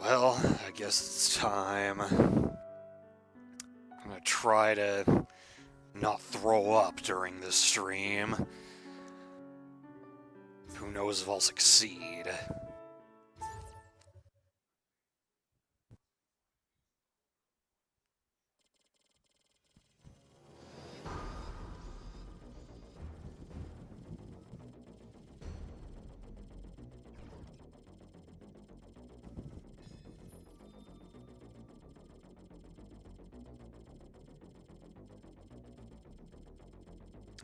Well, I guess it's time. I'm gonna try to not throw up during this stream. Who knows if I'll succeed.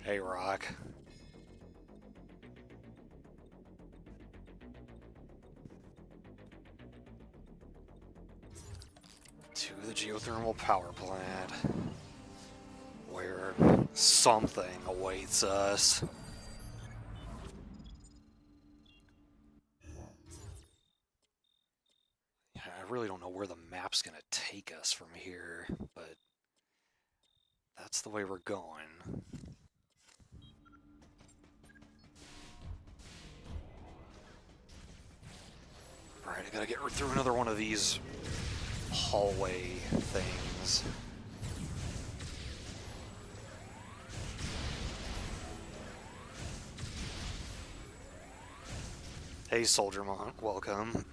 Hey, Rock. To the geothermal power plant, where something awaits us. Yeah, I really don't know where the map's gonna take us from here, but that's the way we're going. Alright, I gotta get through another one of these hallway things. Hey, Soldier Monk, welcome.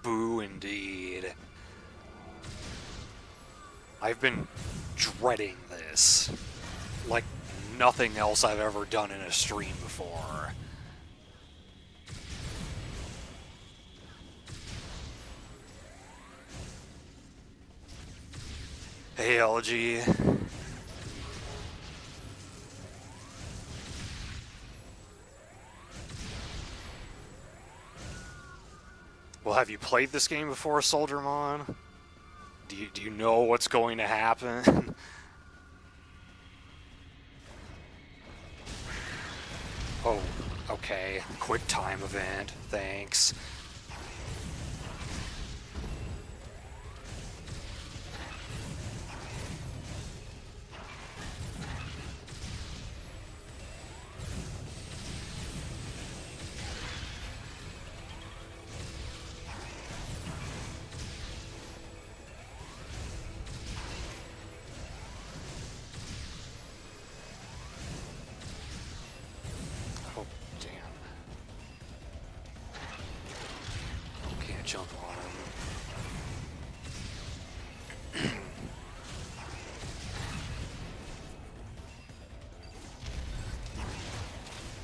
Boo, indeed. I've been dreading this like nothing else I've ever done in a stream before. Hey, LG. Well, have you played this game before, Soldiermon? Do you know what's going to happen? Oh, okay. Quick time event. Thanks. Oh, damn. Can't jump on him.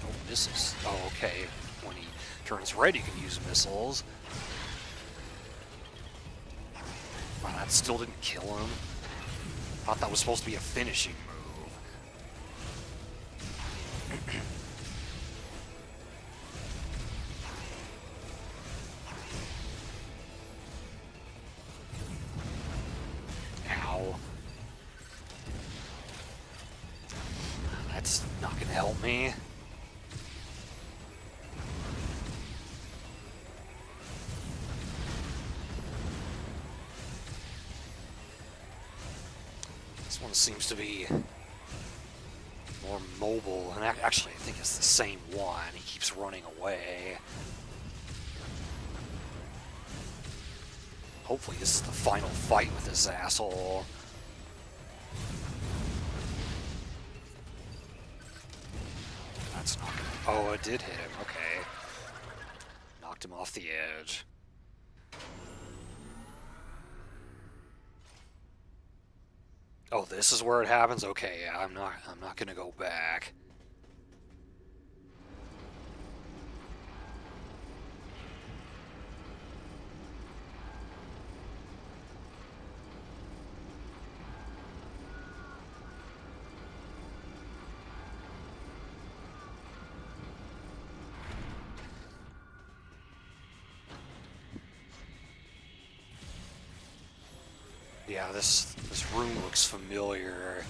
Oh, missiles. Oh, okay. When he turns red, you can use missiles. Wow, that still didn't kill him. Thought that was supposed to be a finishing move. Ow. That's not gonna help me. This one seems to be more mobile, and actually I think it's the same one. He keeps running away. Hopefully this is the final fight with this asshole. That's not gonna... Oh, it did hit him. Okay. Knocked him off the edge. Oh, this is where it happens? Okay, yeah, I'm not gonna go back. Yeah, this room looks familiar.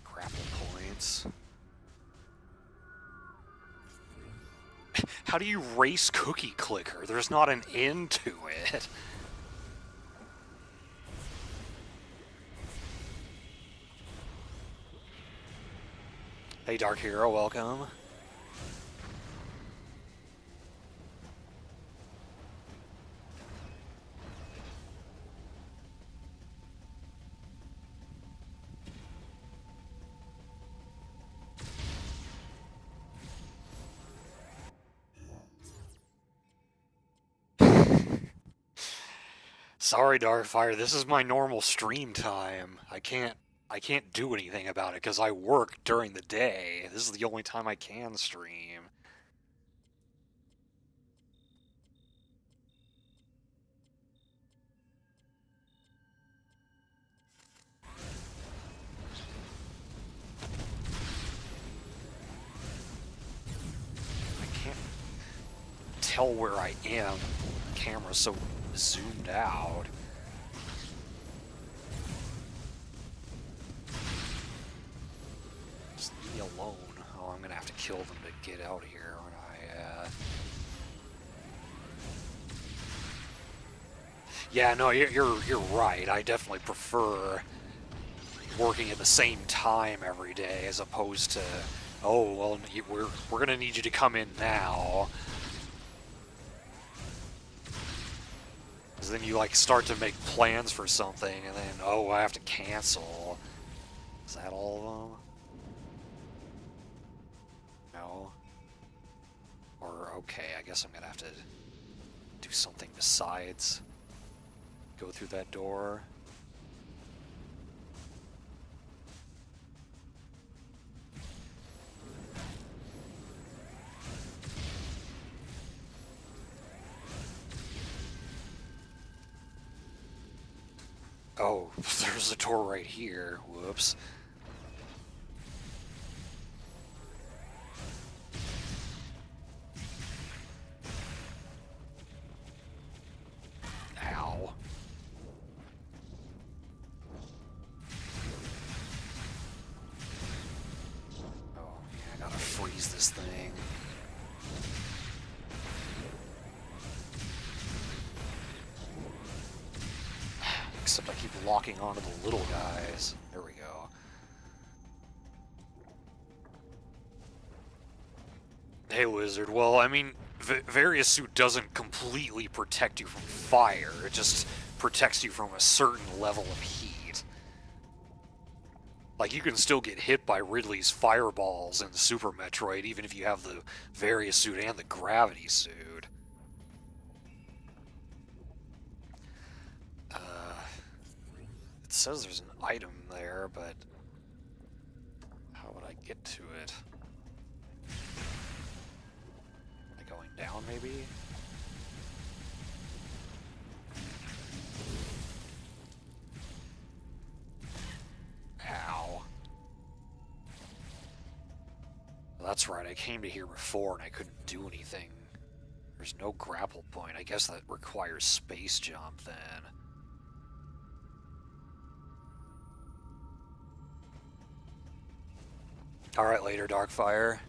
Grapple points. How do you race Cookie Clicker? There's not an end to it. Hey, Dark Hero, welcome. Sorry, Darkfire, this is my normal stream time. I can't do anything about it because I work during the day. This is the only time I can stream. I can't tell where I am. The camera's so zoomed out. Just leave me alone. Oh, I'm gonna have to kill them to get out of here, aren't I? Yeah, no, you're right. I definitely prefer working at the same time every day as opposed to, oh well, we're gonna need you to come in now. Because then you like start to make plans for something, and then oh, I have to cancel. Is that all of them? No. Or okay, I guess I'm gonna have to do something besides go through that door. Oh, there's a door right here. Whoops. Ow. Oh, yeah, I gotta freeze this thing. Except I keep locking onto the little guys. There we go. Hey, Wizard. Well, I mean, Various Suit doesn't completely protect you from fire. It just protects you from a certain level of heat. Like, you can still get hit by Ridley's fireballs in Super Metroid, even if you have the Various Suit and the Gravity Suit. It says there's an item there, but how would I get to it? Am I going down, maybe? Ow. Well, that's right, I came to here before and I couldn't do anything. There's no grapple point. I guess that requires space jump then. Alright, later, Darkfire.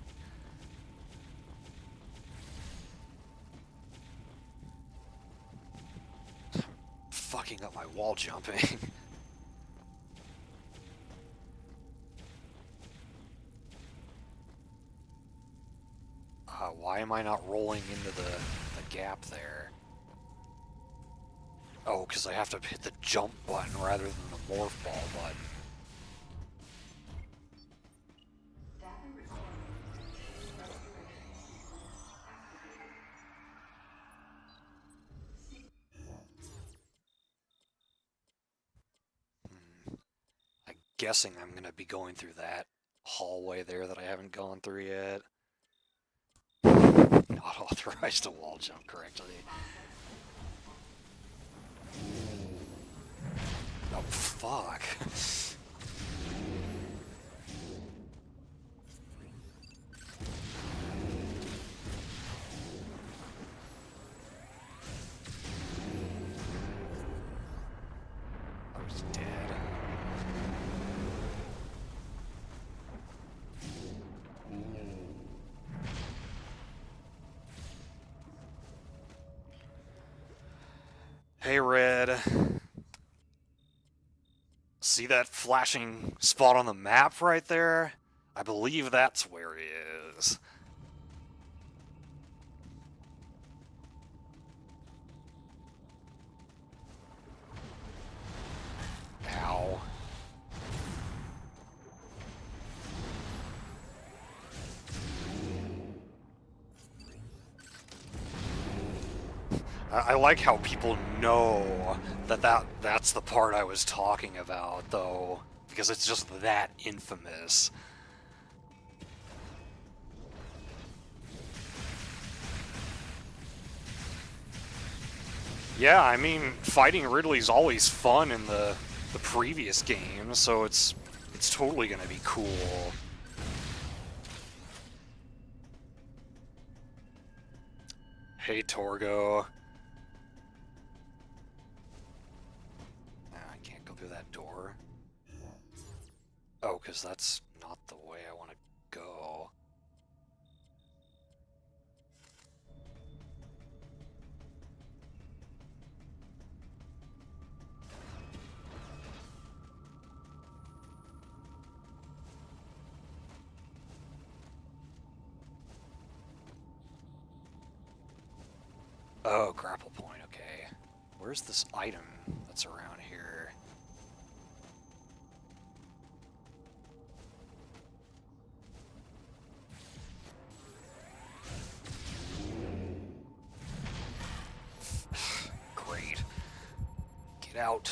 Fucking up my wall jumping. Why am I not rolling into the gap there? Oh, because I have to hit the jump button rather than the morph ball button. I'm guessing I'm going to be going through that hallway there that I haven't gone through yet. Not authorized to wall jump correctly. Oh, fuck. I was dead. Hey, Red. See that flashing spot on the map right there? I believe that's where he is. Ow. I like how people know that's the part I was talking about, though, because it's just that infamous. Yeah, I mean, fighting Ridley's always fun in the previous game, so it's totally gonna be cool. Hey, Torgo. I can't go through that door. Oh, because that's not the way I want to go. Oh, grapple point, okay. Where's this item that's around here? Great. Get out.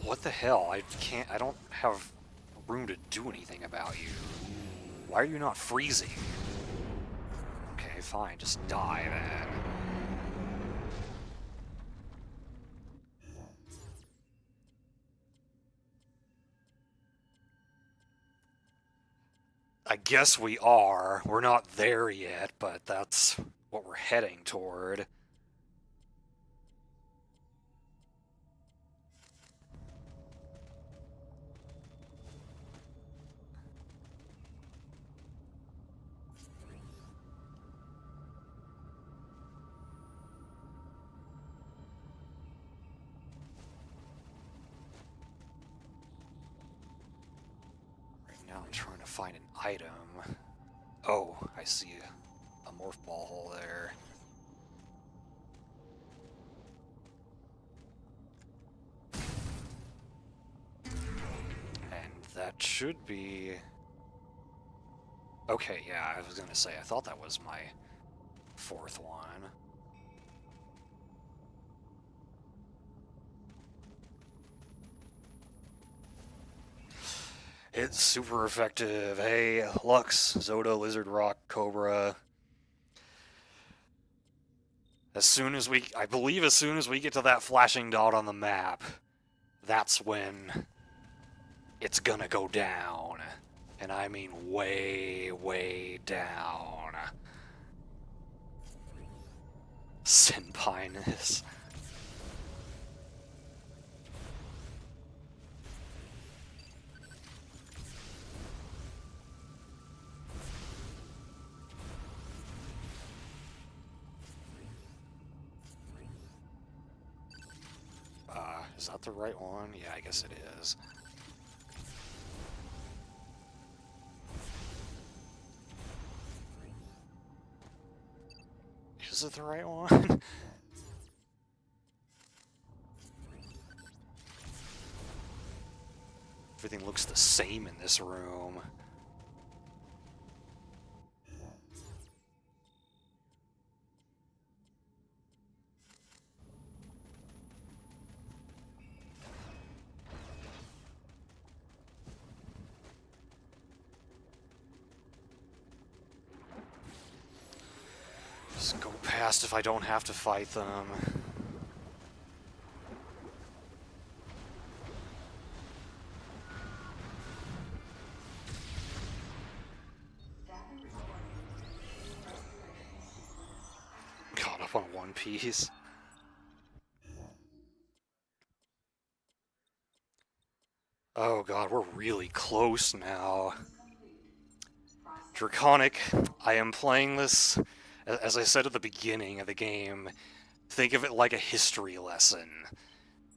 What the hell? I don't have room to do anything about you. Why are you not freezing? Okay, fine, just die then. I guess we are. We're not there yet, but that's what we're heading toward. Now I'm trying to find an item. Oh, I see a morph ball hole there. And that should be... Okay, yeah, I was gonna say, I thought that was my fourth one. It's super effective. Hey, Lux, Zoda, Lizard Rock, Cobra. I believe as soon as we get to that flashing dot on the map, that's when it's gonna go down. And I mean way, way down. Senpai-ness. Is that the right one? Yeah, I guess it is. Is it the right one? Everything looks the same in this room. Just go past if I don't have to fight them. Caught up on One Piece. Oh god, we're really close now. Draconic, I am playing this, as I said at the beginning of the game, think of it like a history lesson.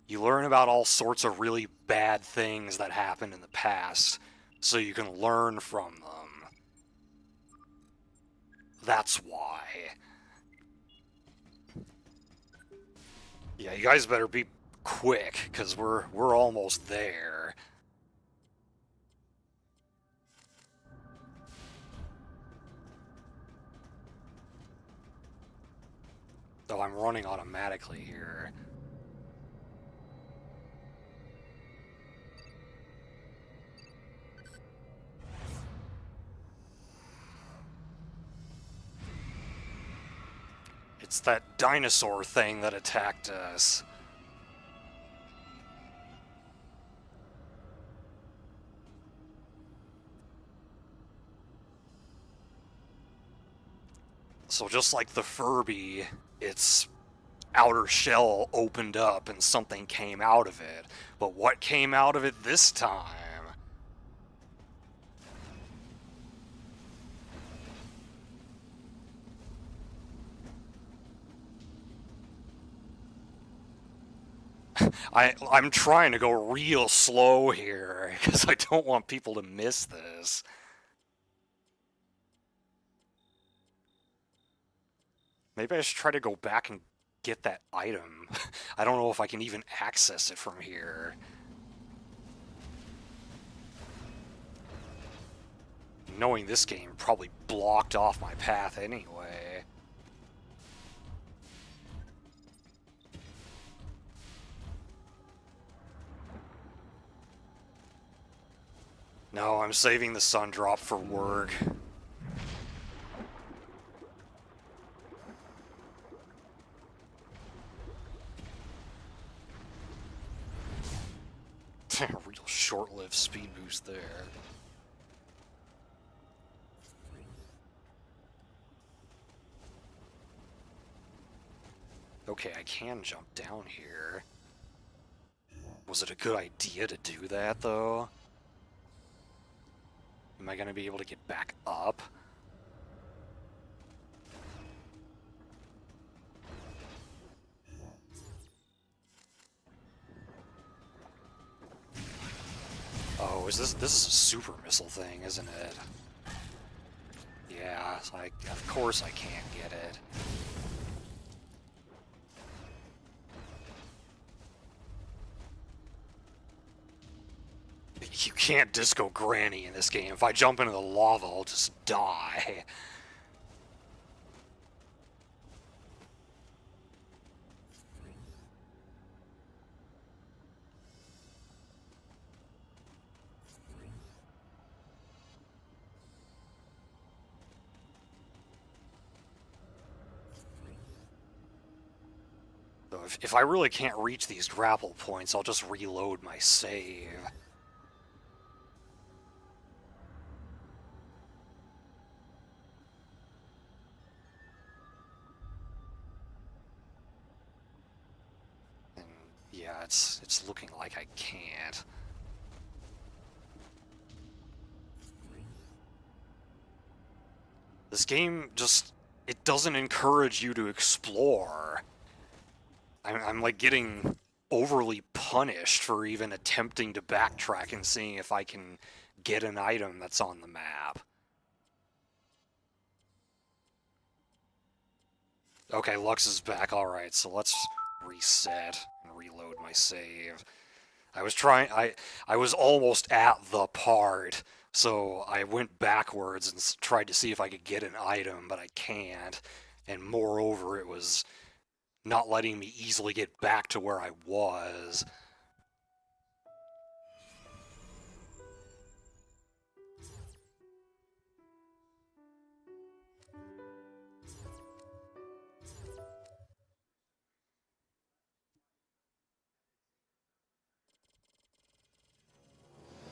You learn about all sorts of really bad things that happened in the past, so you can learn from them. That's why. Yeah, you guys better be quick, because we're almost there. Though I'm running automatically here. It's that dinosaur thing that attacked us. So just like the Furby, its outer shell opened up and something came out of it. But what came out of it this time? I'm trying to go real slow here, because I don't want people to miss this. Maybe I should try to go back and get that item. I don't know if I can even access it from here. Knowing this game probably blocked off my path anyway. No, I'm saving the sun drop for work. Real short-lived speed boost there. Okay, I can jump down here. Was it a good idea to do that, though? Am I going to be able to get back up? Oh, is this is a super missile thing, isn't it? Yeah, so of course I can't get it. You can't disco granny in this game. If I jump into the lava, I'll just die. So if I really can't reach these grapple points, I'll just reload my save. And yeah, it's looking like I can't. This game just, it doesn't encourage you to explore. I'm like getting overly punished for even attempting to backtrack and seeing if I can get an item that's on the map. Okay, Lux is back. Alright, so let's reset and reload my save. I was almost at the part, so I went backwards and tried to see if I could get an item, but I can't. And moreover, it was not letting me easily get back to where I was.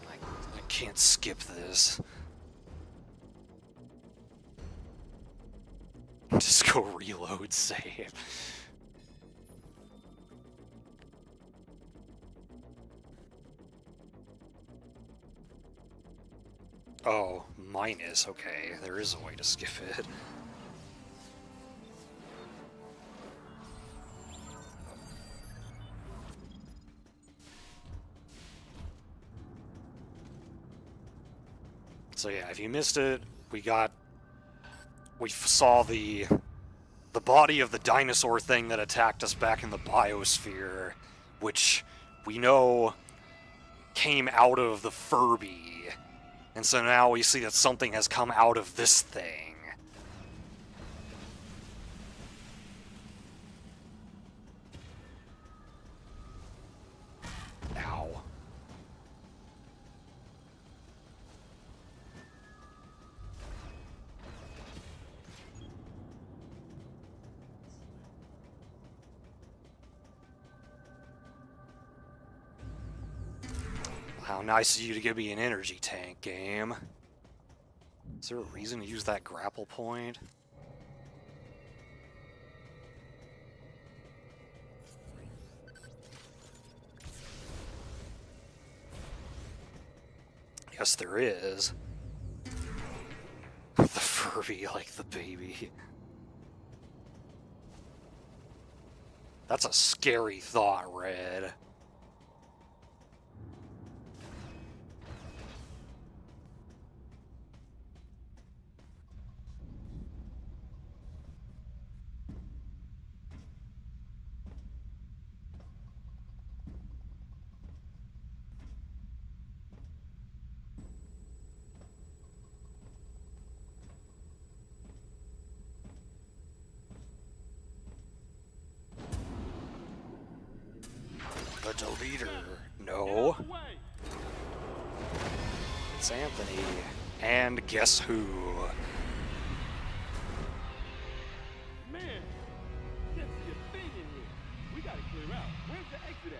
I can't skip this. Just go reload save. Oh, minus. Okay, there is a way to skip it. So yeah, if you missed it, we saw the body of the dinosaur thing that attacked us back in the biosphere, which we know came out of the Furby. And so now we see that something has come out of this thing. Ow. How nice of you to give me an energy tank, game. Is there a reason to use that grapple point? Yes, there is. The Furby like the baby. That's a scary thought, Red. The deleter. No. It's Anthony. And guess who? Man, just your thing in here. We gotta clear out. Where's the exit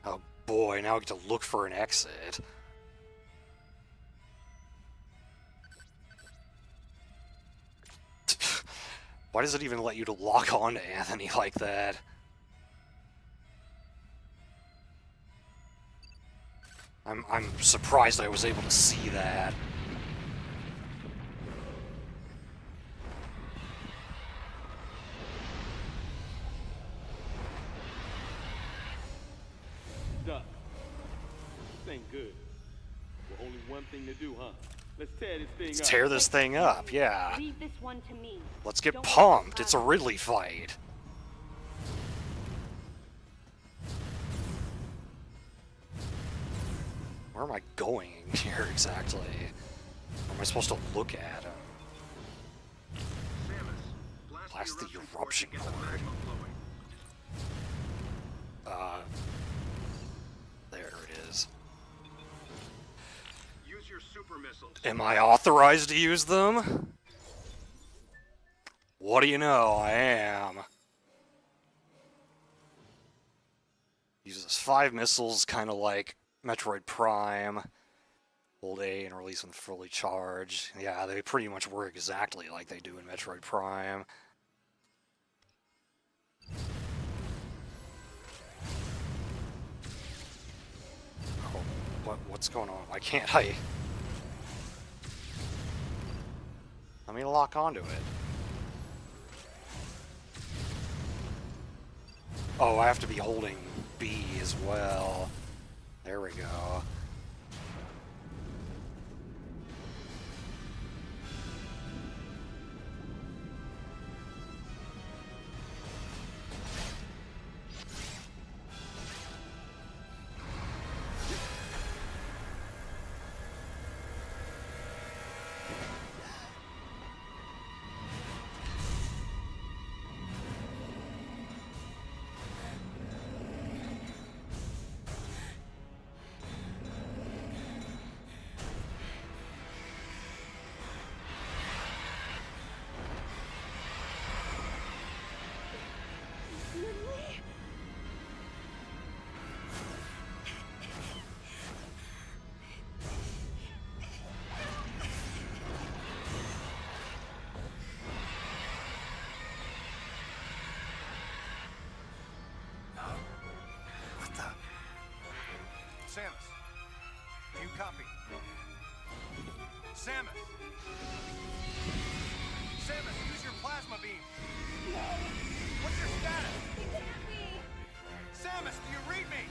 at? Oh boy, now we get to look for an exit. Why does it even let you to lock on to Anthony like that? I'm surprised I was able to see that. Duck. This ain't good. Well, only one thing to do, huh? Let's tear this thing up. Let's tear this thing up, yeah. Leave this one to me. Let's get pumped. It's a Ridley fight. Where am I going here exactly? Or am I supposed to look at him? Blast the eruption cord. There it is. Use your super missiles. Am I authorized to use them? What do you know? I am. Uses 5 missiles, kind of like Metroid Prime. Hold A and release when fully charged. Yeah, they pretty much work exactly like they do in Metroid Prime. Oh, what's going on? Why can't I? Let me lock onto it. Oh, I have to be holding B as well. There we go. Samus, do you copy? Samus! Samus, use your plasma beam! What's your status? Samus, do you read me?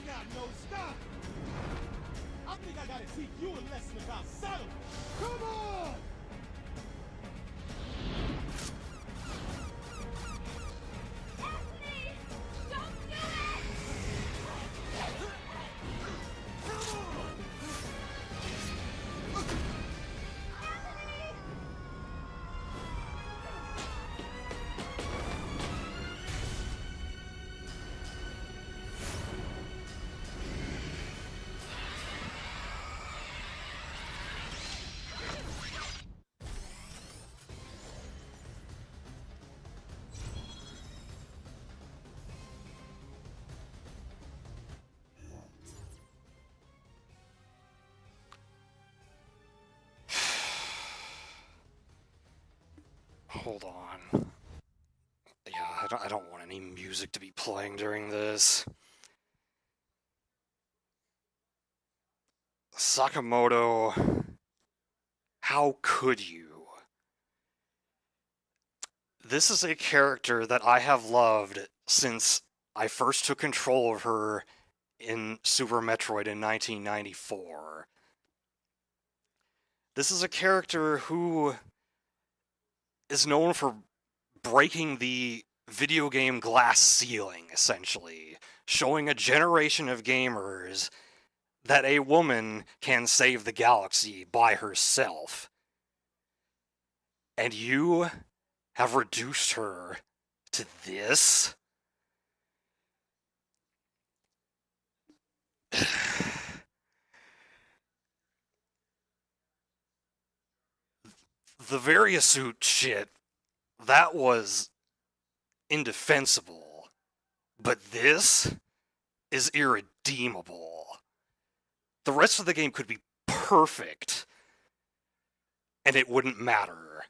not know. Stop! I think I gotta teach you a lesson about subtlety. Come on! Anthony! Don't do it! Hold on. Yeah, I don't want any music to be playing during this. Sakamoto, how could you? This is a character that I have loved since I first took control of her in Super Metroid in 1994. This is a character who is known for breaking the video game glass ceiling, essentially, showing a generation of gamers that a woman can save the galaxy by herself. And you have reduced her to this? The Variasuit shit, that was indefensible. But this is irredeemable. The rest of the game could be perfect, and it wouldn't matter.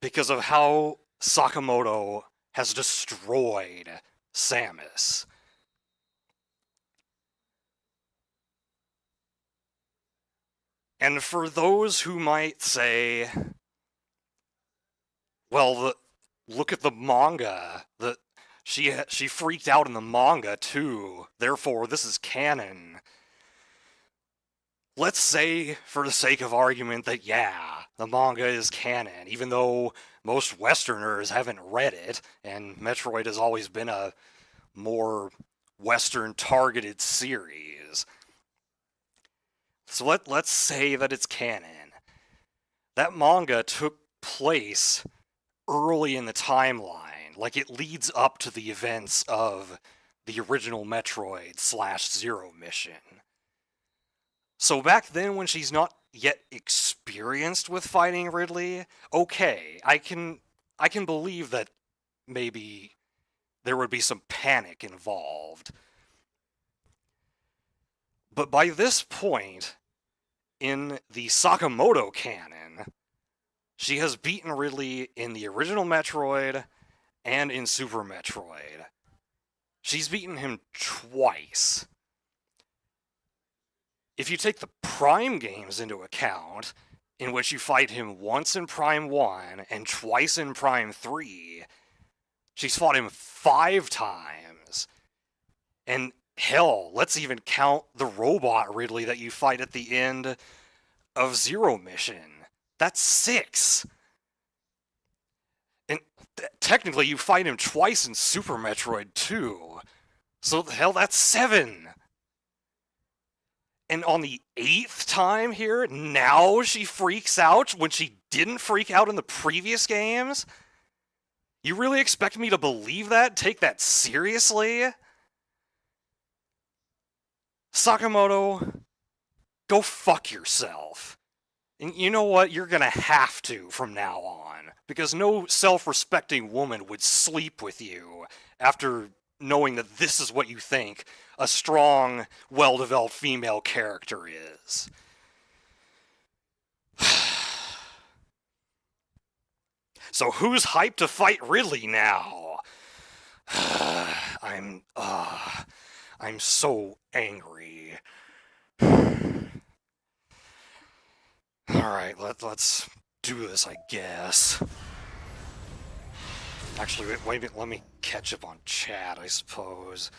Because of how Sakamoto has destroyed Samus. And for those who might say, well, look at the manga. She freaked out in the manga too. Therefore, this is canon. Let's say, for the sake of argument, that yeah, the manga is canon, even though most Westerners haven't read it, and Metroid has always been a more Western-targeted series. So let's say that it's canon. That manga took place early in the timeline, like it leads up to the events of the original Metroid / Zero mission. So back then, when she's not yet experienced with fighting Ridley, okay, I can believe that maybe there would be some panic involved. But by this point, in the Sakamoto canon, she has beaten Ridley in the original Metroid and in Super Metroid. She's beaten him twice. If you take the Prime games into account, in which you fight him once in Prime 1 and twice in Prime 3, she's fought him 5 times. And hell, let's even count the robot Ridley that you fight at the end of Zero Mission. That's 6. And technically you fight him twice in Super Metroid too. So hell, that's 7. And on the 8th time here, now she freaks out when she didn't freak out in the previous games? You really expect me to believe that? Take that seriously? Sakamoto, go fuck yourself. And you know what? You're gonna have to from now on. Because no self-respecting woman would sleep with you after knowing that this is what you think a strong, well-developed female character is. So who's hyped to fight Ridley now? I'm so angry. Alright, let's do this, I guess. Actually, wait a minute, let me catch up on chat, I suppose.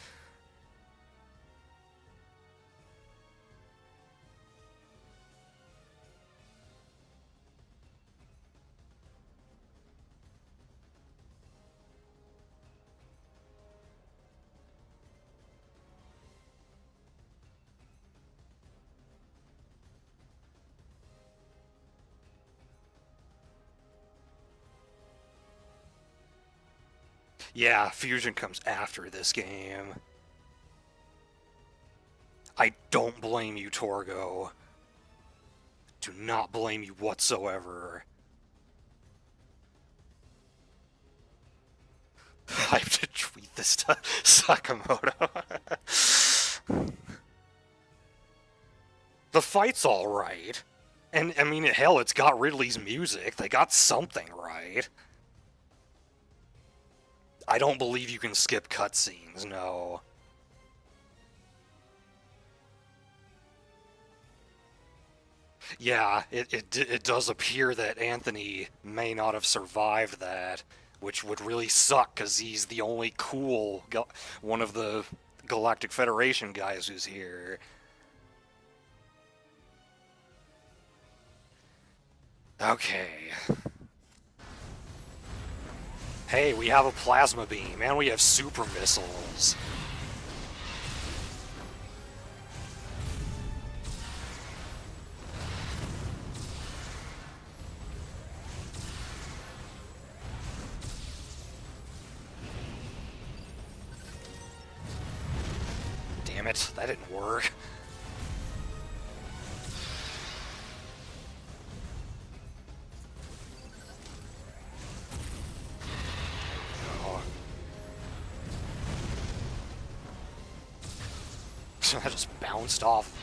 Yeah, Fusion comes after this game. I don't blame you, Torgo. Do not blame you whatsoever. I have to tweet this to Sakamoto. The fight's alright. And, I mean, hell, it's got Ridley's music. They got something right. I don't believe you can skip cutscenes, no. Yeah, it does appear that Anthony may not have survived that, which would really suck, because he's the only cool, one of the Galactic Federation guys who's here. Okay. Hey, we have a plasma beam, and we have super missiles. Damn it, that didn't work. I just bounced off.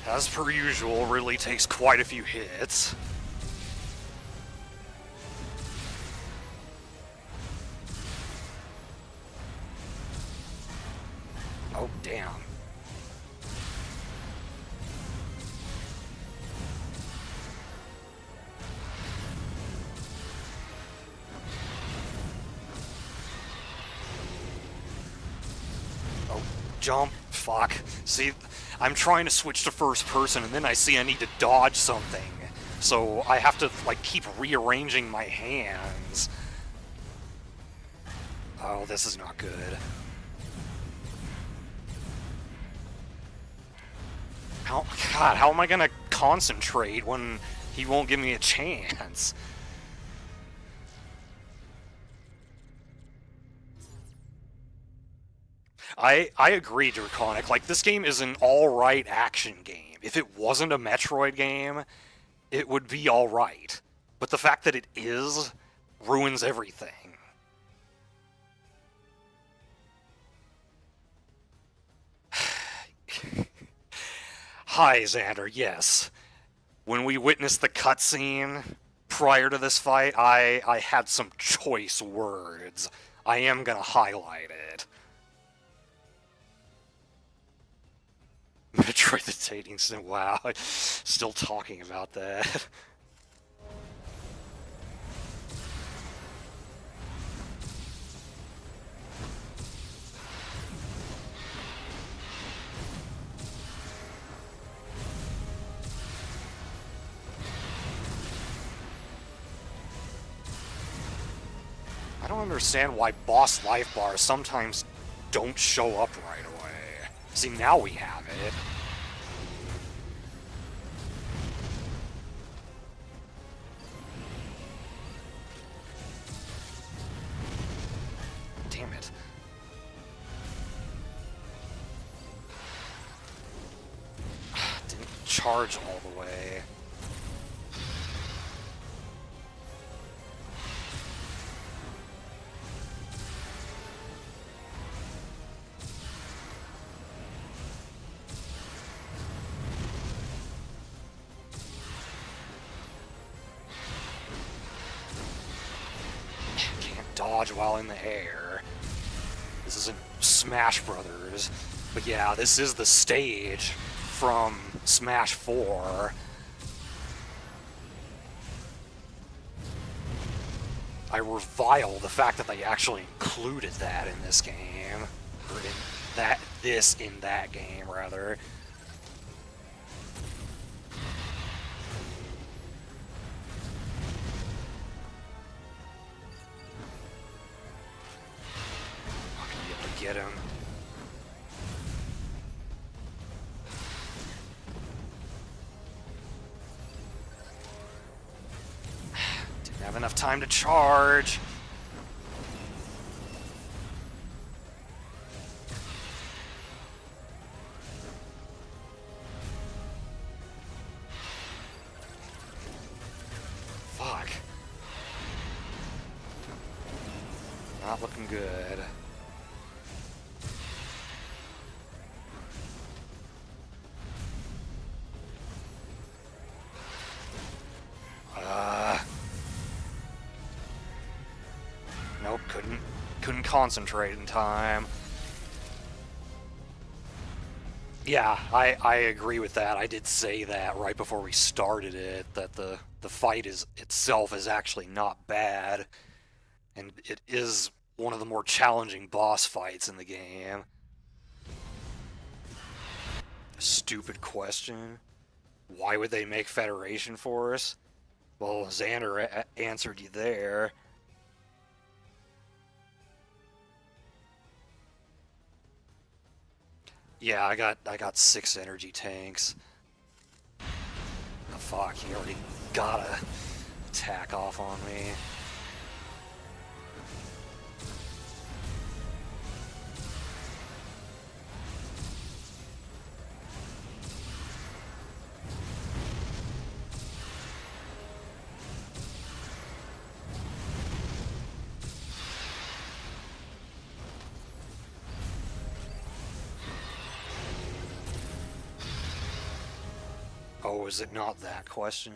As per usual, Ridley takes quite a few hits. Oh, damn. Oh, jump. Fuck. See, I'm trying to switch to first person, and then I see I need to dodge something. So I have to, like, keep rearranging my hands. Oh, this is not good. God, how am I gonna concentrate when he won't give me a chance? I agree, Draconic. Like, this game is an alright action game. If it wasn't a Metroid game, it would be alright. But the fact that it is ruins everything. Hi, Xander, yes. When we witnessed the cutscene prior to this fight, I had some choice words. I am gonna highlight it. Metroid the Dating Sim, wow, still talking about that. I don't understand why boss life bars sometimes don't show up right away. See, now we have it. Damn it. Didn't charge all the way. Dodge while in the air. This isn't Smash Brothers. But yeah, this is the stage from Smash 4. I revile the fact that they actually included that in this game. Or in that game, rather. Not gonna be able to get him. Didn't have enough time to charge. Fuck. Not looking good. Nope, couldn't concentrate in time. Yeah, I agree with that. I did say that right before we started it, that the fight itself is actually not bad, and it is one of the more challenging boss fights in the game. Stupid question. Why would they make Federation Force? Well, Xander answered you there. Yeah, I got 6 energy tanks. Oh, fuck, he already got a attack off on me. Oh, is it not that question?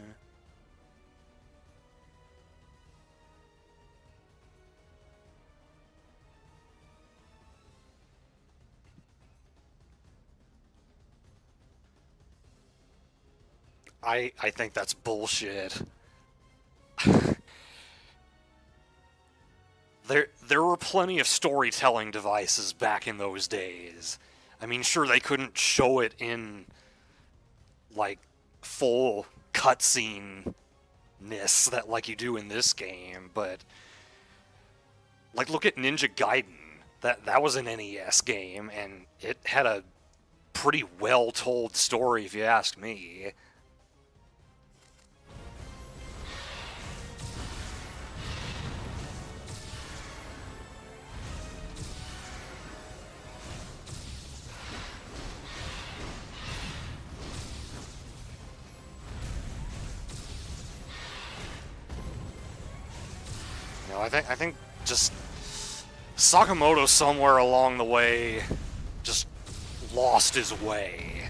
I think that's bullshit. There were plenty of storytelling devices back in those days. I mean, sure, they couldn't show it in, like, full cutscene-ness that like you do in this game, but like, look at Ninja Gaiden. That was an NES game, and it had a pretty well-told story, if you ask me. You know, I think just Sakamoto somewhere along the way just lost his way.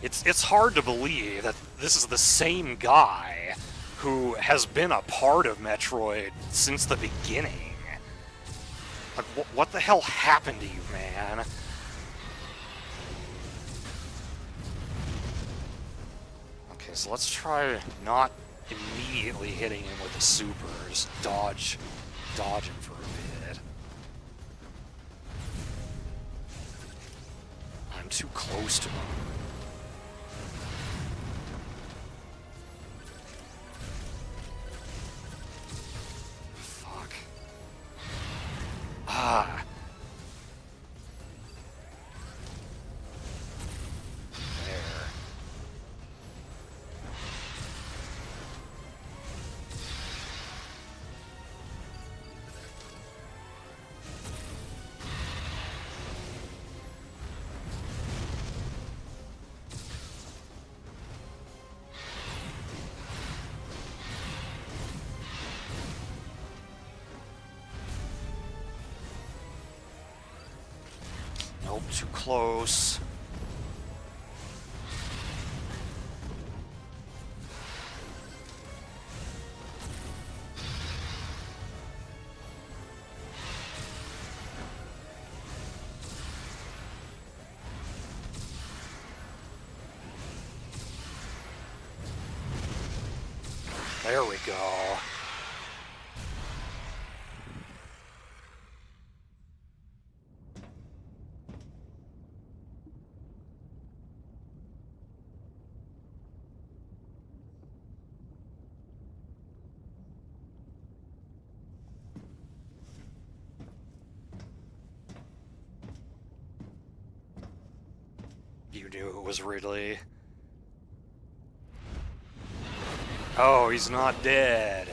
It's hard to believe that this is the same guy who has been a part of Metroid since the beginning. Like, what the hell happened to you, man? Okay, so let's try not immediately hitting him with the supers. Dodge him for a bit. I'm too close to him. Fuck. Ah. There. Nope, too close. There we go. You knew it was Ridley. Oh, he's not dead.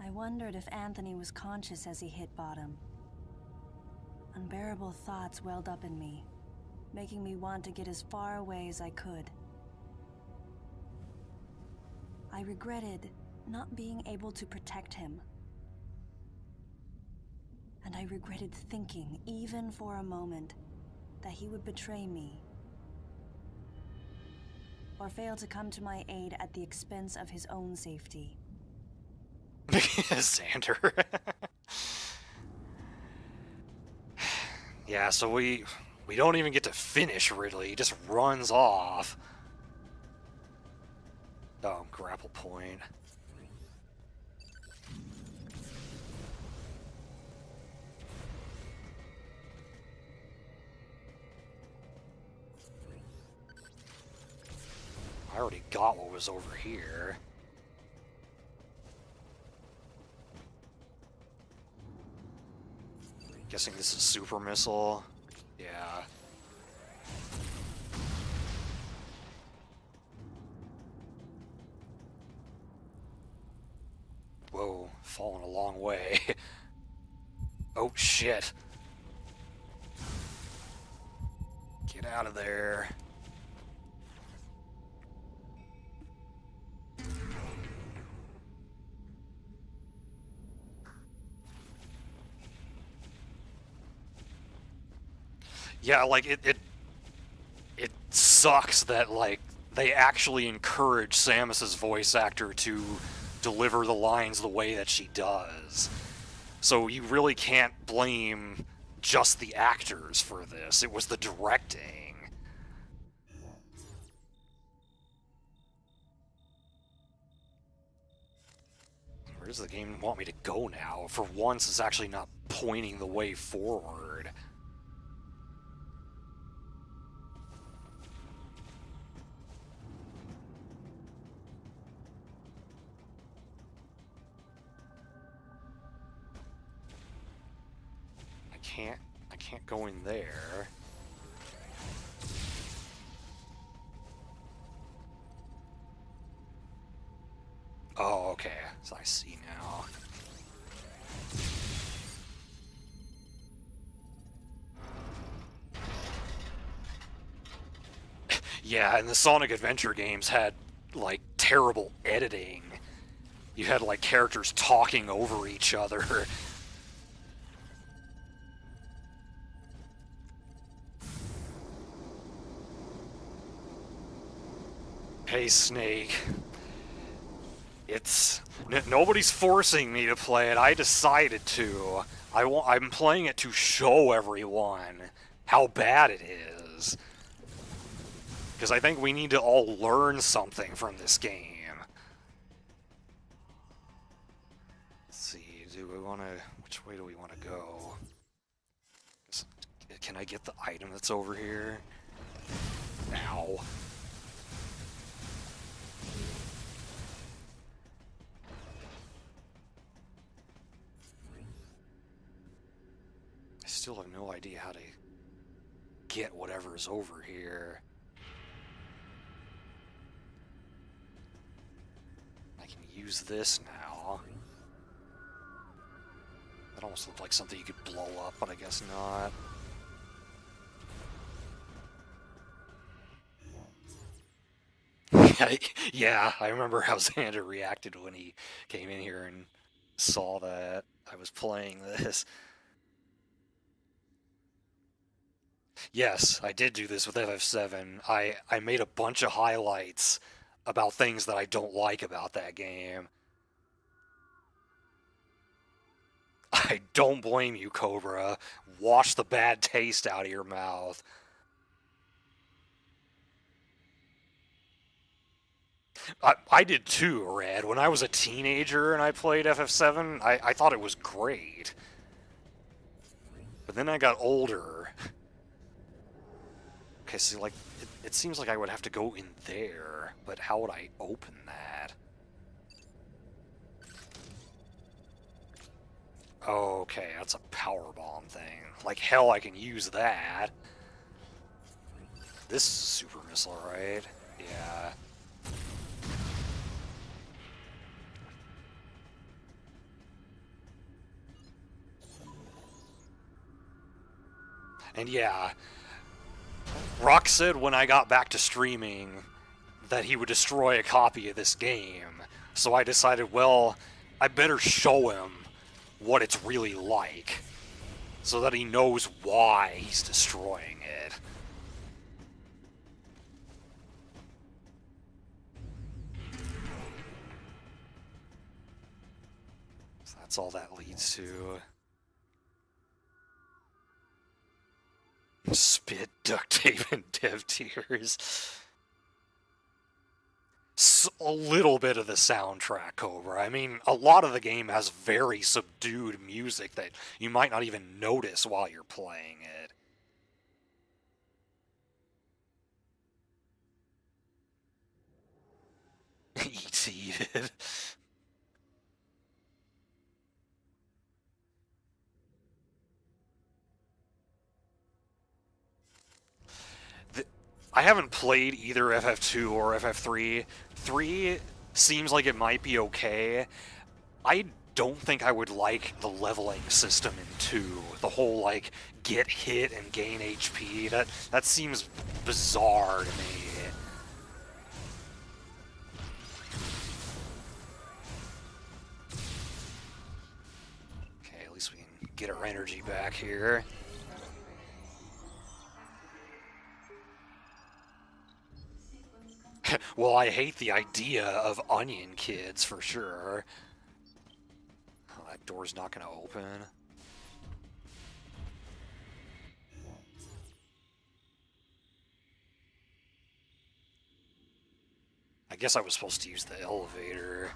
I wondered if Anthony was conscious as he hit bottom. Unbearable thoughts welled up in me, making me want to get as far away as I could. I regretted not being able to protect him. And I regretted thinking, even for a moment, that he would betray me. Or fail to come to my aid at the expense of his own safety. Xander. Yeah, so we don't even get to finish Ridley. He just runs off. Oh, grapple point. I already got what was over here. Guessing this is super missile. Yeah. Whoa, falling a long way. Oh shit. Get out of there. Yeah, like it sucks that like they actually encourage Samus's voice actor to deliver the lines the way that she does. So you really can't blame just the actors for this. It was the directing. Where does the game want me to go now? For once, it's actually not pointing the way forward. I can't go in there. Oh, okay. So I see now. Yeah, and the Sonic Adventure games had, like, terrible editing. You had, like, characters talking over each other. Hey, Snake. Nobody's forcing me to play it. I decided to. I'm playing it to show everyone how bad it is. Because I think we need to all learn something from this game. Let's see, which way do we want to go? Can I get the item that's over here? Ow. I still have no idea how to get whatever's over here. I can use this now. That almost looked like something you could blow up, but I guess not. Yeah, I remember how Xander reacted when he came in here and saw that. I was playing this. Yes, I did do this with FF7. I made a bunch of highlights about things that I don't like about that game. I don't blame you, Cobra. Wash the bad taste out of your mouth. I did too, Red. When I was a teenager and I played FF7, I thought it was great. But then I got older. Okay, so like, it seems like I would have to go in there, but how would I open that? Okay, that's a power bomb thing. Like hell, I can use that. This is super missile, right? Yeah. And yeah, Rock said when I got back to streaming that he would destroy a copy of this game. So I decided, well, I better show him what it's really like so that he knows why he's destroying it. So that's all that leads to. Spit, duct tape, and dev tears. A little bit of the soundtrack, Cobra. I mean, a lot of the game has very subdued music that you might not even notice while you're playing it. Eat it. I haven't played either FF2 or FF3. 3 seems like it might be okay. I don't think I would like the leveling system in 2. The whole, like, get hit and gain HP. That seems bizarre to me. Okay, at least we can get our energy back here. Well, I hate the idea of onion kids, for sure. Oh, that door's not gonna open. I guess I was supposed to use the elevator.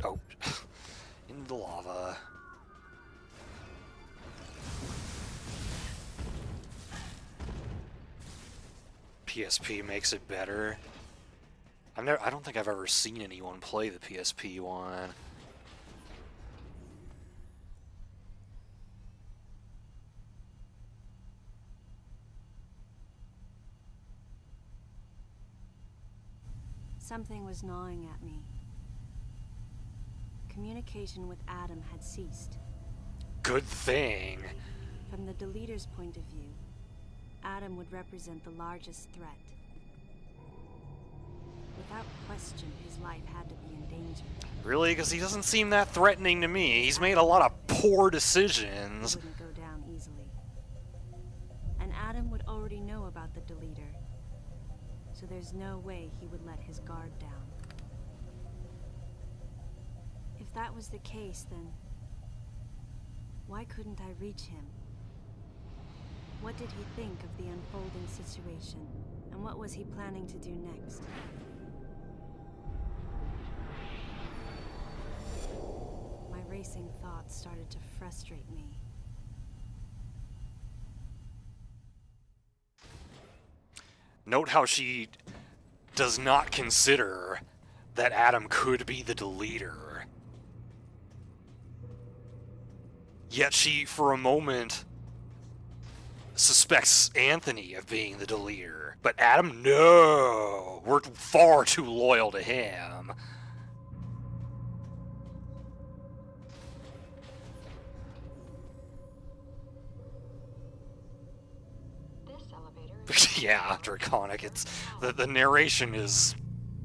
Oh. In the lava. PSP makes it better. I don't think I've ever seen anyone play the PSP one. Something was gnawing at me. Communication with Adam had ceased. Good thing. From the Deleter's point of view, Adam would represent the largest threat. Without question, his life had to be in danger. Really? Because he doesn't seem that threatening to me. He's made a lot of poor decisions. He wouldn't go down easily. And Adam would already know about the Deleter. So there's no way he would let his guard down. If that was the case, then why couldn't I reach him? What did he think of the unfolding situation? And what was he planning to do next? My racing thoughts started to frustrate me. Note how she does not consider that Adam could be the Deleter. Yet she, for a moment, suspects Anthony of being the Deleter. But Adam, no! We're far too loyal to him. This elevator is Yeah, Draconic. It's the narration is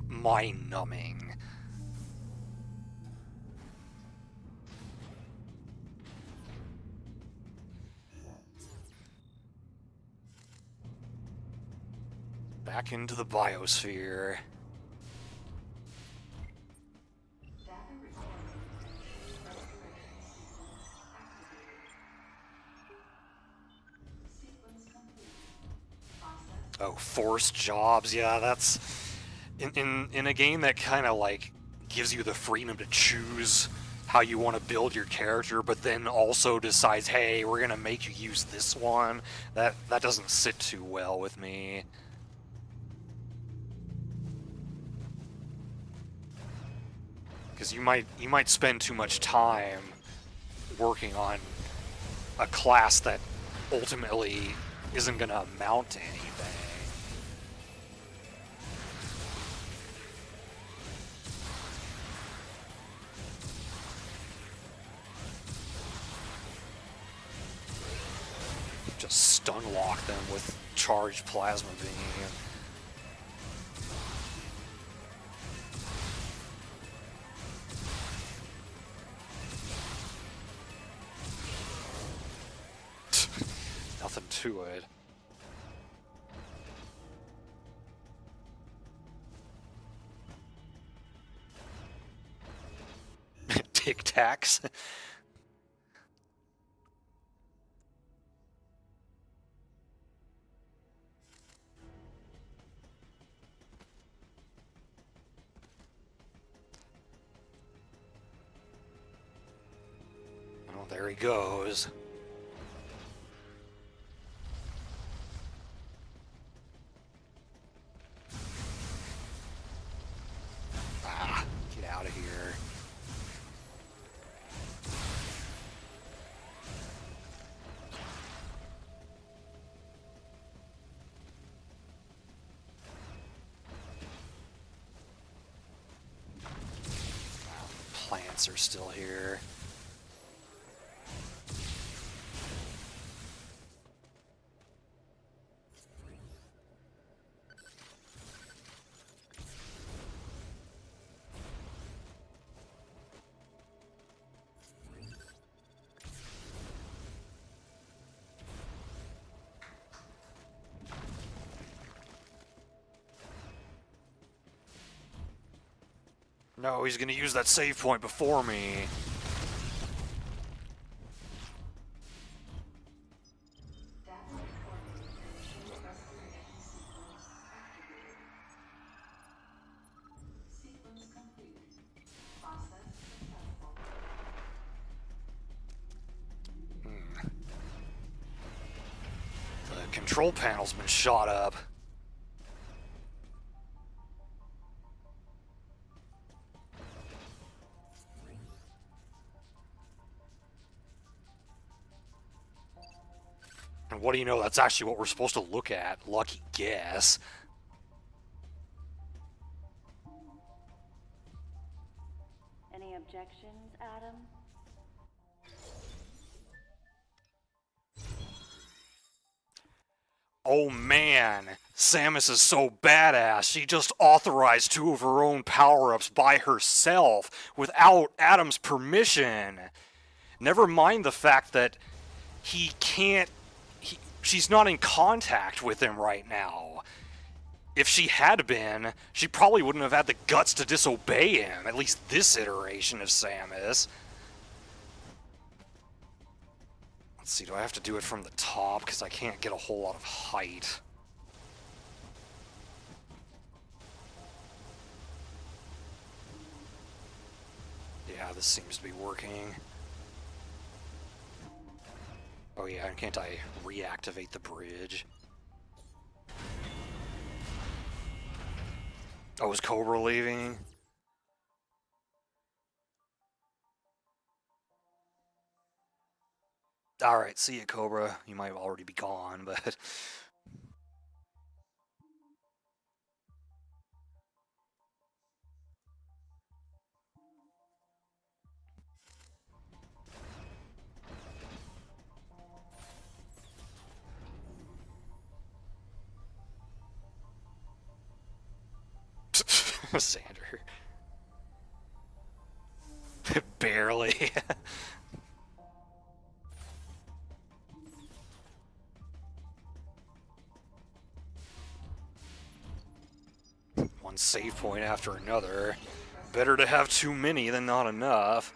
mind-numbing. Back into the biosphere. Oh, forced jobs. Yeah, that's in a game that kind of like gives you the freedom to choose how you want to build your character, but then also decides, hey, we're gonna make you use this one. That doesn't sit too well with me. Because you might spend too much time working on a class that ultimately isn't gonna amount to anything. Just stun lock them with charged plasma beam. Nothing to it. Tic Tacs. Oh, there he goes. Ah, get out of here. Plants are still here. No, he's gonna use that save point before me. The control panel's been shot up. And what do you know, that's actually what we're supposed to look at. Lucky guess. Any objections, Adam? Oh man, Samus is so badass. She just authorized 2 of her own power-ups by herself without Adam's permission. Never mind the fact that he can't... she's not in contact with him right now. If she had been, she probably wouldn't have had the guts to disobey him, at least this iteration of Samus. Let's see, do I have to do it from the top? Because I can't get a whole lot of height. Yeah, this seems to be working. Oh yeah, and can't I reactivate the bridge? Oh, is Cobra leaving? Alright, see ya, Cobra. You might already be gone, but... Sander. Barely. One save point after another. Better to have too many than not enough.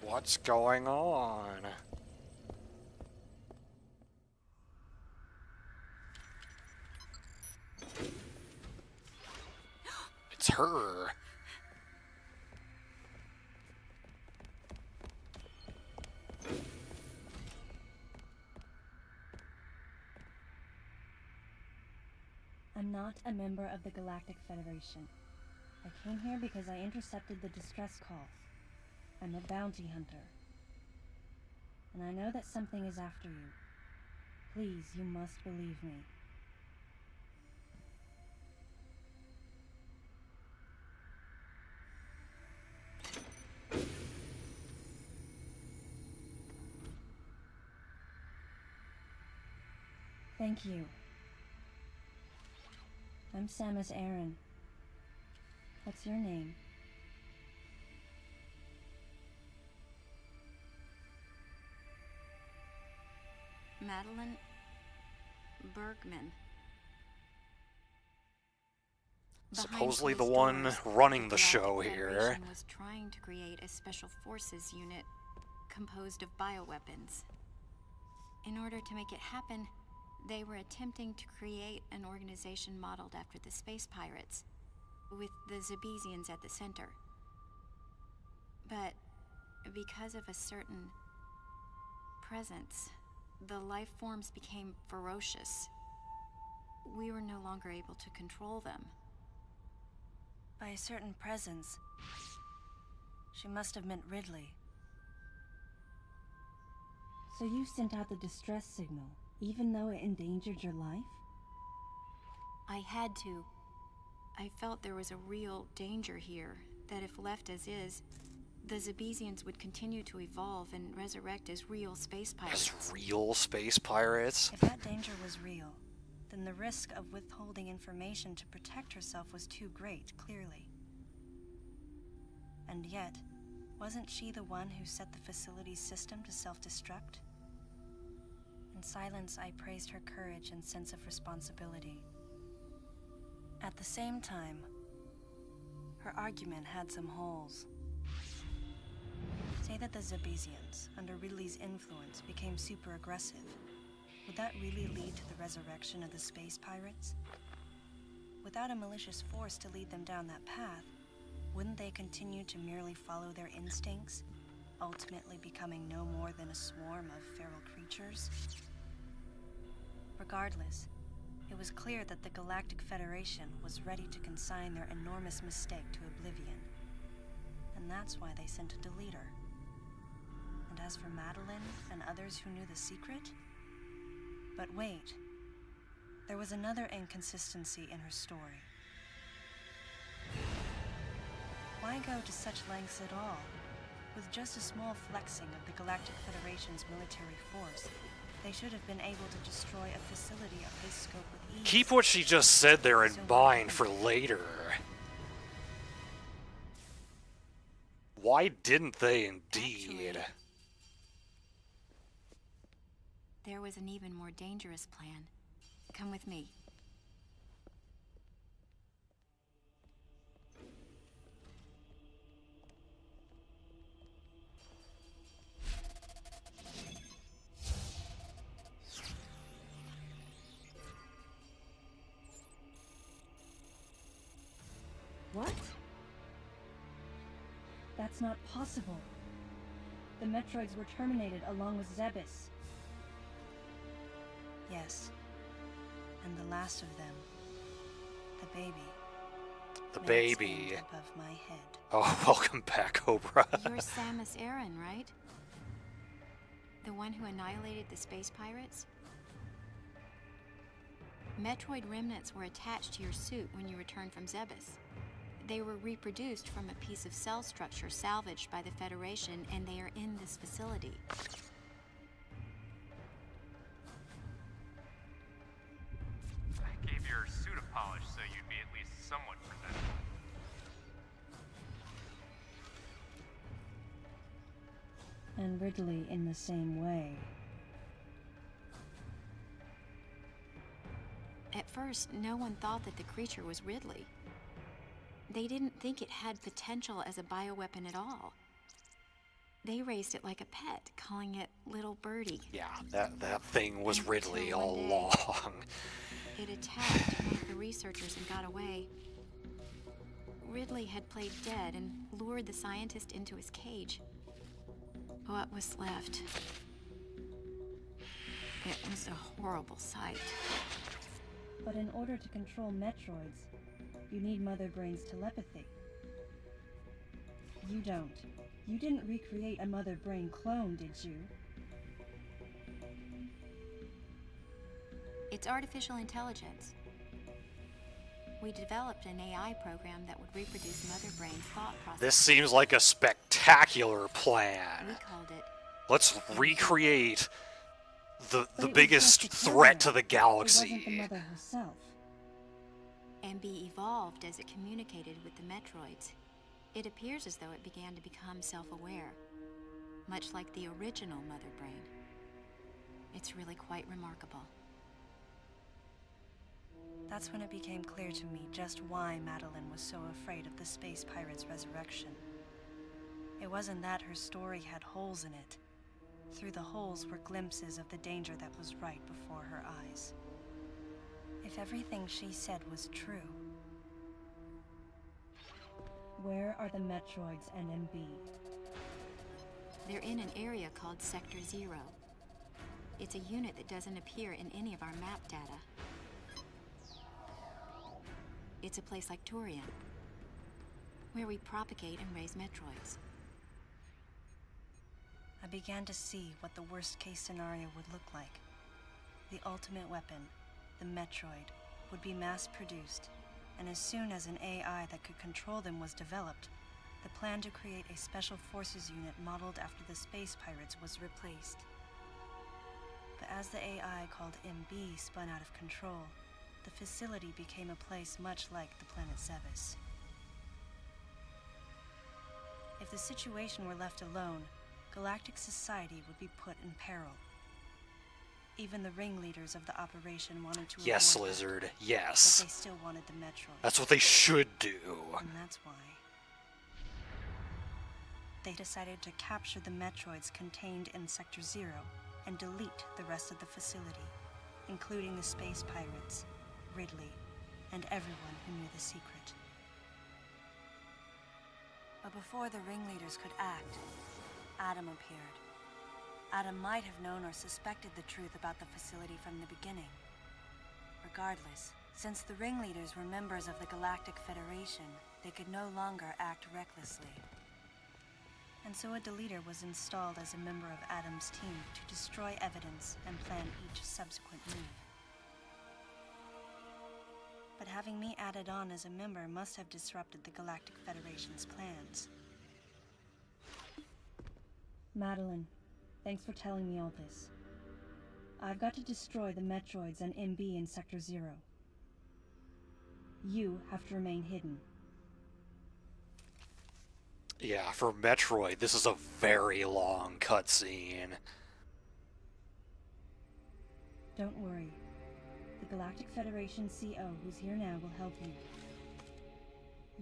What's going on? It's her. I'm not a member of the Galactic Federation. I came here because I intercepted the distress call. I'm a bounty hunter. And I know that something is after you. Please, you must believe me. Thank you. I'm Samus Aran. What's your name? Madeline Bergman. Supposedly the one running the show here. Was trying to create a special forces unit composed of bioweapons. In order to make it happen, they were attempting to create an organization modeled after the space pirates, with the Zebesians at the center. But because of a certain presence, the life forms became ferocious. We were no longer able to control them. By a certain presence, she must have meant Ridley. So you sent out the distress signal, even though it endangered your life? I had to. I felt there was a real danger here, that if left as is, the Zebesians would continue to evolve and resurrect as real space pirates. As real space pirates? If that danger was real, then the risk of withholding information to protect herself was too great, clearly. And yet, wasn't she the one who set the facility's system to self-destruct? In silence, I praised her courage and sense of responsibility. At the same time, her argument had some holes. Say that the Zebesians, under Ridley's influence, became super aggressive. Would that really lead to the resurrection of the space pirates? Without a malicious force to lead them down that path, wouldn't they continue to merely follow their instincts, ultimately becoming no more than a swarm of feral creatures? Regardless, it was clear that the Galactic Federation was ready to consign their enormous mistake to oblivion. And that's why they sent a deleter. And as for Madeline and others who knew the secret? But wait, there was another inconsistency in her story. Why go to such lengths at all? With just a small flexing of the Galactic Federation's military force, they should have been able to destroy a facility of this scope with ease. Keep what she just said there in mind for later. Why didn't they indeed? Actually, there was an even more dangerous plan. Come with me. What? That's not possible. The Metroids were terminated along with Zebes. Yes. And the last of them, the baby. The May it baby. stand above my head. Oh, welcome back, Cobra. You're Samus Aran, right? The one who annihilated the space pirates? Metroid remnants were attached to your suit when you returned from Zebes. They were reproduced from a piece of cell structure salvaged by the Federation, and they are in this facility. I gave your suit a polish so you'd be at least somewhat presentable. And Ridley in the same way. At first, no one thought that the creature was Ridley. They didn't think it had potential as a bioweapon at all. They raised it like a pet, calling it Little Birdie. Yeah, that thing was Until Ridley one all day, along. It attacked one of the researchers and got away. Ridley had played dead and lured the scientist into his cage. What was left? It was a horrible sight. But in order to control Metroids, you need Mother Brain's telepathy. You don't. You didn't recreate a Mother Brain clone, did you? It's artificial intelligence. We developed an AI program that would reproduce Mother Brain's thought process. This seems like a spectacular plan. We called it Let's recreate the But it was biggest just a threat clone. to the It wasn't the galaxy. Mother herself. MB evolved as it communicated with the Metroids. It appears as though it began to become self-aware, much like the original Mother Brain. It's really quite remarkable. That's when it became clear to me just why Madeline was so afraid of the space pirate's resurrection. It wasn't that her story had holes in it. Through the holes were glimpses of the danger that was right before her eyes. If everything she said was true, Where are the Metroids and MB? They're in an area called Sector 0. It's a unit that doesn't appear in any of our map data. It's a place like Turian, where we propagate and raise Metroids. I began to see what the worst-case scenario would look like. The ultimate weapon, the Metroid, would be mass-produced, and as soon as an AI that could control them was developed, the plan to create a special forces unit modeled after the space pirates was replaced. But as the AI called MB spun out of control, the facility became a place much like the planet Zebes. If the situation were left alone, galactic society would be put in peril. Even the ringleaders of the operation wanted to Yes, avoid that, Lizard. but Yes. they still wanted the Metroid. That's what they should do. And that's why they decided to capture the Metroids contained in Sector 0 and delete the rest of the facility, including the space pirates, Ridley, and everyone who knew the secret. But before the ringleaders could act, Adam appeared. Adam might have known or suspected the truth about the facility from the beginning. Regardless, since the ringleaders were members of the Galactic Federation, they could no longer act recklessly. And so a deleter was installed as a member of Adam's team to destroy evidence and plan each subsequent move. But having me added on as a member must have disrupted the Galactic Federation's plans. Madeline, thanks for telling me all this. I've got to destroy the Metroids and MB in Sector 0. You have to remain hidden. Yeah, for Metroid, this is a very long cutscene. Don't worry. The Galactic Federation CO who's here now will help you.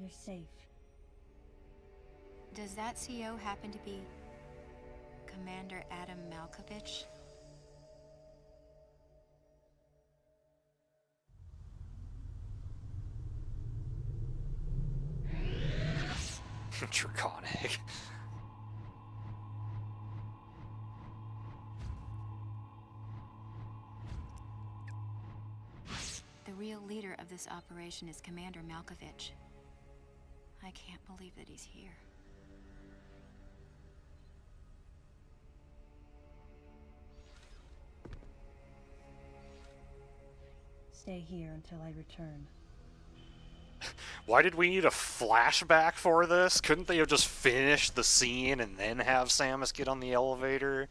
You're safe. Does that CO happen to be Commander Adam Malkovich? Draconic. The real leader of this operation is Commander Malkovich. I can't believe that he's here. Stay here until I return. Why did we need a flashback for this? Couldn't they have just finished the scene and then have Samus get on the elevator?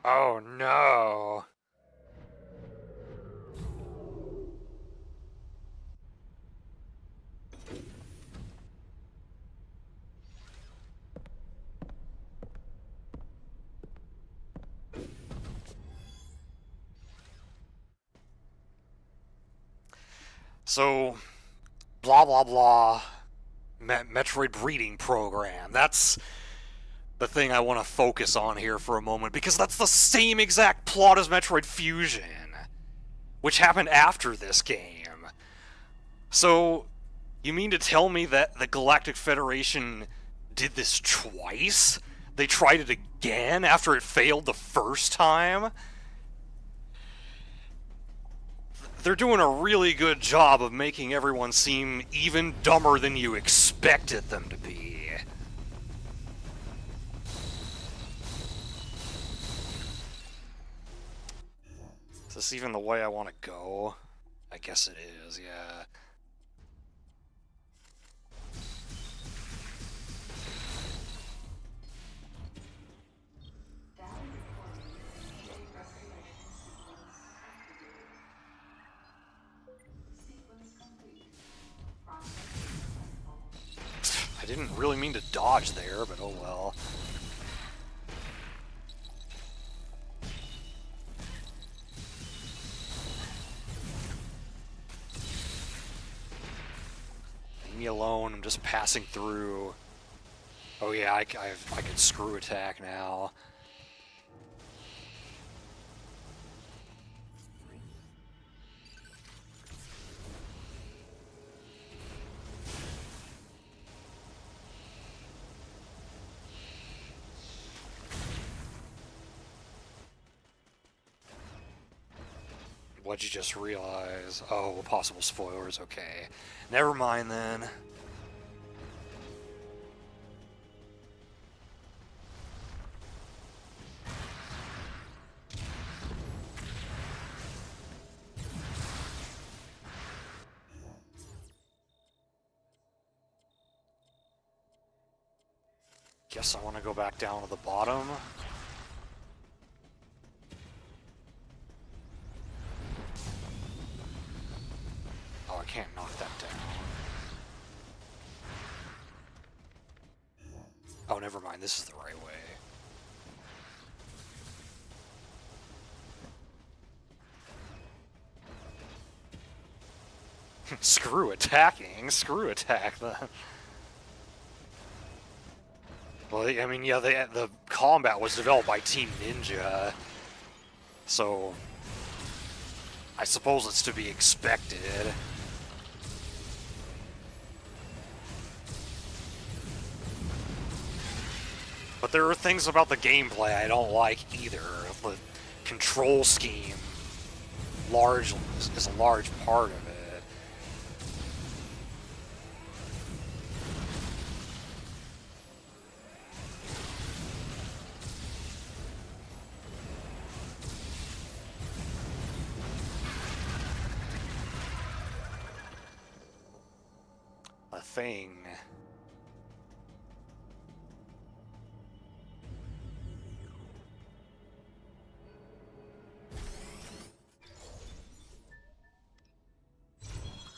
Oh no. So, blah blah blah. Metroid breeding program. That's the thing I want to focus on here for a moment, because that's the same exact plot as Metroid Fusion, which happened after this game. So, you mean to tell me that the Galactic Federation did this twice? They tried it again after it failed the first time? They're doing a really good job of making everyone seem even dumber than you expected them to be. Is this even the way I want to go? I guess it is, yeah. I didn't really mean to dodge there, but oh well. Leave me alone, I'm just passing through. Oh yeah, I can screw attack now. What'd you just realize? Oh, possible spoilers, okay. Never mind then. Guess I want to go back down to the bottom. Oh, I can't knock that down. Oh, never mind, this is the right way. Screw attack then. Well, I mean, yeah, the combat was developed by Team Ninja, so I suppose it's to be expected. But there are things about the gameplay I don't like either. The control scheme is a large part of it. A thing.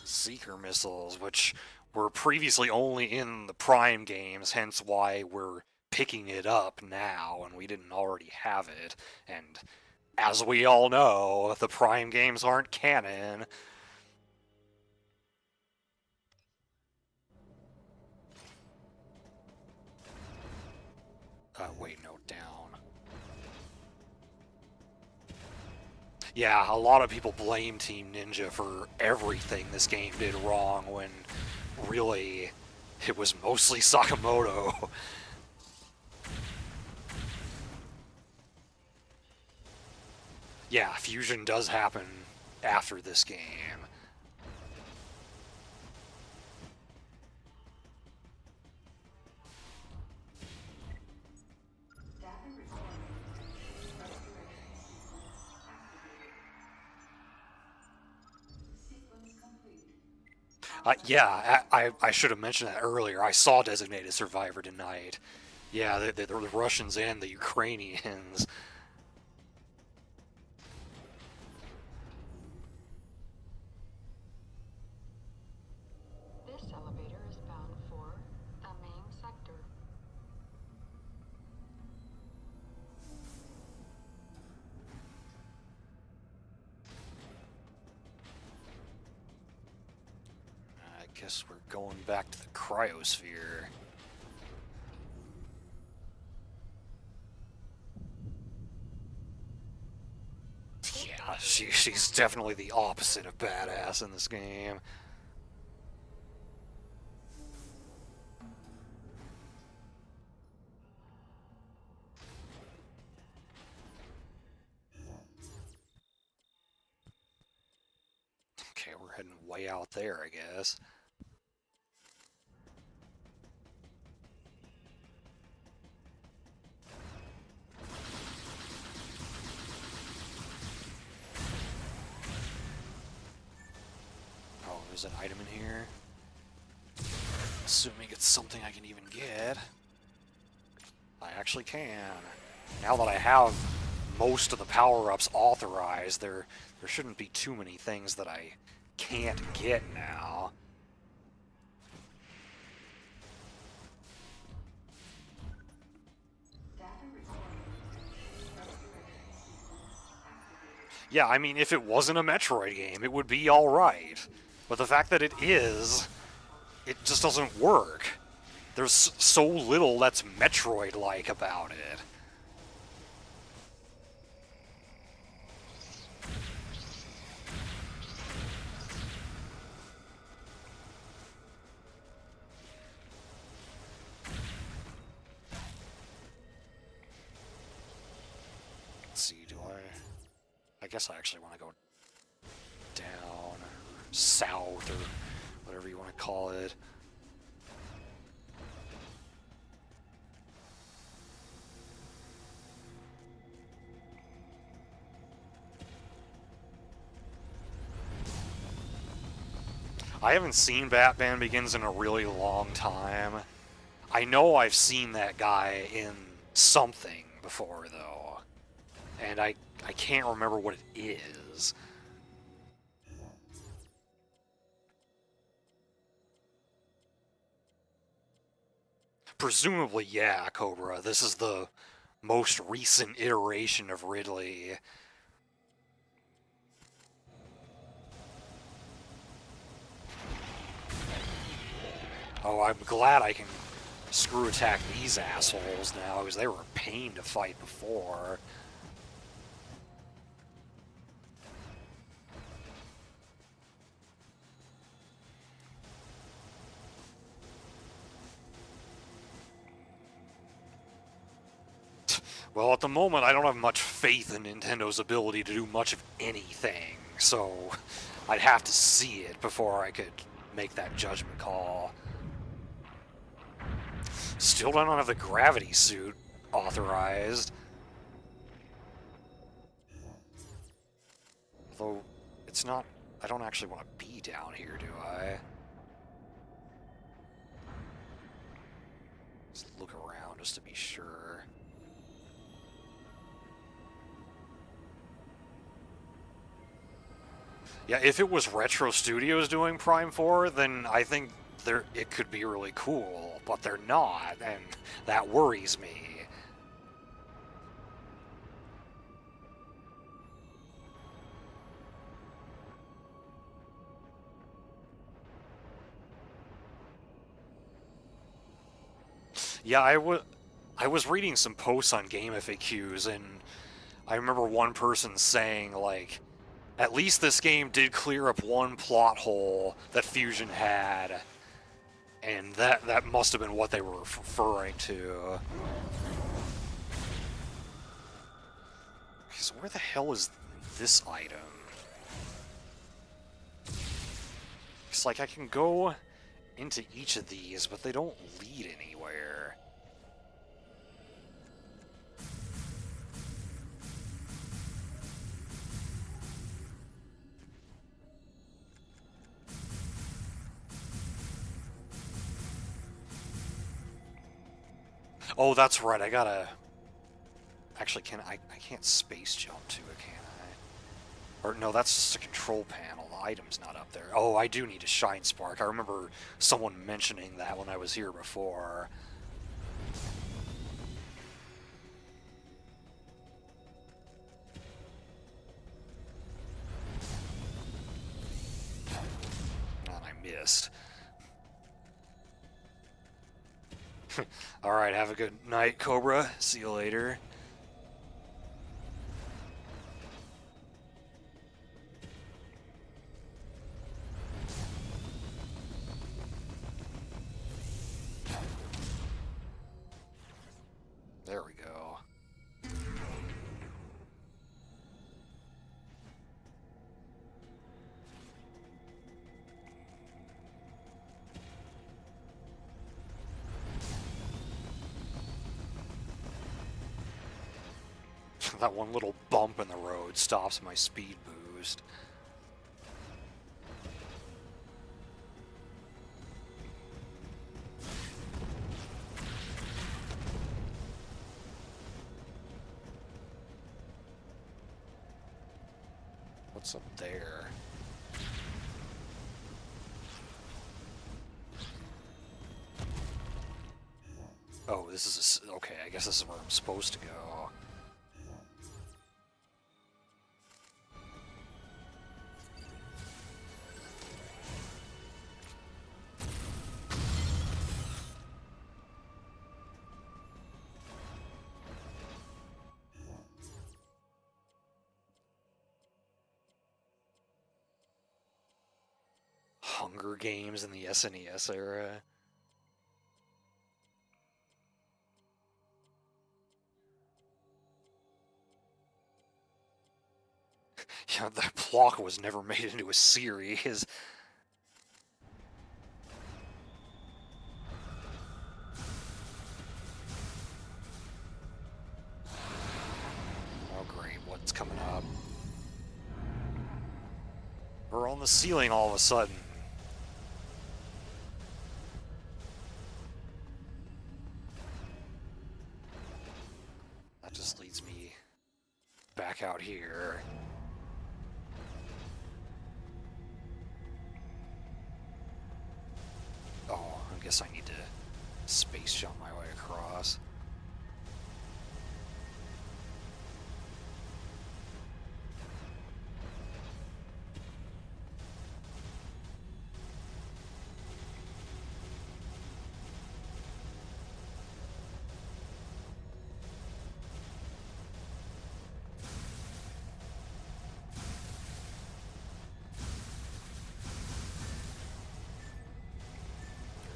Seeker missiles, which were previously only in the Prime games, hence why we're picking it up now when we didn't already have it. And as we all know, the Prime games aren't canon. Wait, no, down. Yeah, a lot of people blame Team Ninja for everything this game did wrong when really it was mostly Sakamoto. Yeah, fusion does happen after this game. Yeah, I should have mentioned that earlier. I saw Designated Survivor tonight. Yeah, the Russians and the Ukrainians. This elevator is bound for the main sector. I guess we're going back to the cryosphere. Yeah, she's definitely the opposite of badass in this game. Okay, we're heading way out there, I guess. Oh, there's an item in here. Assuming it's something I can even get. I actually can. Now that I have most of the power-ups authorized, there shouldn't be too many things that I can't get now. Yeah, I mean, if it wasn't a Metroid game, it would be alright. But the fact that it is, it just doesn't work. There's so little that's Metroid-like about it. Let's see, do I guess I actually want to go down, or south, or whatever you want to call it. I haven't seen Batman Begins in a really long time. I know I've seen that guy in something before, though. And I can't remember what it is. Presumably, yeah, Cobra. This is the most recent iteration of Ridley. Oh, I'm glad I can screw attack these assholes now, because they were a pain to fight before. Well, at the moment, I don't have much faith in Nintendo's ability to do much of anything, so I'd have to see it before I could make that judgment call. Still don't have the gravity suit authorized. Although, it's not... I don't actually want to be down here, do I? Just look around just to be sure. Yeah, if it was Retro Studios doing Prime 4, then I think it could be really cool, but they're not, and that worries me. Yeah, I was reading some posts on game FAQs, and I remember one person saying, like, at least this game did clear up one plot hole that Fusion had, and that must have been what they were referring to. Okay, so where the hell is this item? It's like I can go into each of these, but they don't lead anywhere. Oh, that's right, I gotta... Actually, I can't space jump to it, can I? Or no, that's just a control panel. The item's not up there. Oh, I do need a Shine Spark. I remember someone mentioning that when I was here before. And I missed. Alright, have a good night, Cobra. See you later. There we go. That one little bump in the road stops my speed boost. What's up there? Oh, this is okay, I guess this is where I'm supposed to go. Hunger Games in the SNES era. Yeah, that block was never made into a series. Oh great, what's coming up? We're on the ceiling all of a sudden. That just leads me back out here. Oh, I guess I need to space jump my way across.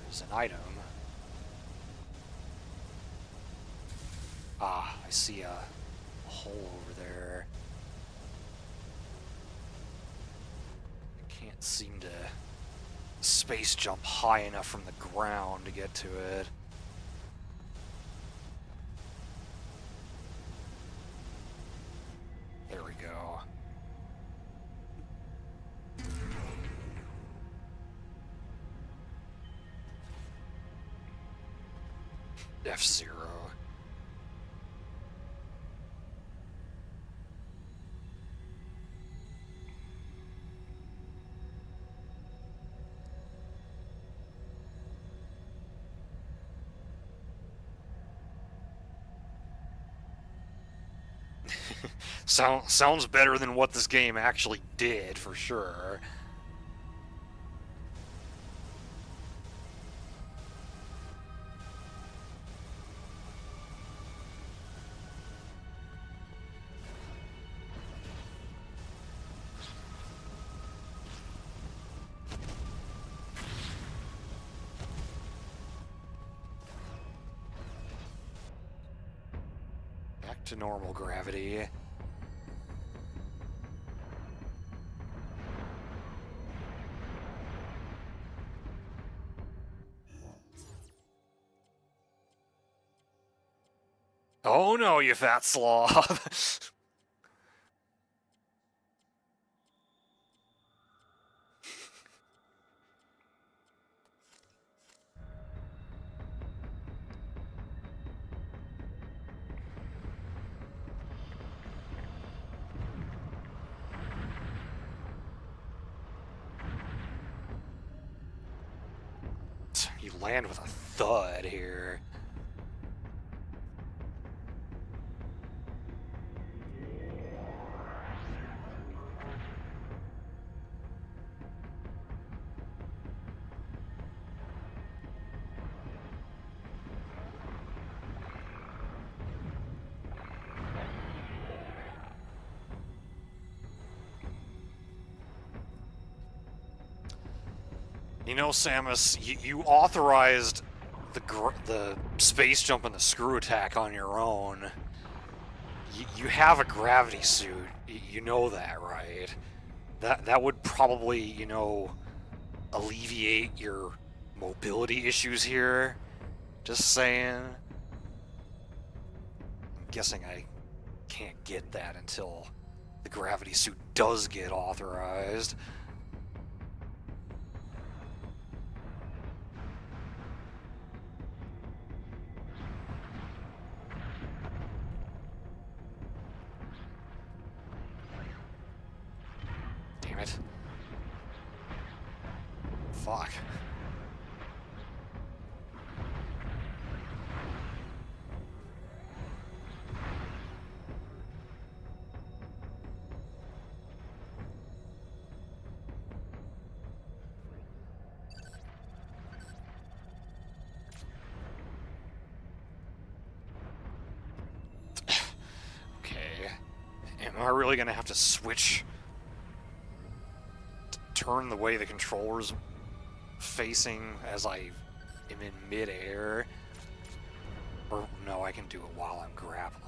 There's an item. Ah, I see a hole over there. I can't seem to space jump high enough from the ground to get to it. There we go. F-Zero. Sounds better than what this game actually did, for sure. Back to normal gravity. Oh no, you fat slob. You land with a thud here. You know, Samus, you authorized the space jump and the screw attack on your own. You have a gravity suit. You know that, right? That would probably, you know, alleviate your mobility issues here. Just saying. I'm guessing I can't get that until the gravity suit does get authorized. Damn it. Fuck. Okay. Am I really gonna have to switch? Turn the way the controller's facing as I am in midair? Or no, I can do it while I'm grappling.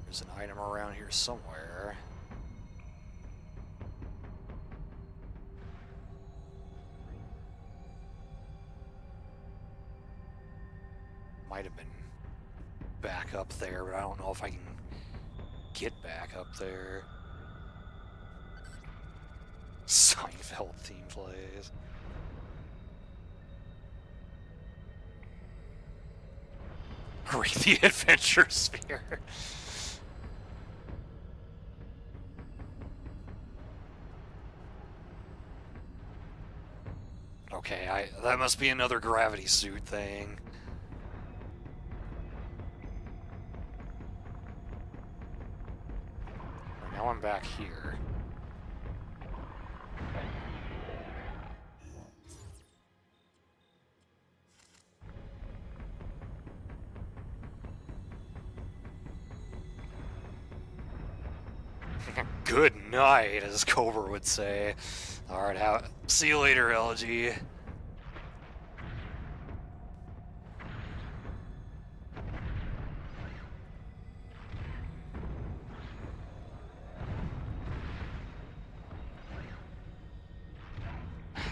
There's an item around here somewhere. Might have been back up there, but I don't know if I can get back up there. Seinfeld theme plays. Read the Adventure Sphere. Okay, that must be another gravity suit thing. Now I'm back here. Good night, as Cobra would say. Alright, see you later, LG.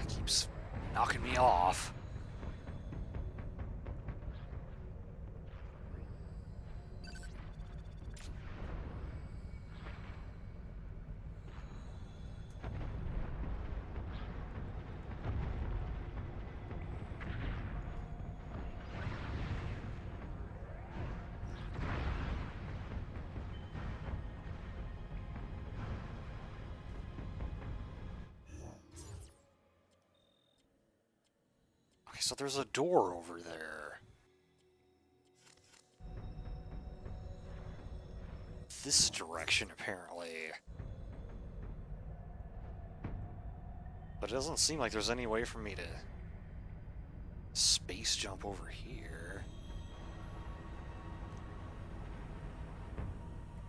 Keeps knocking me off. So there's a door over there. This direction, apparently. But it doesn't seem like there's any way for me to space jump over here.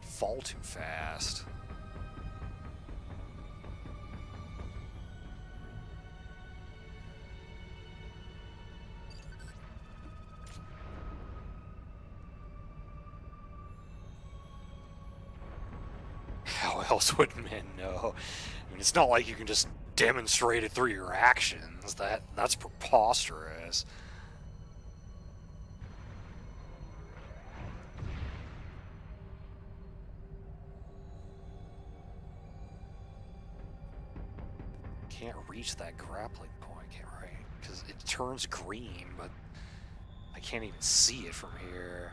Fall too fast. How else would men know? I mean, it's not like you can just demonstrate it through your actions. That's preposterous. Can't reach that grappling point, right? Because it turns green, but I can't even see it from here.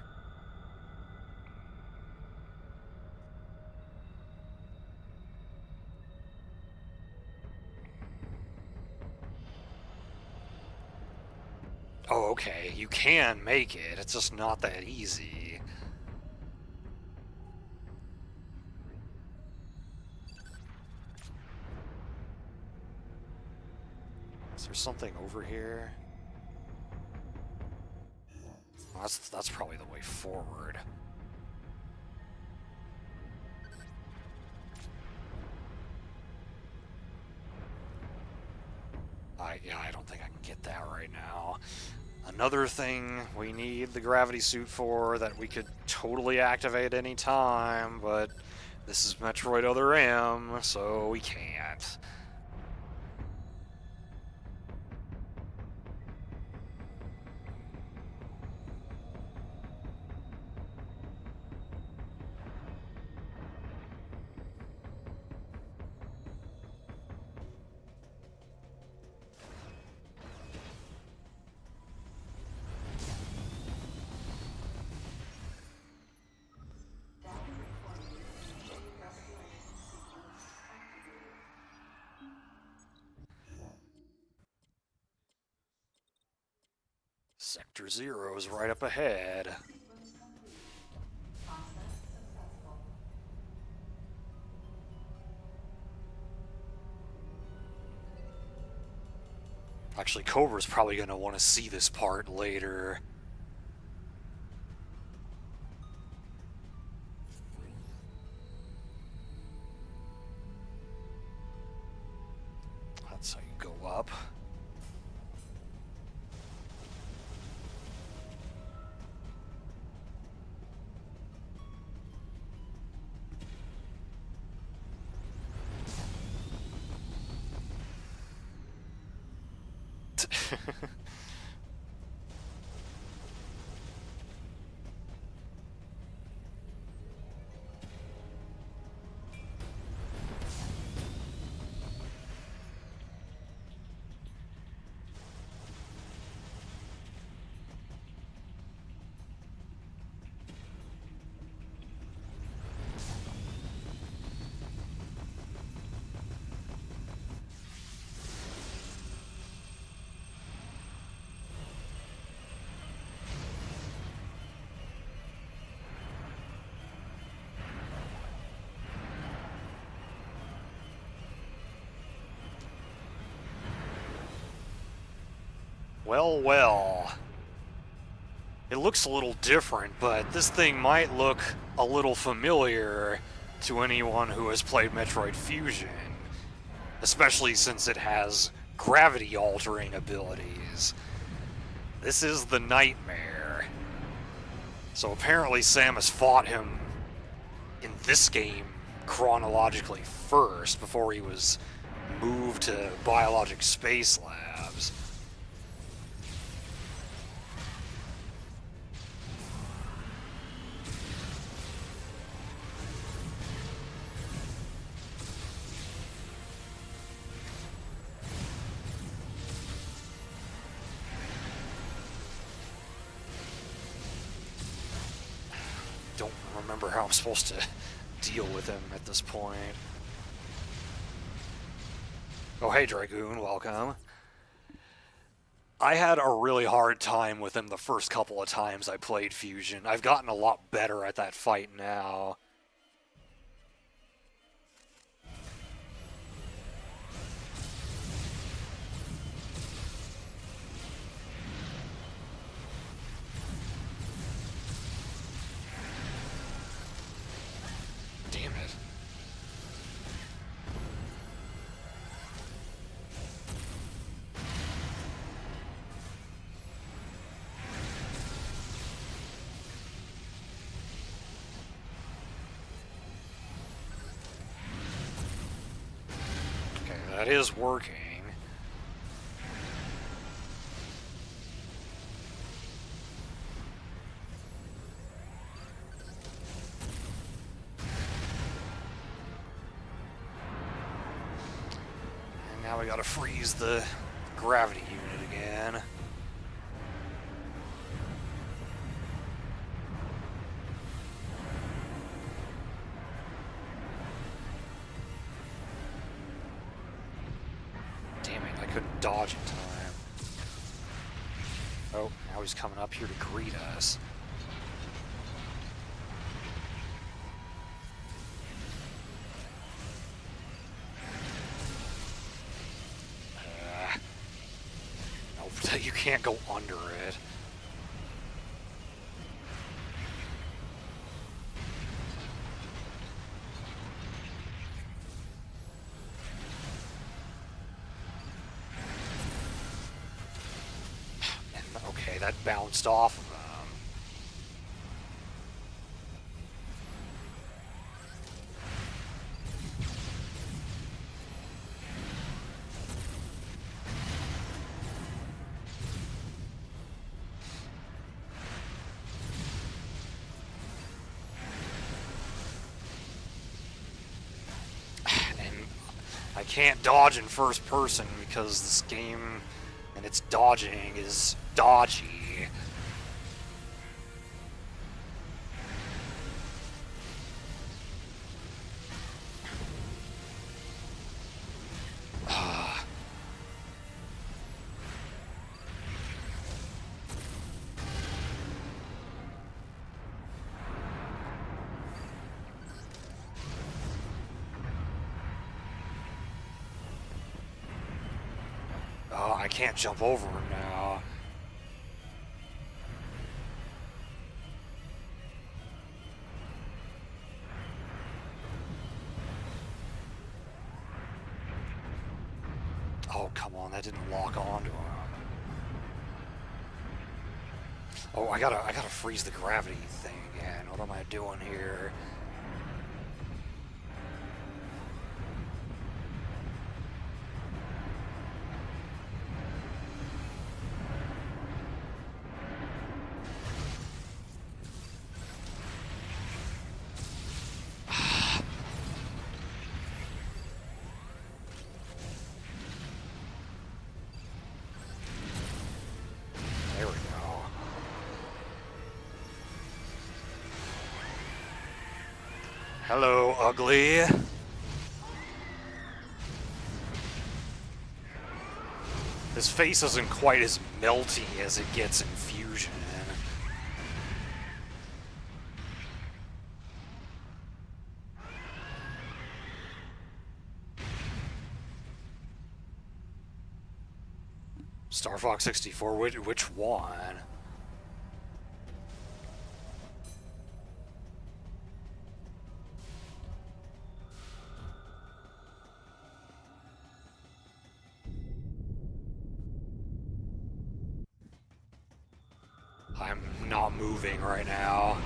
Oh, okay. You can make it. It's just not that easy. Is there something over here? Well, that's probably the way forward. Yeah, I don't think I can get that right now. Another thing we need the gravity suit for that we could totally activate any time, but this is Metroid Other M, so we can't. Sector 0 is right up ahead. Actually, Cobra's probably going to want to see this part later. That's how you go up. Well, well. It looks a little different, but this thing might look a little familiar to anyone who has played Metroid Fusion, especially since it has gravity-altering abilities. This is the Nightmare. So apparently Samus fought him in this game chronologically first, before he was moved to Biologic Space Labs. Don't remember how I'm supposed to deal with him at this point. Oh, hey, Dragoon, welcome. I had a really hard time with him the first couple of times I played Fusion. I've gotten a lot better at that fight now. Damn it. Okay, that is working. And now we gotta freeze the gravity unit again. Damn it, I couldn't dodge in time. Oh, now he's coming up here to greet us. Nope, you can't go under it. And, okay, that bounced off of him. And I can't dodge in first person because this game and its dodging is dodgy. Oh, I can't jump over him now. Oh, come on, that didn't lock onto him. Oh, I gotta freeze the gravity thing again. What am I doing here? There we go. Hello, ugly. His face isn't quite as melty as it gets in Fusion. Star Fox 64, which one? I'm not moving right now.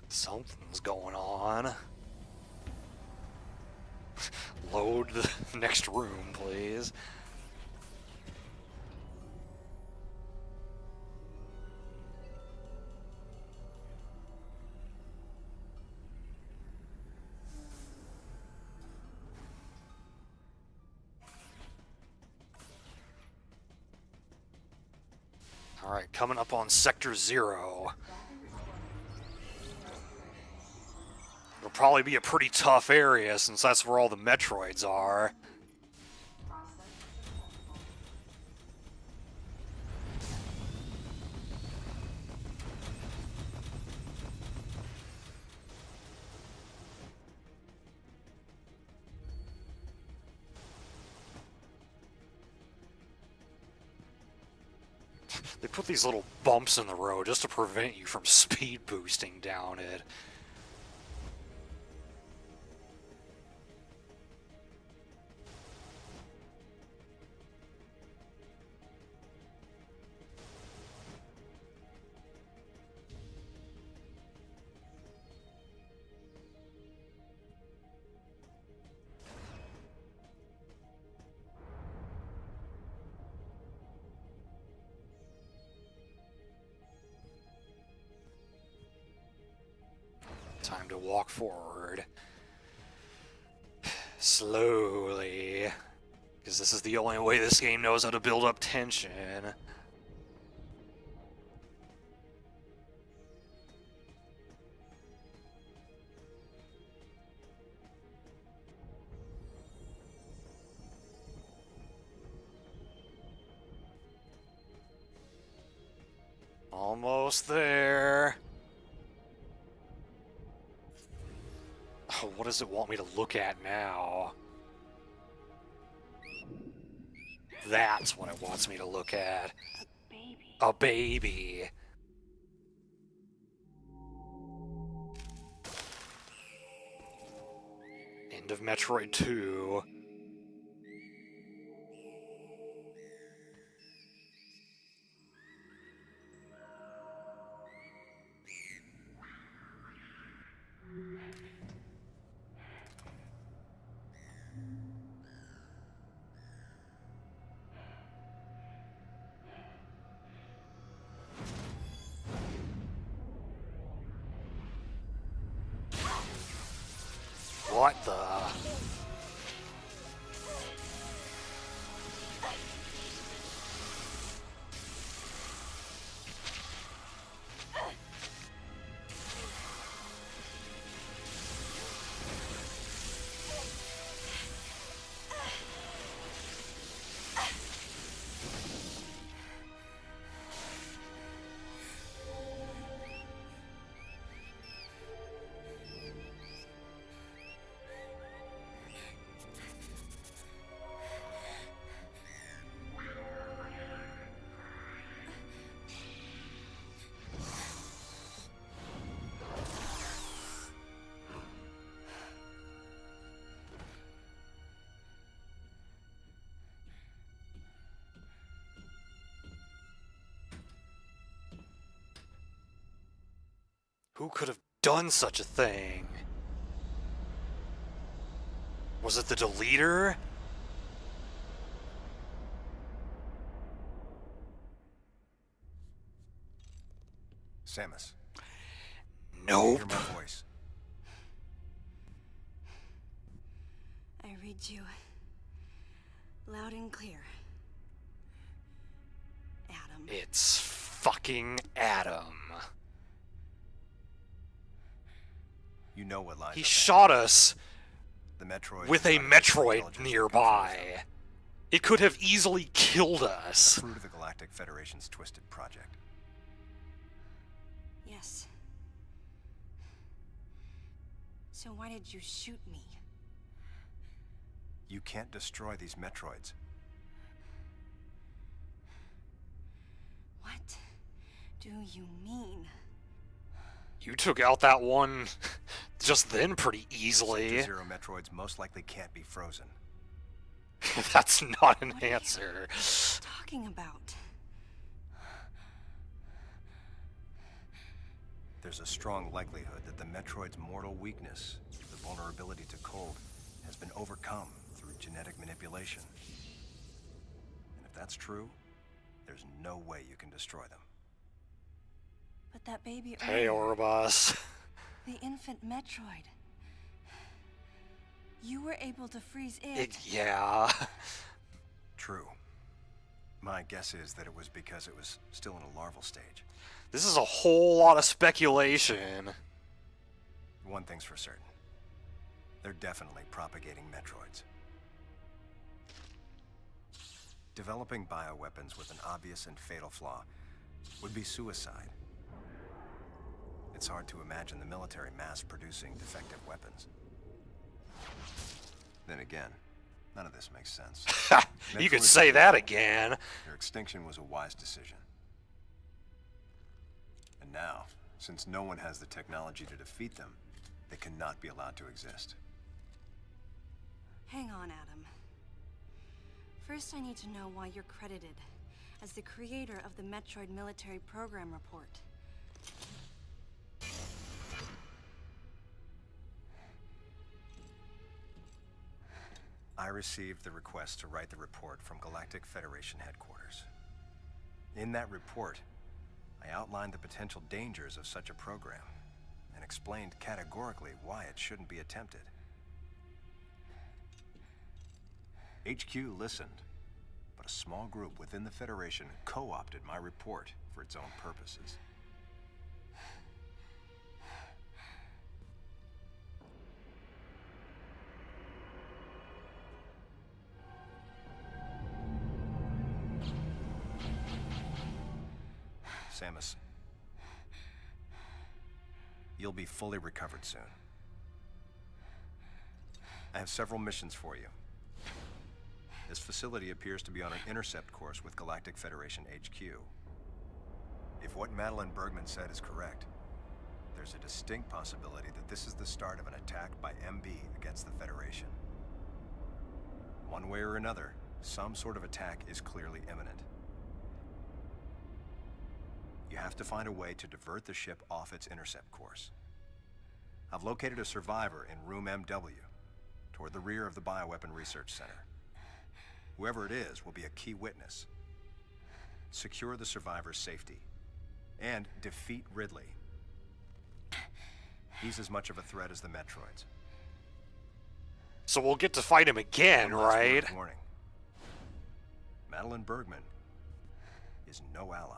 Something's going on. Load the next room, please. Coming up on Sector 0. It'll probably be a pretty tough area since that's where all the Metroids are. They put these little bumps in the road just to prevent you from speed boosting down it. Time to walk forward. Slowly. Because this is the only way this game knows how to build up tension. Almost there. Oh, what does it want me to look at now? That's what it wants me to look at. A baby. End of Metroid 2. What the? Who could have done such a thing? Was it the deleter? Samus. Nope. Hear my voice. I read you loud and clear. Adam. It's fucking Adam. You know what lies He up shot us the Metroid with a Metroid nearby. It could have easily killed us. Fruit of the Galactic Federation's twisted project. Yes. So why did you shoot me? You can't destroy these Metroids. What do you mean? You took out that one just then pretty easily. Sector Zero Metroids most likely can't be frozen. That's not an What are you answer. talking about? There's a strong likelihood that the Metroid's mortal weakness, the vulnerability to cold, has been overcome through genetic manipulation. And if that's true, there's no way you can destroy them. But that baby Hey, earlier, Orbos. the infant Metroid. You were able to freeze it. Yeah. True. My guess is that it was because it was still in a larval stage. This is a whole lot of speculation. One thing's for certain. They're definitely propagating Metroids. Developing bioweapons with an obvious and fatal flaw would be suicide. It's hard to imagine the military mass-producing defective weapons. Then again, none of this makes sense. You could say that again. Their extinction was a wise decision. And now, since no one has the technology to defeat them, they cannot be allowed to exist. Hang on, Adam. First, I need to know why you're credited as the creator of the Metroid Military Program Report. I received the request to write the report from Galactic Federation headquarters. In that report, I outlined the potential dangers of such a program and explained categorically why it shouldn't be attempted. HQ listened, but a small group within the Federation co-opted my report for its own purposes. Samus, you'll be fully recovered soon. I have several missions for you. This facility appears to be on an intercept course with Galactic Federation HQ. If what Madeline Bergman said is correct, there's a distinct possibility that this is the start of an attack by MB against the Federation. One way or another, some sort of attack is clearly imminent. You have to find a way to divert the ship off its intercept course. I've located a survivor in room MW, toward the rear of the Bioweapon Research Center. Whoever it is will be a key witness. Secure the survivor's safety, and defeat Ridley. He's as much of a threat as the Metroids. So we'll get to fight him again, One last word right? of warning. Madeline Bergman is no ally.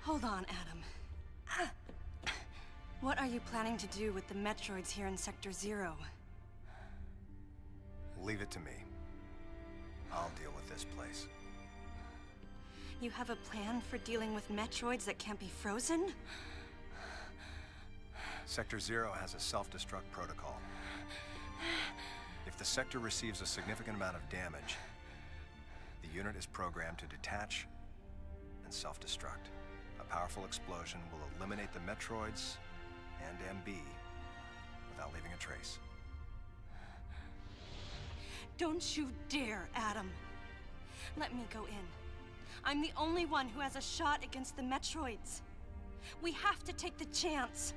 Hold on, Adam. What are you planning to do with the Metroids here in Sector 0? Leave it to me. I'll deal with this place. You have a plan for dealing with Metroids that can't be frozen? Sector 0 has a self-destruct protocol. If the sector receives a significant amount of damage, the unit is programmed to detach and self-destruct. A powerful explosion will eliminate the Metroids and MB without leaving a trace. Don't you dare, Adam. Let me go in. I'm the only one who has a shot against the Metroids. We have to take the chance.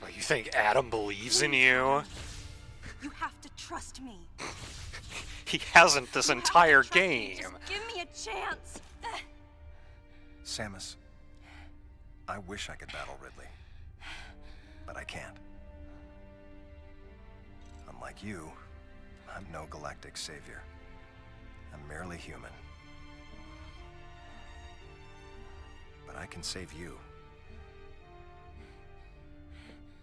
Oh, you think Adam believes in you? You have to trust me. He hasn't this You have to entire trust me. game. Just give me a chance. Samus, I wish I could battle Ridley, but I can't. Unlike you, I'm no galactic savior. I'm merely human. But I can save you.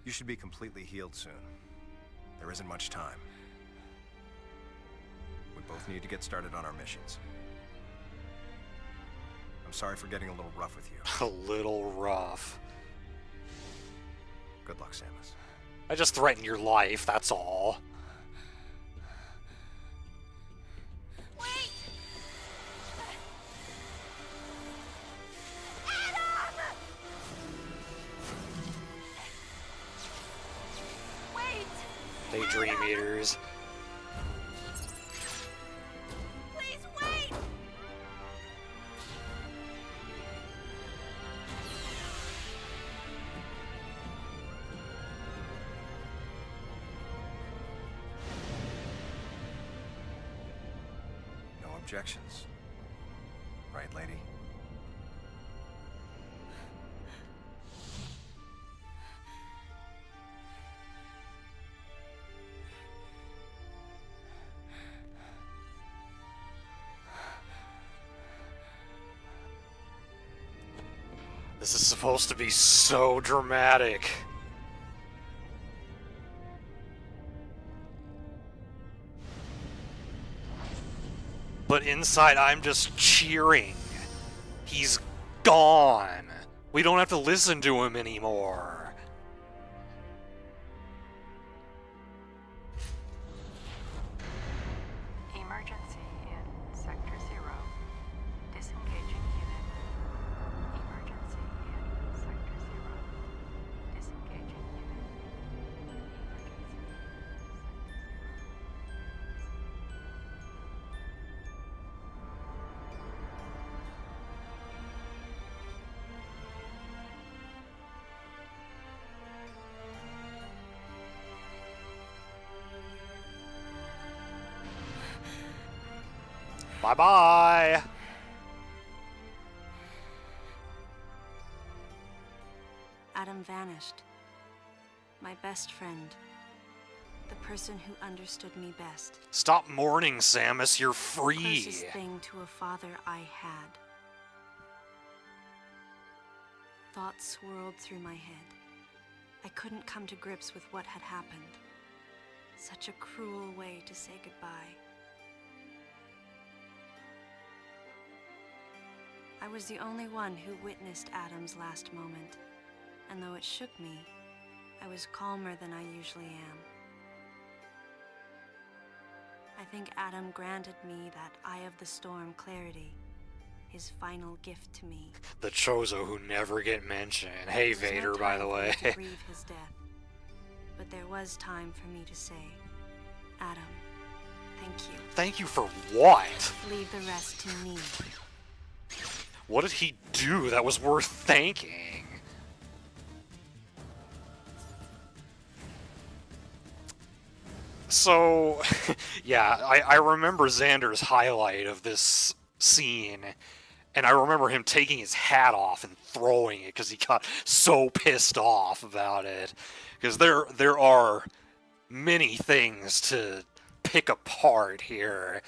You should be completely healed soon. There isn't much time. We both need to get started on our missions. I'm sorry for getting a little rough with you. A little rough. Good luck, Samus. I just threatened your life, that's all. Wait! Daydream Eaters. Please wait! No objections. Right, lady? This is supposed to be so dramatic. But inside, I'm just cheering. He's gone. We don't have to listen to him anymore. Emergency in Sector 0. Disengaging unit. Emergency in Sector 0. Disengaging unit. Bye-bye. Adam vanished. My best friend. The person who understood me best. Stop mourning, Samus. You're free. Closest thing to a father I had. Thoughts swirled through my head. I couldn't come to grips with what had happened. Such a cruel way to say goodbye. I was the only one who witnessed Adam's last moment, and though it shook me, I was calmer than I usually am. I think Adam granted me that Eye of the Storm clarity, his final gift to me. The Chozo who never get mentioned. Hey, There was no Vader, by time the for way. me to grieve his death, but there was time for me to say, Adam, thank you. Thank you for what? Leave the rest to me. What did he do that was worth thanking? So, yeah, I remember Xander's highlight of this scene, and I remember him taking his hat off and throwing it because he got so pissed off about it. Because there are many things to pick apart here.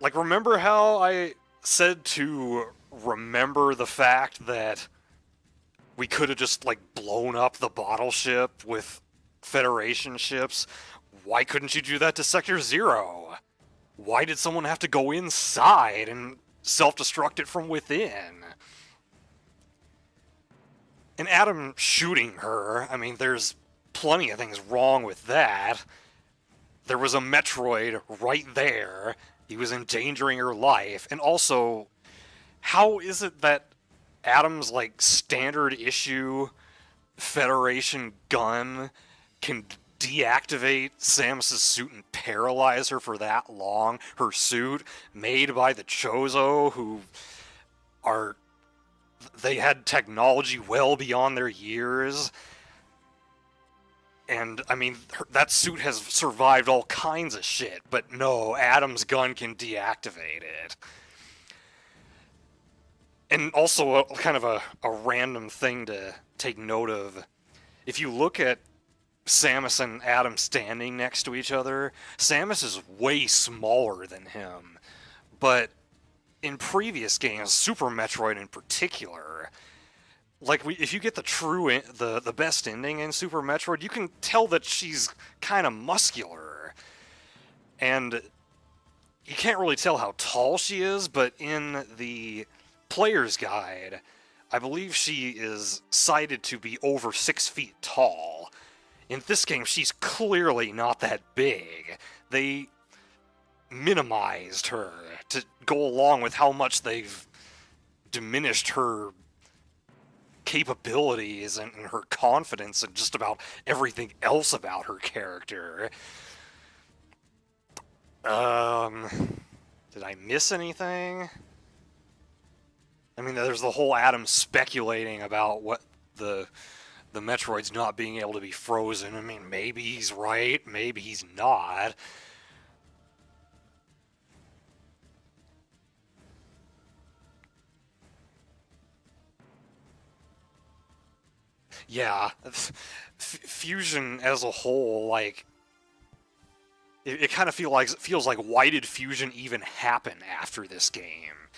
Like, remember how I said to remember the fact that we could have just, like, blown up the bottle ship with Federation ships? Why couldn't you do that to Sector 0? Why did someone have to go inside and self-destruct it from within? And Adam shooting her, I mean, there's plenty of things wrong with that. There was a Metroid right there. He was endangering her life. And also, how is it that Adam's, like, standard issue Federation gun can deactivate Samus's suit and paralyze her for that long? Her suit, made by the Chozo, who are... they had technology well beyond their years. And, I mean, that suit has survived all kinds of shit, but no, Adam's gun can deactivate it. And also, kind of a random thing to take note of. If you look at Samus and Adam standing next to each other, Samus is way smaller than him. But in previous games, Super Metroid in particular, like, if you get the best ending in Super Metroid, you can tell that she's kind of muscular. And you can't really tell how tall she is, but in the player's guide, I believe she is cited to be over 6 feet tall. In this game, she's clearly not that big. They minimized her to go along with how much they've diminished her capabilities and her confidence and just about everything else about her character. Did I miss anything? I mean, there's the whole Adam speculating about what the Metroid's not being able to be frozen. I mean, maybe he's right, maybe he's not. Yeah, Fusion as a whole, like, it kind of feels like why did Fusion even happen after this game?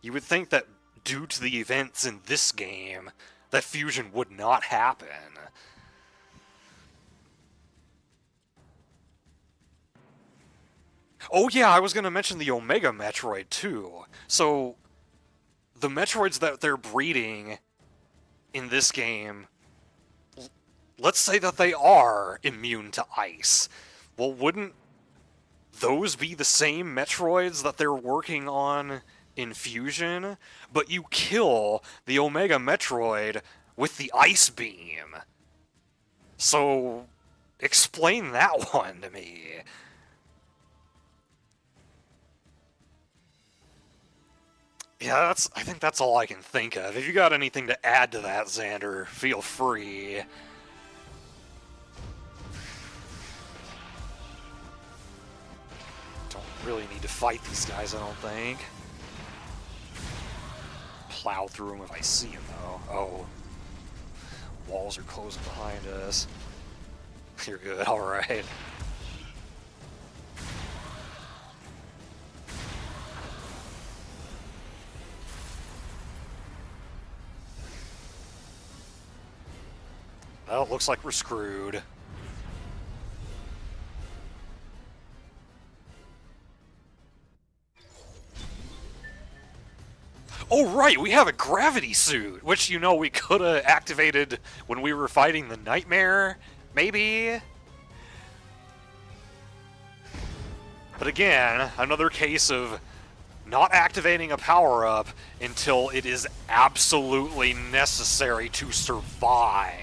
You would think that due to the events in this game, that fusion would not happen. Oh yeah, I was going to mention the Omega Metroid too. So, the Metroids that they're breeding in this game, let's say that they are immune to ice. Well, wouldn't those be the same Metroids that they're working on in Fusion? But you kill the Omega Metroid with the Ice Beam. So, explain that one to me. Yeah, I think that's all I can think of. If you got anything to add to that, Xander, feel free. Don't really need to fight these guys, I don't think. Plow through them if I see them, though. Oh. Walls are closing behind us. You're good, alright. Well, it looks like we're screwed. Oh, right, we have a gravity suit, which, you know, we could have activated when we were fighting the Nightmare, maybe? But again, another case of not activating a power-up until it is absolutely necessary to survive.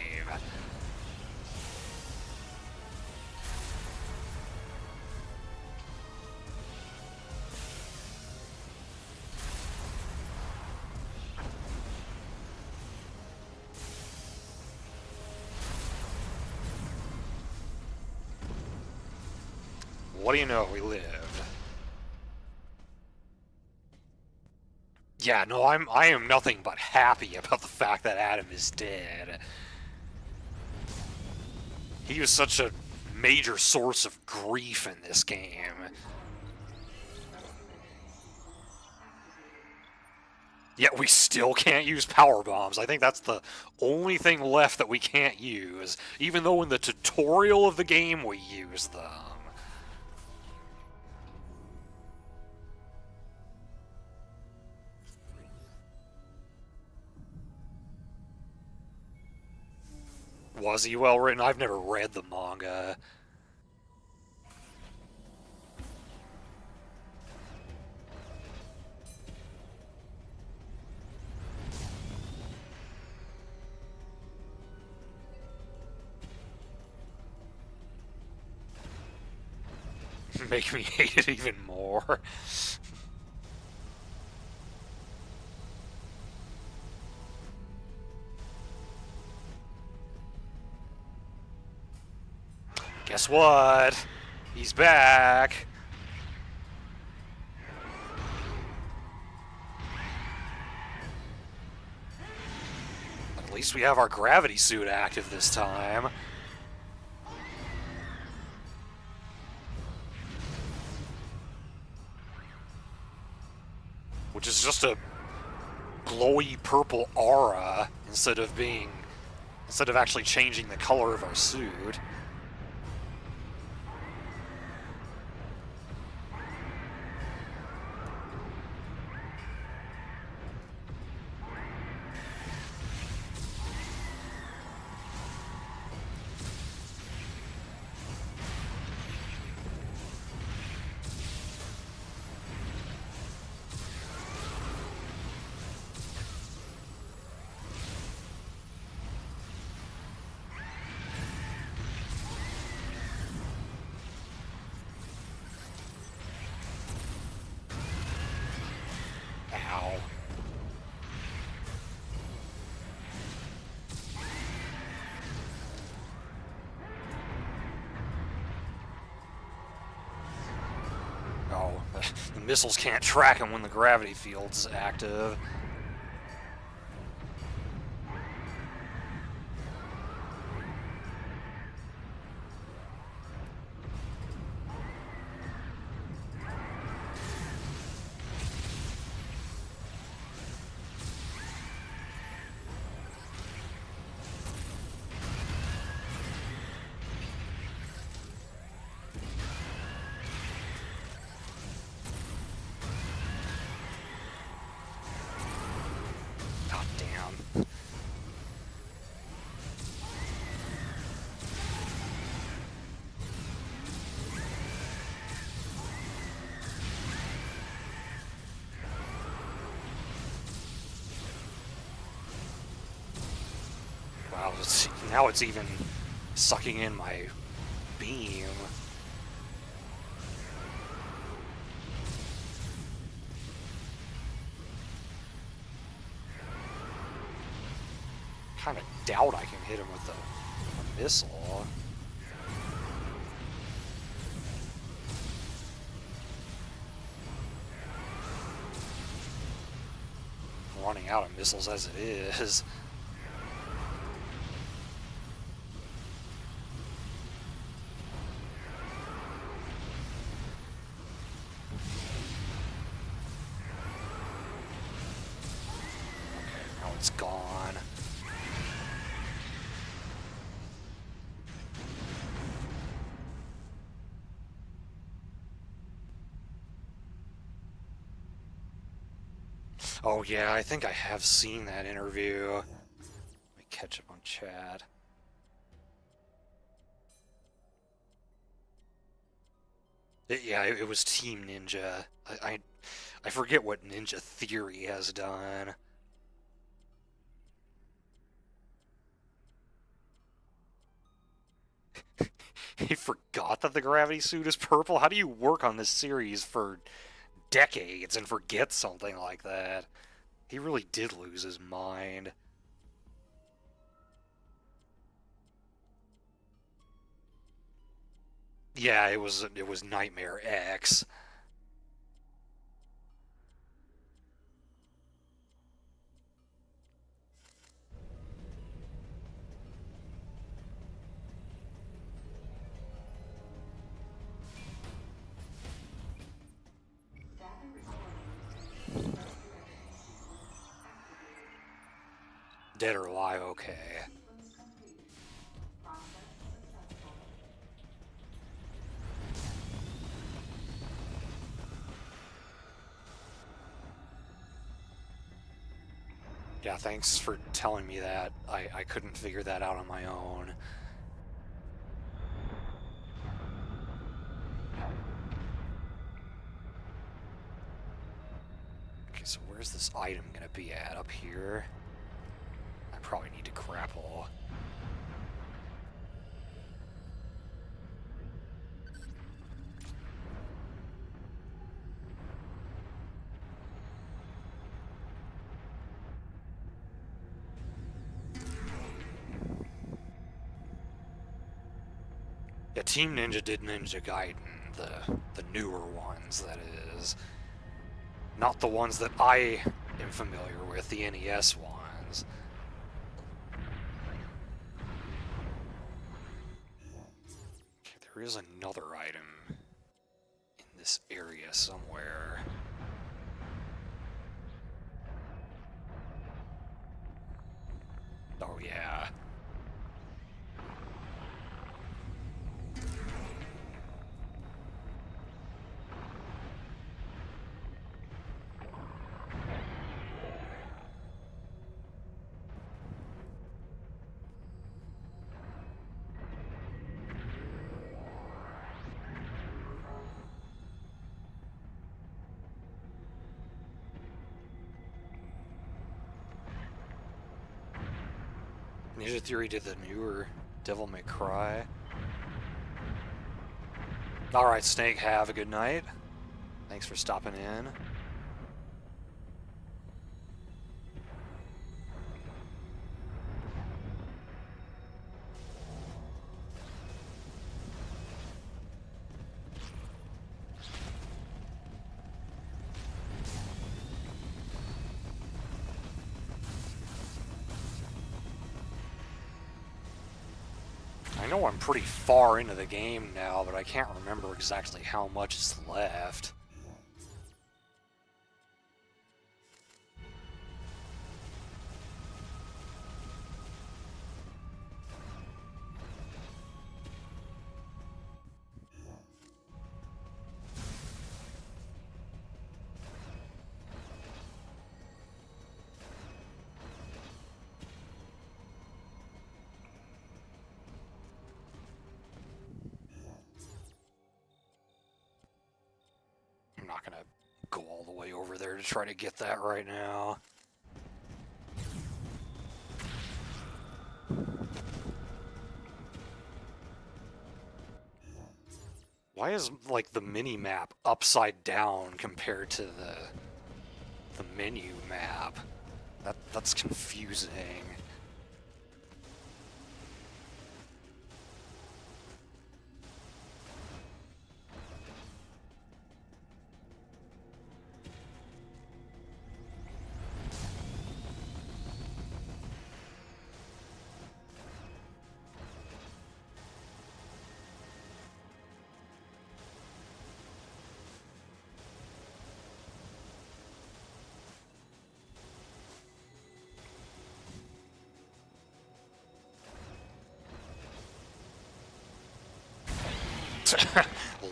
What do you know? We lived. Yeah, no, I am nothing but happy about the fact that Adam is dead. He was such a major source of grief in this game. Yet we still can't use power bombs. I think that's the only thing left that we can't use, even though in the tutorial of the game we use them. Was he well written? I've never read the manga. Make me hate it even more. Guess what? He's back. At least we have our gravity suit active this time. Which is just a glowy purple aura instead of actually changing the color of our suit. Ow. Oh, the missiles can't track him when the gravity field's active. now it's even sucking in my beam. Kind of doubt I can hit him with a missile. I'm running out of missiles as it is. Okay, now it's gone. Oh yeah, I think I have seen that interview. Let me catch up on chat. Yeah, it was Team Ninja. I forget what Ninja Theory has done. He forgot that the gravity suit is purple? How do you work on this series for decades and forget something like that? He really did lose his mind. Yeah, it was Nightmare X. Dead or alive, okay. Yeah, thanks for telling me that. I couldn't figure that out on my own. Okay, so where's this item gonna be at? Up here? I probably need to grapple. Yeah, Team Ninja did Ninja Gaiden, the newer ones, that is. Not the ones that I am familiar with, the NES ones. Okay, there is another item in this area somewhere. Oh yeah. Ninja Theory did the newer Devil May Cry. Alright, Snake, have a good night. Thanks for stopping in. I know I'm pretty far into the game now, but I can't remember exactly how much is left. I'm not gonna go all the way over there to try to get that right now. Why is, like, the mini-map upside down compared to the menu map? That's confusing.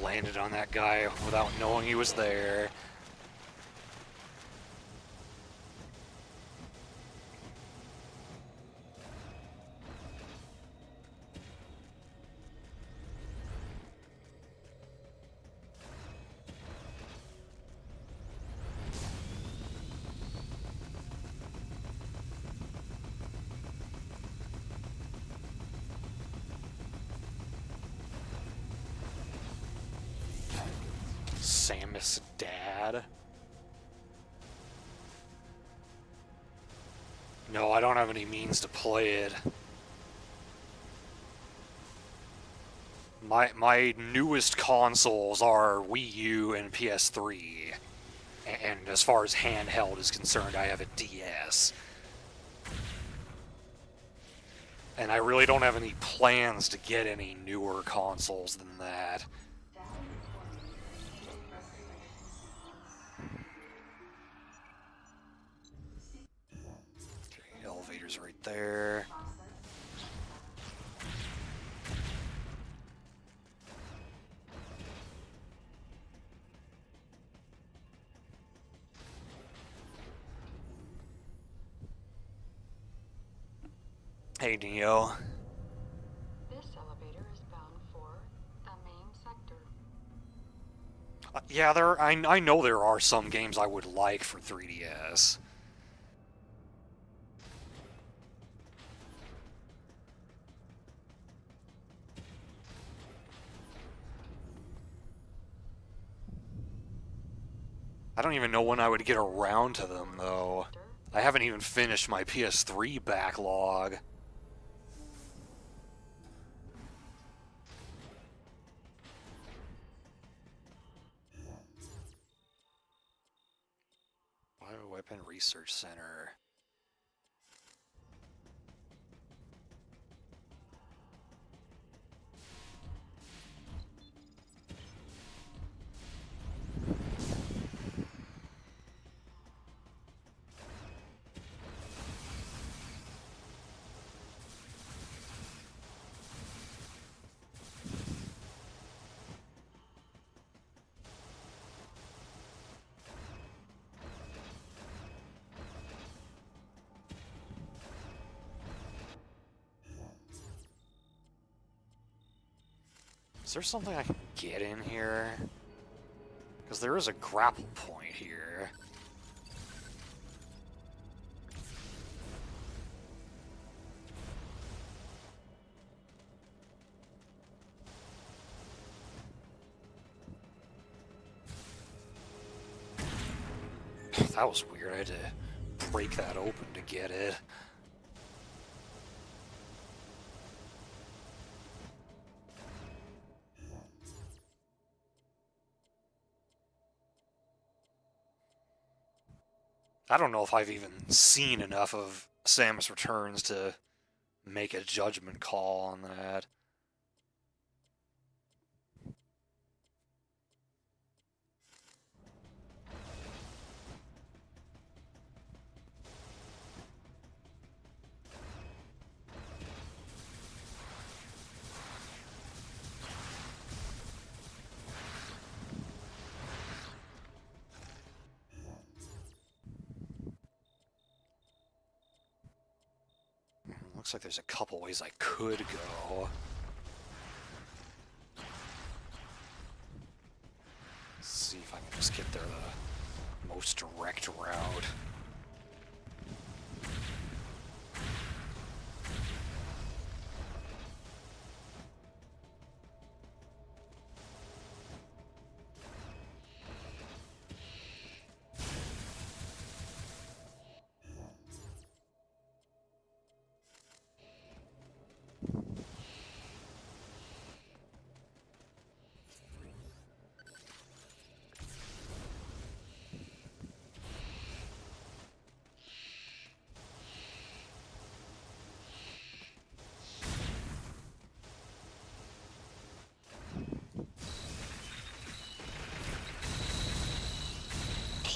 Landed on that guy without knowing he was there. Samus' dad? No, I don't have any means to play it. My newest consoles are Wii U and PS3. And as far as handheld is concerned, I have a DS. And I really don't have any plans to get any newer consoles than that. Okay, elevator's right there. Hey, Neo. This elevator is bound for the main sector. Yeah, I know there are some games I would like for 3DS. I don't even know when I would get around to them, though. I haven't even finished my PS3 backlog. Bioweapon Research Center. Is there something I can get in here? Because there is a grapple point here. That was weird. I had to break that open to get it. I don't know if I've even seen enough of Samus Returns to make a judgment call on that. Looks like there's a couple ways I could go. Let's see if I can just get there the most direct route.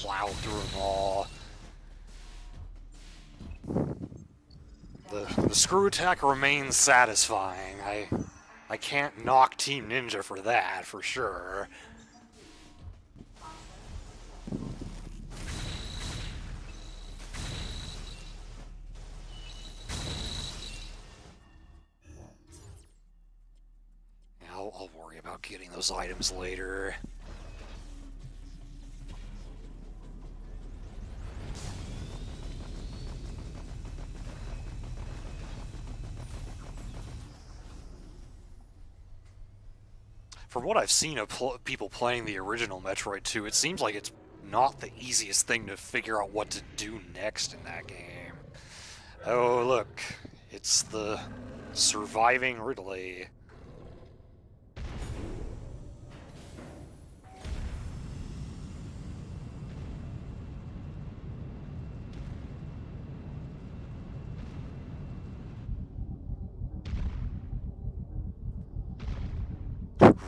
plow through them all. The screw attack remains satisfying. I can't knock Team Ninja for that, for sure. Yeah, I'll worry about getting those items later. From what I've seen of people playing the original Metroid 2, it seems like it's not the easiest thing to figure out what to do next in that game. Oh, look. It's the surviving Ridley.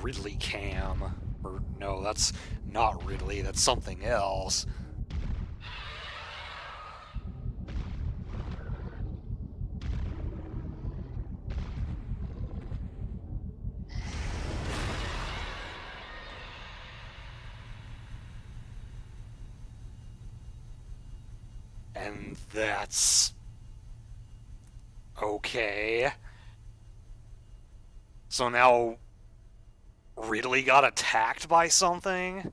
Ridley Cam. Or, no, that's not Ridley, that's something else. And that's... okay. So now... Ridley got attacked by something?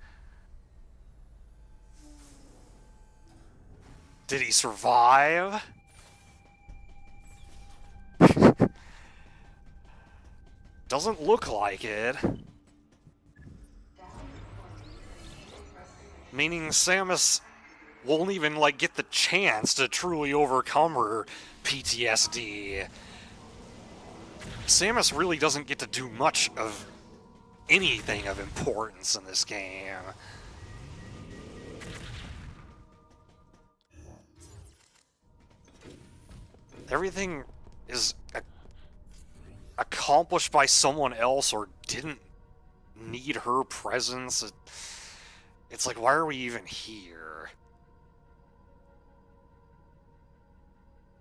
Did he survive? Doesn't look like it. Meaning Samus won't even, like, get the chance to truly overcome her PTSD. Samus really doesn't get to do much of anything of importance in this game. Everything is accomplished by someone else or didn't need her presence. It's like, why are we even here?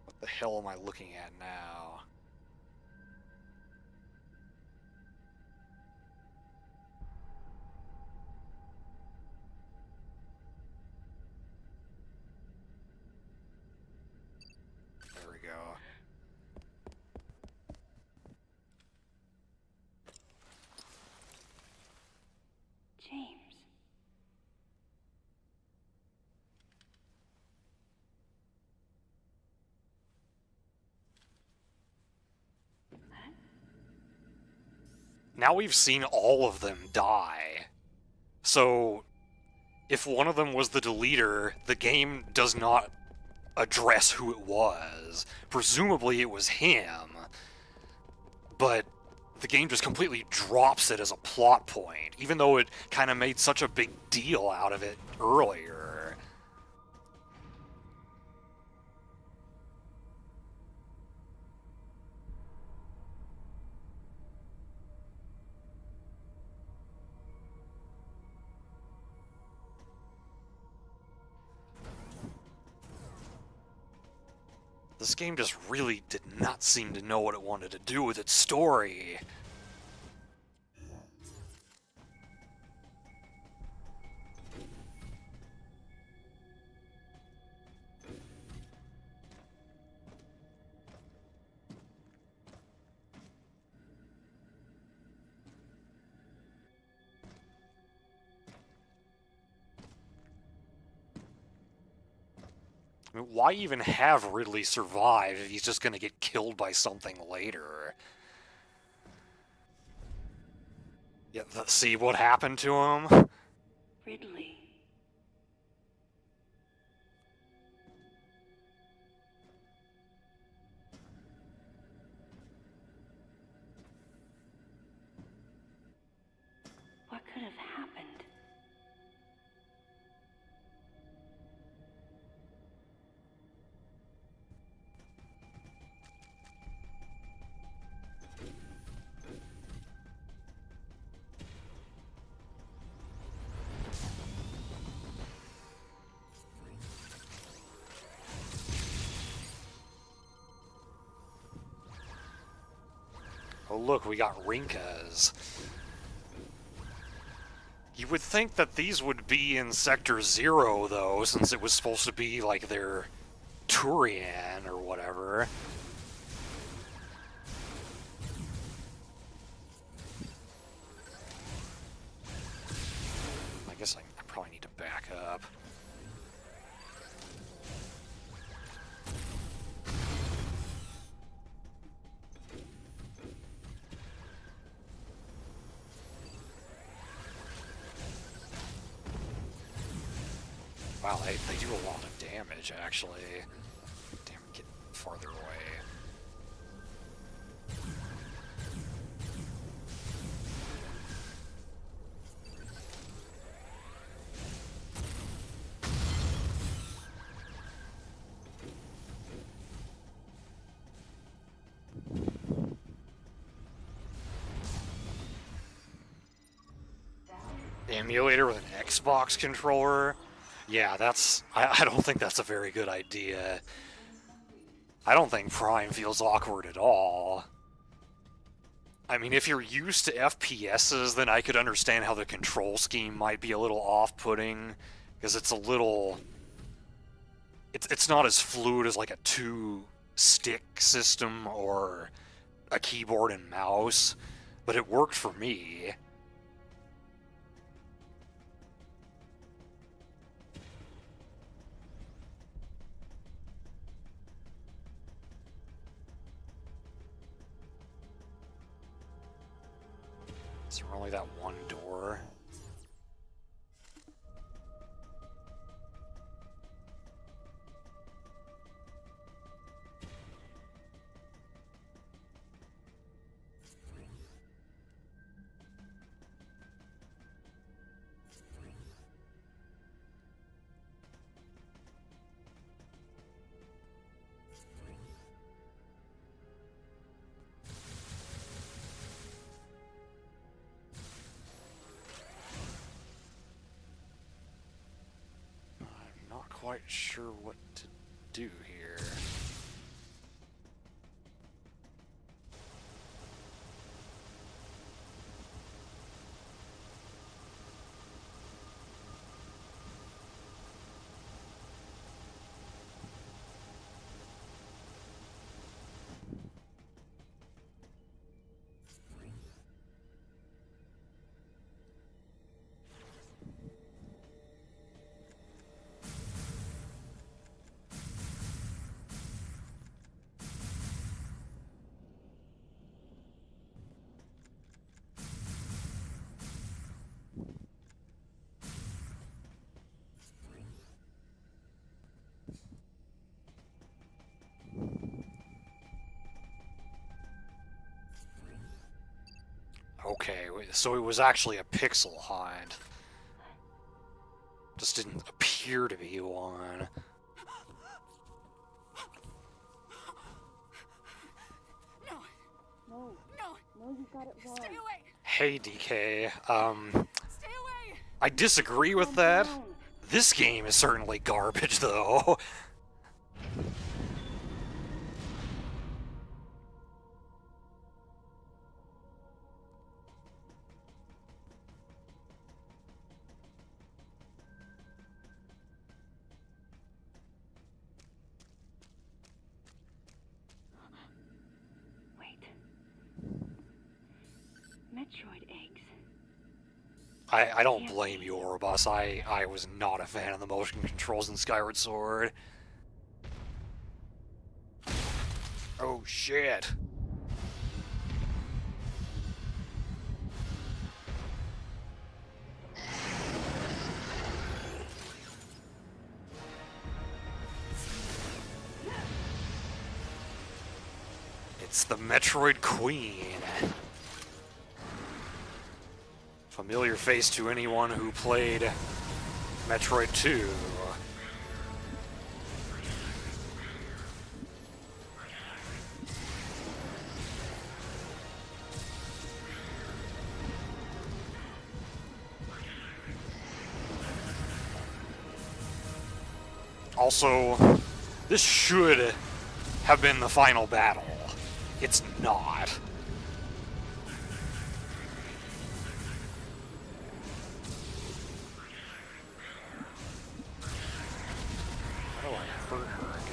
What the hell am I looking at now? There we go. James. Now we've seen all of them die. So, if one of them was the deleter, the game does not address who it was. Presumably it was him. But the game just completely drops it as a plot point, even though it kind of made such a big deal out of it earlier. This game just really did not seem to know what it wanted to do with its story. I mean, why even have Ridley survive if he's just gonna get killed by something later? Yeah, see what happened to him? Ridley. What could have happened? Oh look, we got Rinkas. You would think that these would be in Sector 0, though, since it was supposed to be, like, their Turian or whatever. I guess I probably need to back up. Wow, they do a lot of damage, actually. Damn, get farther away. Emulator with an Xbox controller? Yeah, that's... I don't think that's a very good idea. I don't think Prime feels awkward at all. I mean, if you're used to FPSs, then I could understand how the control scheme might be a little off-putting, because it's a little... It's not as fluid as like a two-stick system or a keyboard and mouse, but it worked for me. Is there only that one door? Quite sure what to do here. Okay, so it was actually a pixel hunt. Just didn't appear to be one. No, you got it wrong. Stay away. Hey, DK. Stay away. I disagree with that. This game is certainly garbage, though. Metroid eggs. I don't blame you, Orobus. I was not a fan of the motion controls in Skyward Sword. Oh, shit. It's the Metroid Queen. Familiar face to anyone who played Metroid 2. Also, this should have been the final battle. It's not. hurt her again.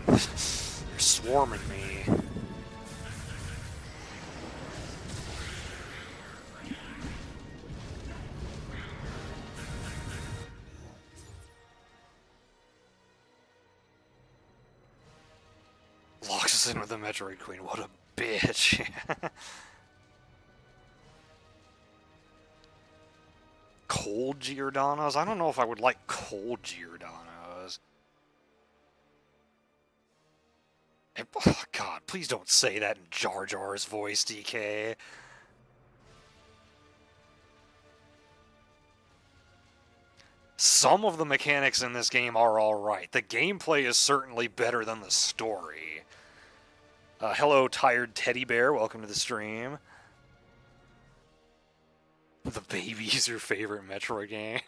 They're swarming me. Locks us in with the Metroid Queen. What a bitch. Cold Giordano's? I don't know if I would like cold Giordano's. Oh, God, please don't say that in Jar Jar's voice, DK. Some of the mechanics in this game are alright. The gameplay is certainly better than the story. Hello, Tired Teddy Bear. Welcome to the stream. The Baby's your favorite Metroid game.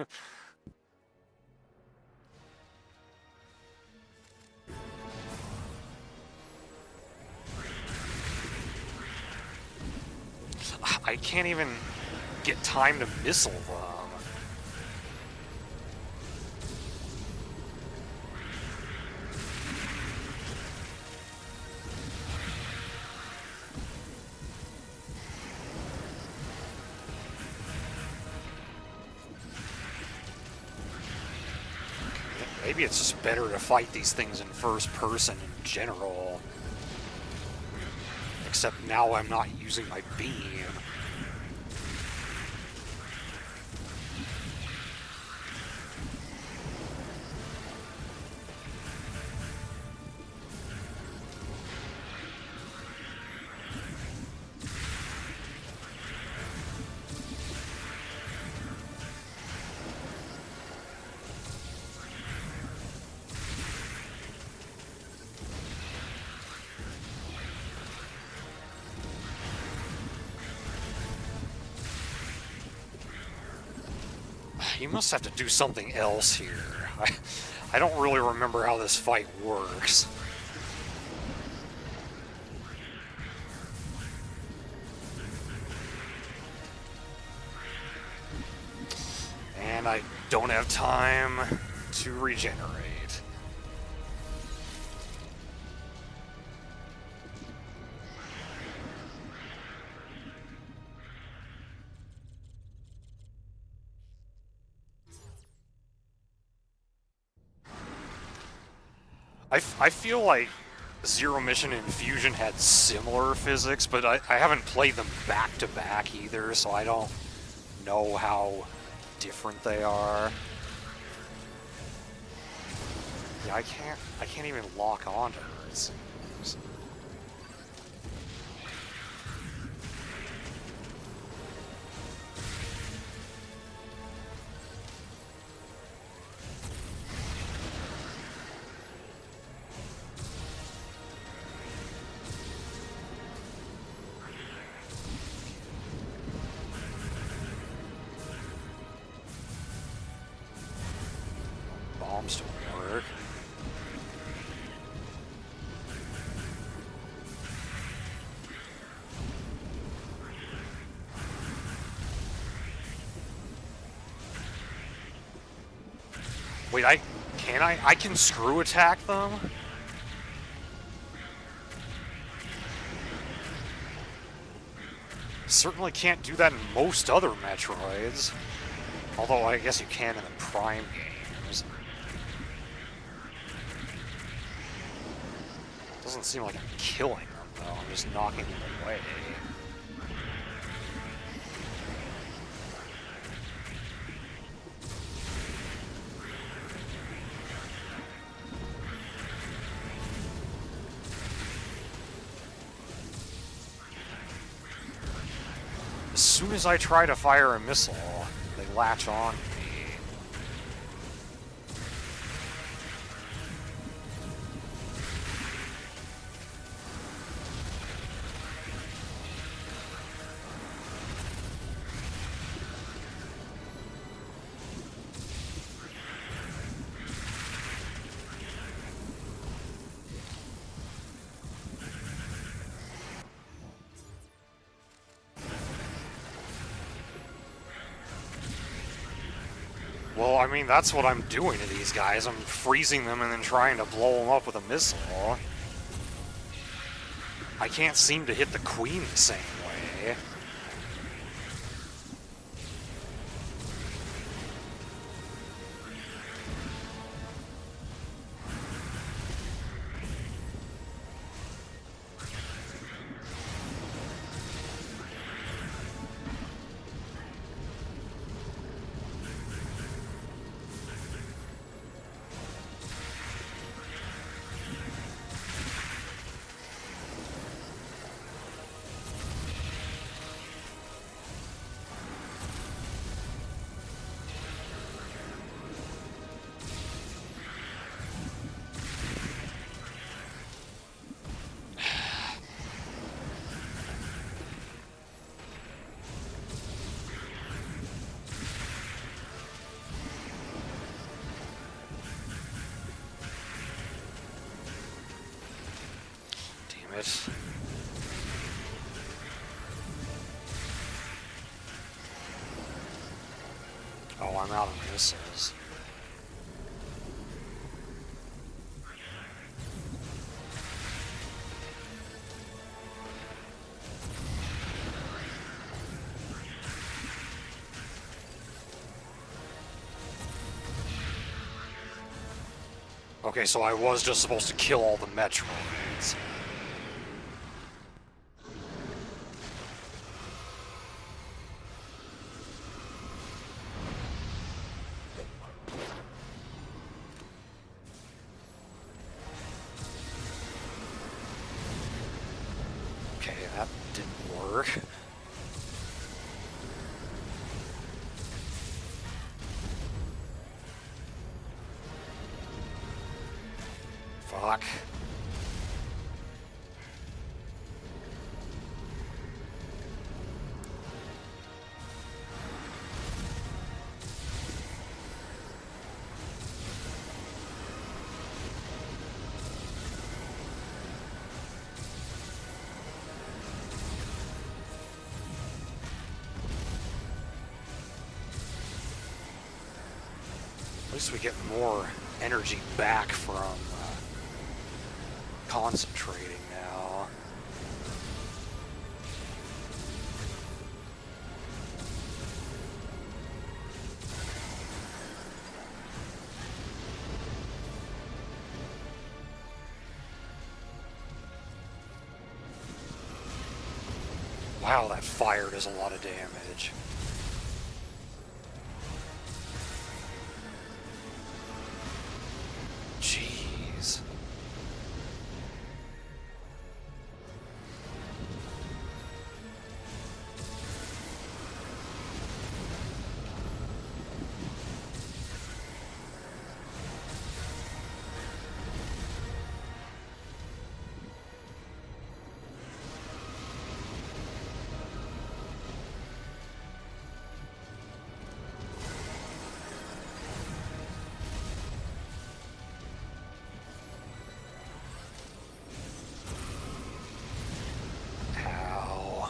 I can't even get time to missile them. Maybe it's just better to fight these things in first person in general. Except now I'm not using my beam. You must have to do something else here. I don't really remember how this fight works. And I don't have time to regenerate. I feel like Zero Mission and Fusion had similar physics, but I haven't played them back to back either, so I don't know how different they are. Yeah, I can't even lock onto her, it seems. Bombs don't work. Wait, I can screw attack them? Certainly can't do that in most other Metroids. Although I guess you can in the Prime games. Doesn't seem like I'm killing them, though. I'm just knocking them away. As soon as I try to fire a missile, they latch on to me. I mean, that's what I'm doing to these guys. I'm freezing them and then trying to blow them up with a missile. I can't seem to hit the queen the same way. Damn it. Oh, I'm out of missiles. Okay, so I was just supposed to kill all the Metroids. Okay, that didn't work. Fuck. At least we get more energy back from concentrating now. Wow, that fire does a lot of damage. Jeez. Ow.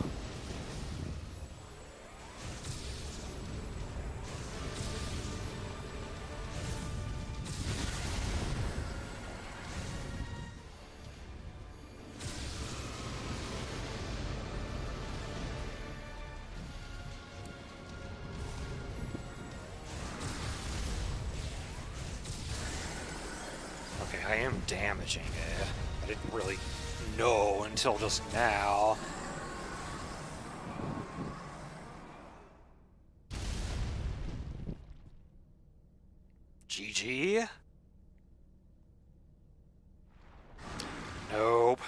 Okay, I am damaging it. I didn't really know until just now. GG? Nope.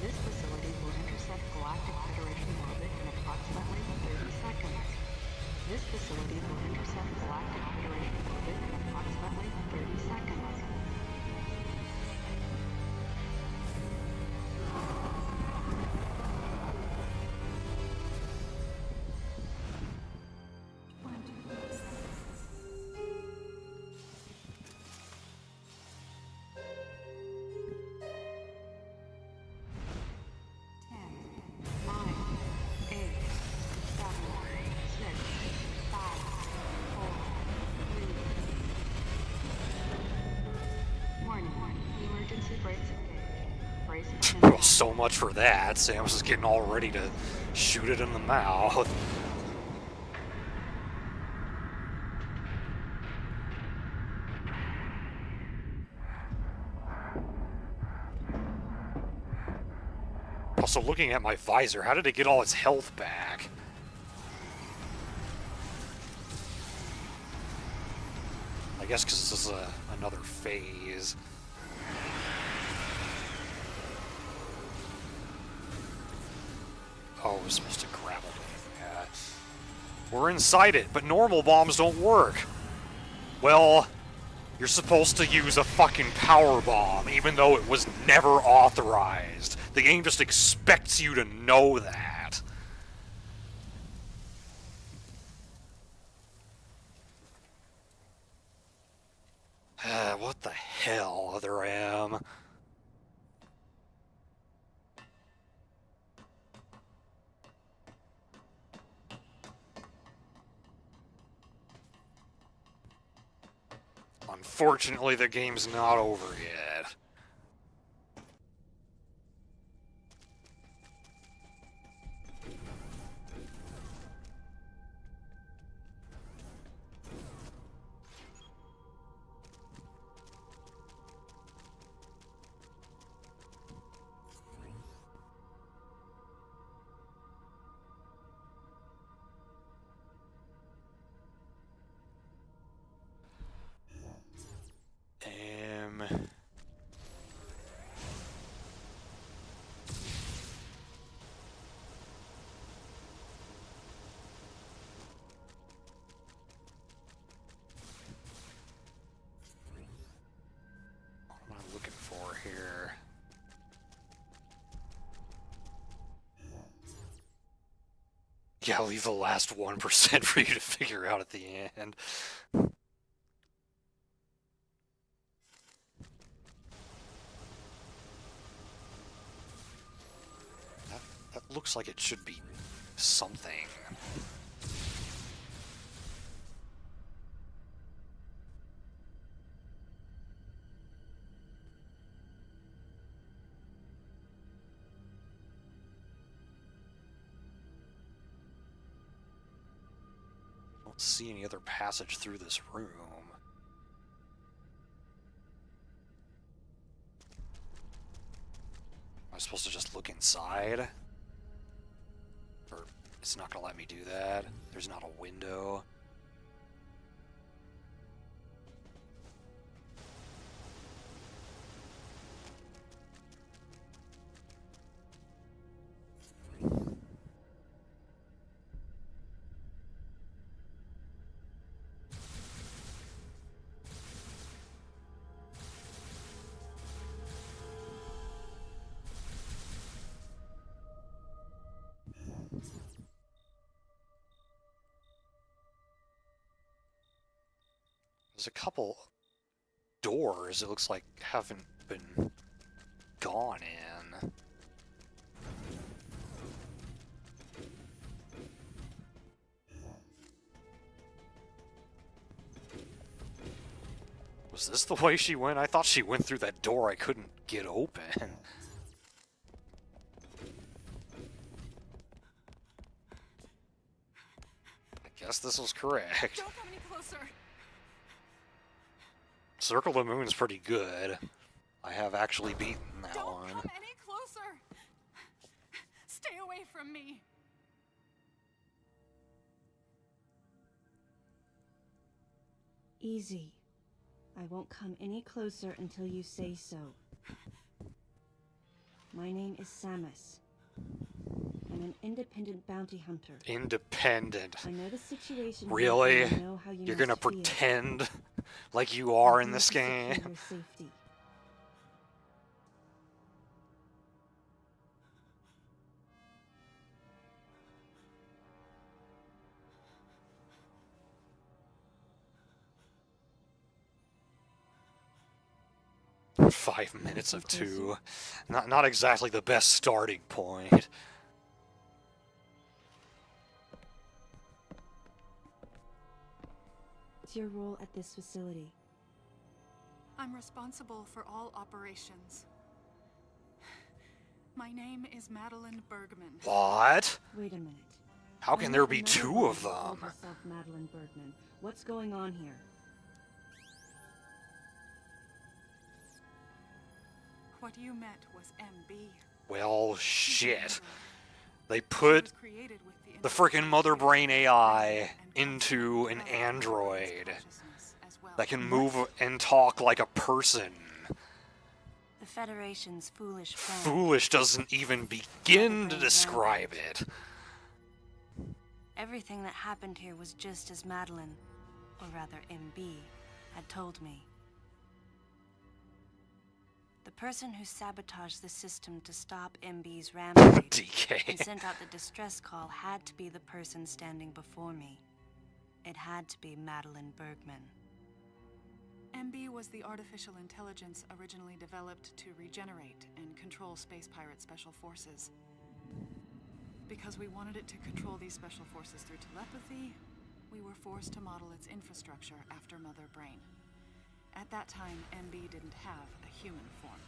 This facility will intercept Galactic Federation orbit in approximately 30 seconds. This facility will intercept Galactic Federation orbit in approximately 30 seconds. Well, so much for that. Samus is getting all ready to shoot it in the mouth. Also, looking at my visor, how did it get all its health back? I guess because this is another phase. Oh, we're supposed to grapple it. Yeah. We're inside it, but normal bombs don't work. Well, you're supposed to use a fucking power bomb, even though it was never authorized. The game just expects you to know that. What the hell, Other M? Unfortunately, the game's not over yet. What am I looking for here? Yeah, leave the last 1% for you to figure out at the end. That looks like it should be something. I don't see any other passage through this room. Am I supposed to just look inside? Or it's not gonna let me do that? There's not a window. There's a couple doors it looks like haven't been gone in. Was this the way she went? I thought she went through that door I couldn't get open. I guess this was correct. Don't come any closer. Circle the Moon's pretty good. I have actually beaten that Don't one. come any closer. Stay away from me. Easy. I won't come any closer until you say so. My name is Samus. I'm an independent bounty hunter. Independent. I know the situation. Really? And I know how you You're gonna must feel. pretend like you are I in need this to secure game? your safety. Five minutes of two. Not exactly the best starting point. What's your role at this facility? I'm responsible for all operations. My name is Madeline Bergman. What? Wait a minute. How can I there met be another two woman of who called them? herself Madeline Bergman. What's going on here? What you met was MB. Well, She's an shit. android. They She put was created with the intellectual frickin' mother brain capability AI and into an constantly developing its android consciousness as well. that can move and talk like a person. The Federation's foolish plan. Foolish doesn't even begin to describe it. Everything that happened here was just as Madeline, or rather MB, had told me. The person who sabotaged the system to stop MB's rampage DK. and sent out the distress call had to be the person standing before me. It had to be Madeline Bergman. MB was the artificial intelligence originally developed to regenerate and control space pirate special forces. Because we wanted it to control these special forces through telepathy, we were forced to model its infrastructure after Mother Brain. At that time, MB didn't have a human form.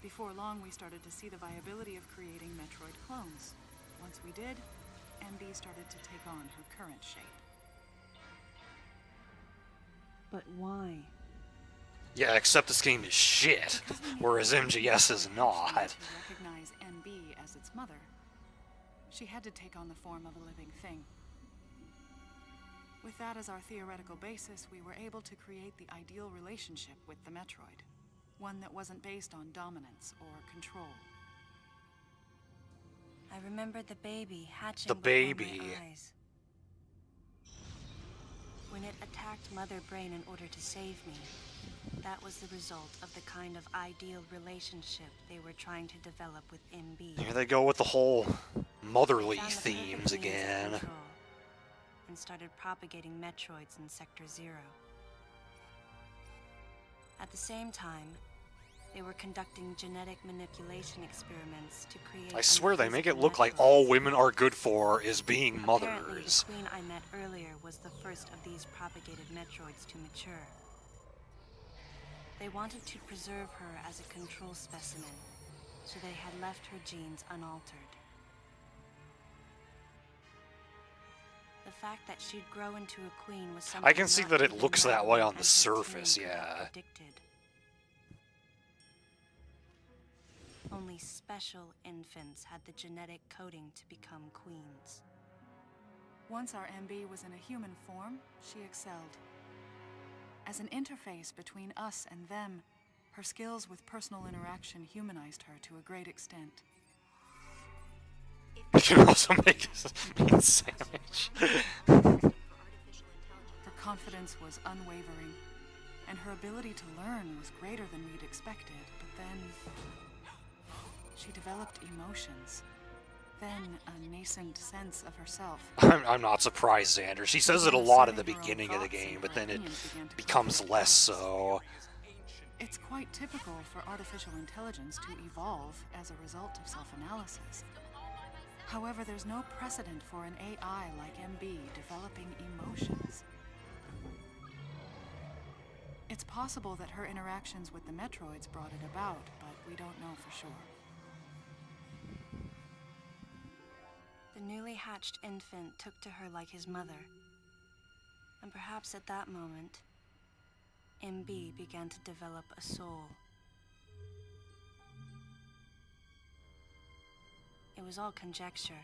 Before long, we started to see the viability of creating Metroid clones. Once we did, MB started to take on her current shape. But why? Yeah, except this game is shit, whereas MGS is not. To recognize MB as its mother, she had to take on the form of a living thing. With that as our theoretical basis, we were able to create the ideal relationship with the Metroid. One that wasn't based on dominance or control. I remembered the baby hatching The before baby. my eyes. When it attacked Mother Brain in order to save me, that was the result of the kind of ideal relationship they were trying to develop with MB. Here they go with the whole motherly Found the themes perfect means of again. control, and started propagating Metroids in Sector 0. At the same time, they were conducting genetic manipulation experiments to create... I swear they make it unphysical look like Metroids. all women are good for is being Apparently, mothers. the queen I met earlier was the first of these propagated Metroids to mature. They wanted to preserve her as a control specimen, so they had left her genes unaltered. The fact that she'd grow into a queen was something I can see not that it even looks that way Madeline on the and her team surface, could have yeah. predicted. Only special infants had the genetic coding to become queens. Once our MB was in a human form, she excelled. As an interface between us and them, her skills with personal interaction humanized her to a great extent. You can also make a meat sandwich. Her confidence was unwavering, and her ability to learn was greater than we'd expected, but then she developed emotions. Then a nascent sense of herself. I'm not surprised, Xander. She says it a lot at the beginning of the game, but then it becomes less so. It's quite typical for artificial intelligence to evolve as a result of self-analysis. However, there's no precedent for an AI like MB developing emotions. It's possible that her interactions with the Metroids brought it about, but we don't know for sure. The newly hatched infant took to her like his mother. And perhaps at that moment, MB began to develop a soul. It was all conjecture,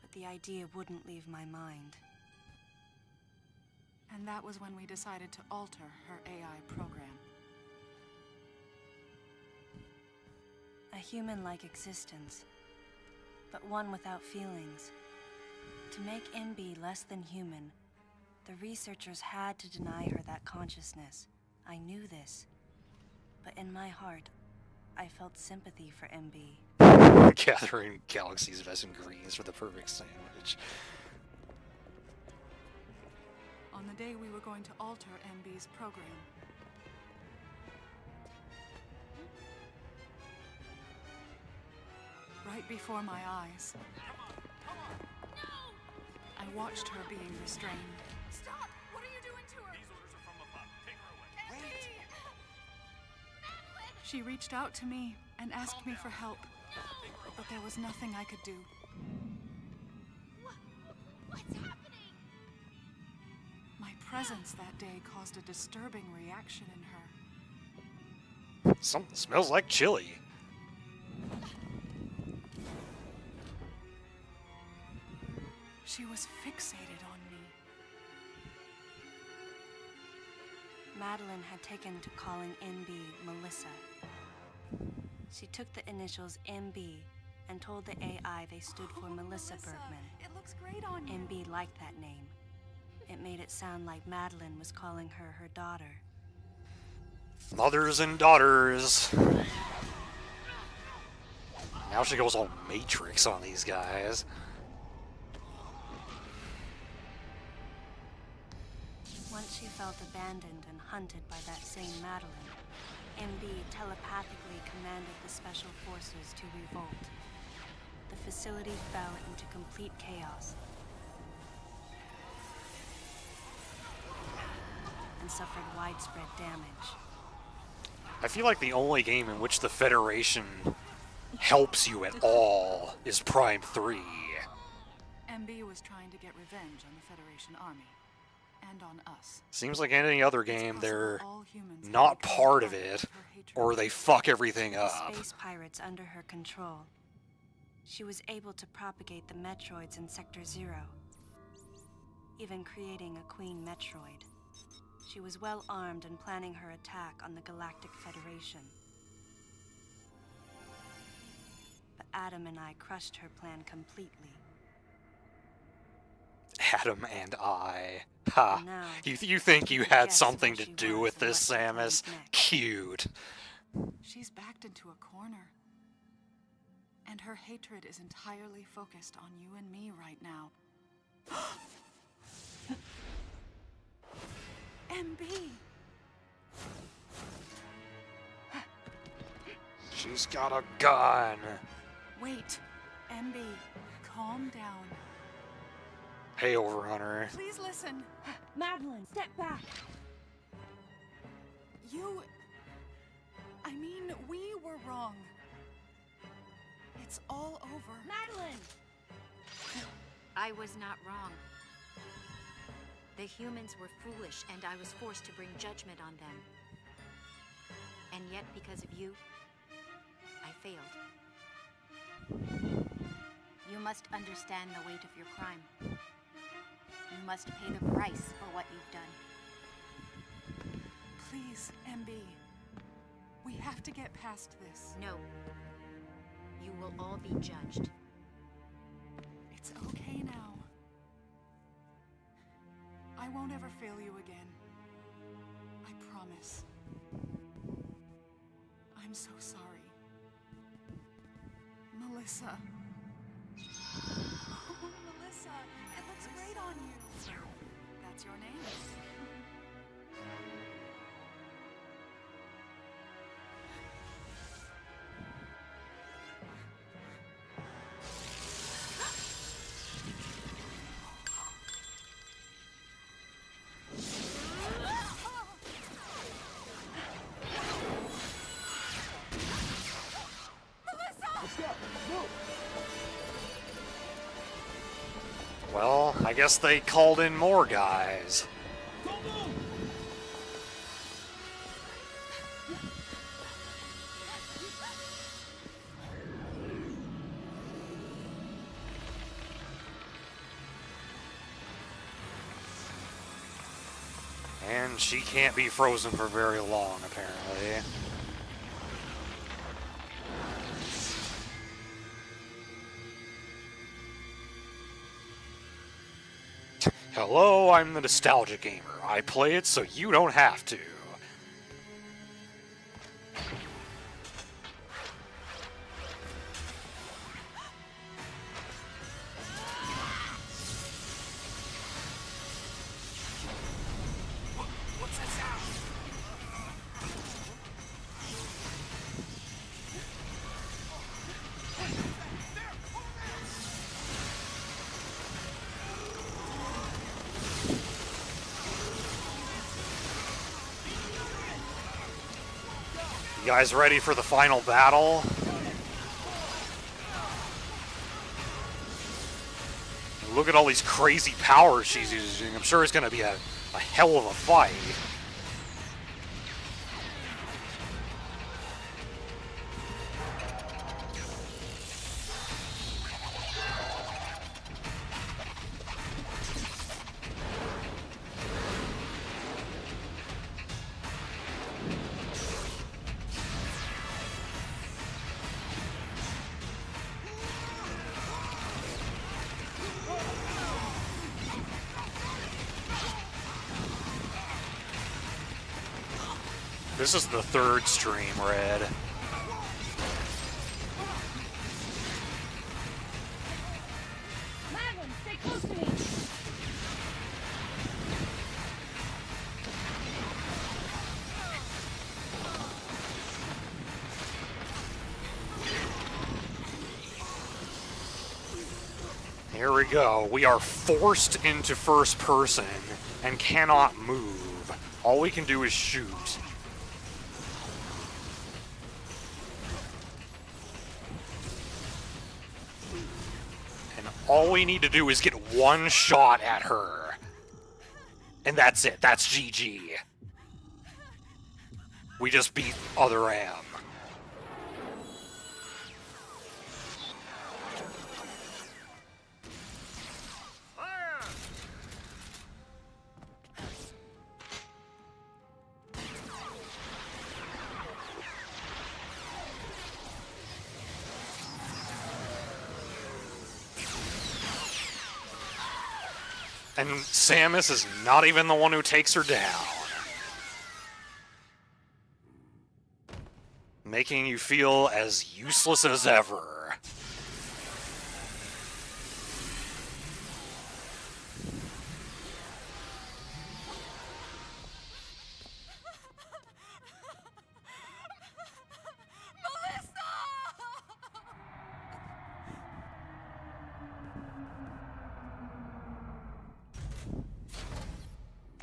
but the idea wouldn't leave my mind. And that was when we decided to alter her AI program. A human-like existence, but one without feelings. To make MB less than human, the researchers had to deny her that consciousness. I knew this, but in my heart, I felt sympathy for MB. Gathering galaxies of S and greens for the perfect sandwich. On the day we were going to alter MB's program, right before my eyes, I watched her being restrained. Stop! What are you doing to her? These orders are from above. Take her away. She reached out to me and asked me for help, but there was nothing I could do. What's happening? My presence that day caused a disturbing reaction in her. Something smells like chili. She was fixated on me. Madeline had taken to calling MB Melissa. She took the initials MB and told the AI they stood for Melissa Bergman. It looks great on you. MB liked that name. It made it sound like Madeline was calling her her daughter. Mothers and daughters. Now she goes all Matrix on these guys. Once she felt abandoned and hunted by that same Madeline, MB telepathically commanded the Special Forces to revolt. The facility fell into complete chaos and suffered widespread damage. I feel like the only game in which the Federation helps you at all is Prime 3. MB was trying to get revenge on the Federation army. And on us. Seems like any other game, It's they're possible all humans have not become part of targets it, for hatred. or they fuck everything The up. space pirates under her control. She was able to propagate the Metroids in Sector 0, even creating a Queen Metroid. She was well armed and planning her attack on the Galactic Federation. But Adam and I crushed her plan completely. Adam and I. Ha. Now, You think you had guess something where to she do was with and this, what she planned Samus? next. Cute. She's backed into a corner. And her hatred is entirely focused on you and me right now. MB! She's got a gun. Wait, MB, calm down. Hey, Overhunter. Please listen. Madeline, step back! I mean, we were wrong. It's all over. Madeline! I was not wrong. The humans were foolish, and I was forced to bring judgment on them. And yet, because of you, I failed. You must understand the weight of your crime. You must pay the price for what you've done. Please, MB. We have to get past this. No. You will all be judged. It's okay now. I won't ever fail you again. I promise. I'm so sorry. Melissa. Oh, Melissa, it looks great on you. That's your name. Well, I guess they called in more guys. Don't move! And she can't be frozen for very long, apparently. Hello, I'm the Nostalgia Gamer. I play it so you don't have to. guys ready for the final battle? Look at all these crazy powers she's using. I'm sure it's going to be a hell of a fight. This is the third stream, Red. Madeline, stay close to me. Here we go. We are forced into first person and cannot move. All we can do is shoot. And all we need to do is get one shot at her. And that's it. That's GG. We just beat Other M. And Samus is not even the one who takes her down. Making you feel as useless as ever.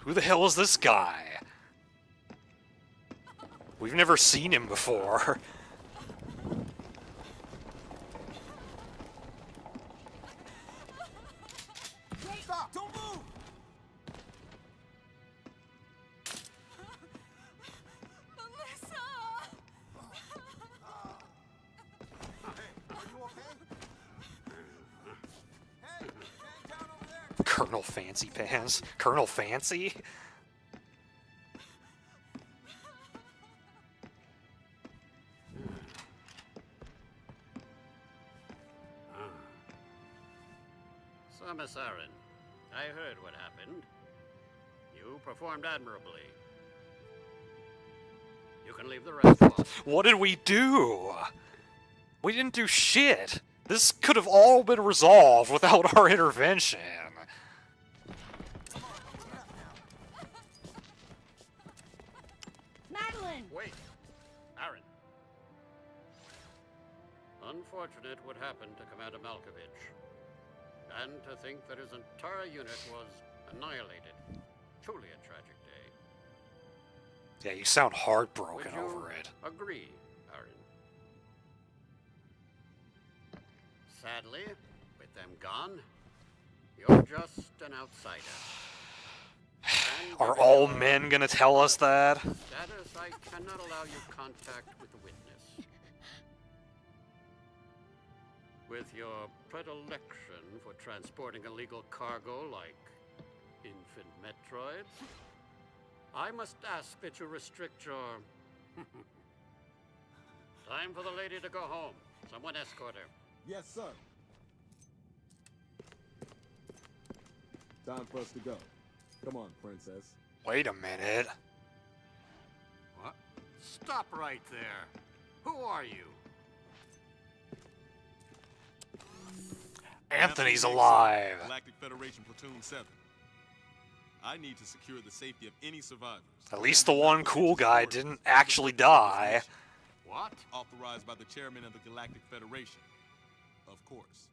Who the hell is this guy? We've never seen him before. Stop! Don't move! Colonel Fancy Pants? Colonel Fancy? So, Miss Aaron, I heard what happened. You performed admirably. You can leave the rest alone. What did we do? We didn't do shit. This could have all been resolved without our intervention. Madeline! Wait, Aaron. Unfortunate what happened to Commander Malkovich. And to think that his entire unit was annihilated. Truly a tragic day. Yeah, you sound heartbroken Would you over it. agree, Aaron? Sadly, with them gone, you're just an outsider. And Are given all your men gonna tell us that? status, I cannot allow you contact with the witness. With your predilection for transporting illegal cargo like infant Metroids, I must ask that you restrict your... Time for the lady to go home. Someone escort her. Yes, sir. Time for us to go. Come on, princess. Wait a minute. What? Stop right there. Who are you? Anthony's alive. Galactic Federation Platoon 7. I need to secure the safety of any survivors. At least the one cool guy didn't actually die. What? Authorized by the chairman of the Galactic Federation. Of course.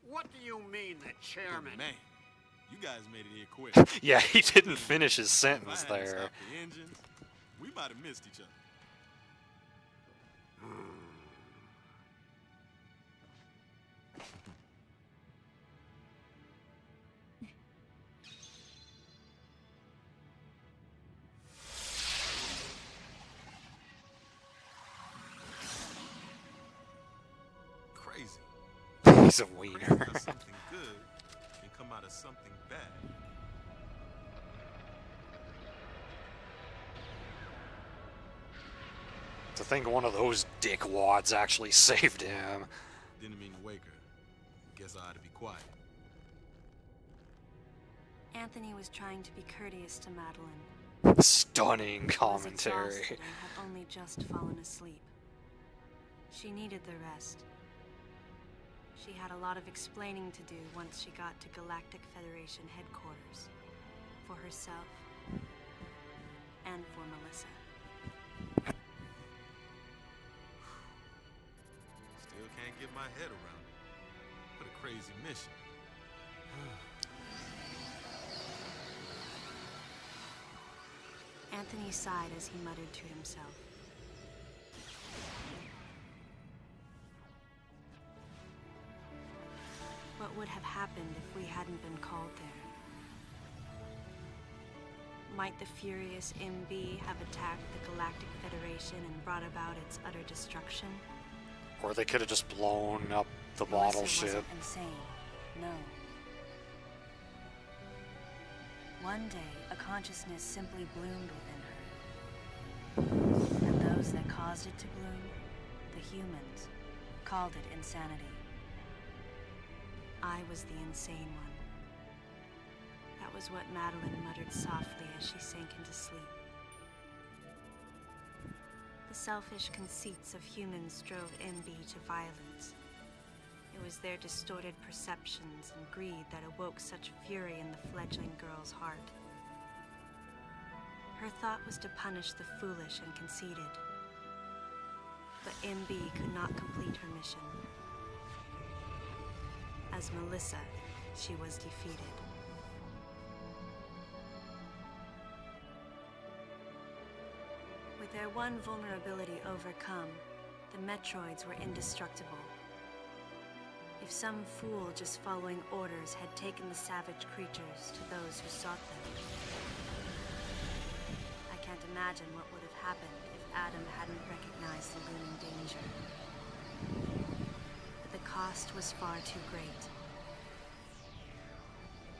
What do you mean, the chairman? Good man, you guys made it here quick. Yeah, he didn't 'Cause if I hadn't stopped the engines, finish his sentence there. we might have missed each other. Thanks. Thanks. Thanks. Thanks. Thanks. Thanks. Thanks. Thanks. Thanks. Thanks. Thanks. Thanks. Thanks. What? We might have missed each other. crazy. He's a Crazy wiener. how something good can come out of something bad. To think one of those dickwads actually saved him. Didn't mean to wake her. Guess I ought to be quiet. Anthony was trying to be courteous to Madeline. Stunning She was commentary. exhausted and had only just fallen asleep. She needed the rest. She had a lot of explaining to do once she got to Galactic Federation headquarters. For herself. And for Melissa. Still can't get my head around it. What a crazy mission. Anthony sighed as he muttered to himself. What would have happened if we hadn't been called there? Might the furious MB have attacked the Galactic Federation and brought about its utter destruction? Or they could have just blown up the Melissa bottle ship. wasn't insane. No. One day, a consciousness simply bloomed within her. And those that caused it to bloom, the humans, called it insanity. I was the insane one. That was what Madeline muttered softly as she sank into sleep. The selfish conceits of humans drove MB to violence. It was their distorted perceptions and greed that awoke such fury in the fledgling girl's heart. Her thought was to punish the foolish and conceited. But MB could not complete her mission. As Melissa, she was defeated. With their one vulnerability overcome, the Metroids were indestructible. If some fool just following orders had taken the savage creatures to those who sought them. I can't imagine what would have happened if Adam hadn't recognized the looming danger. But the cost was far too great.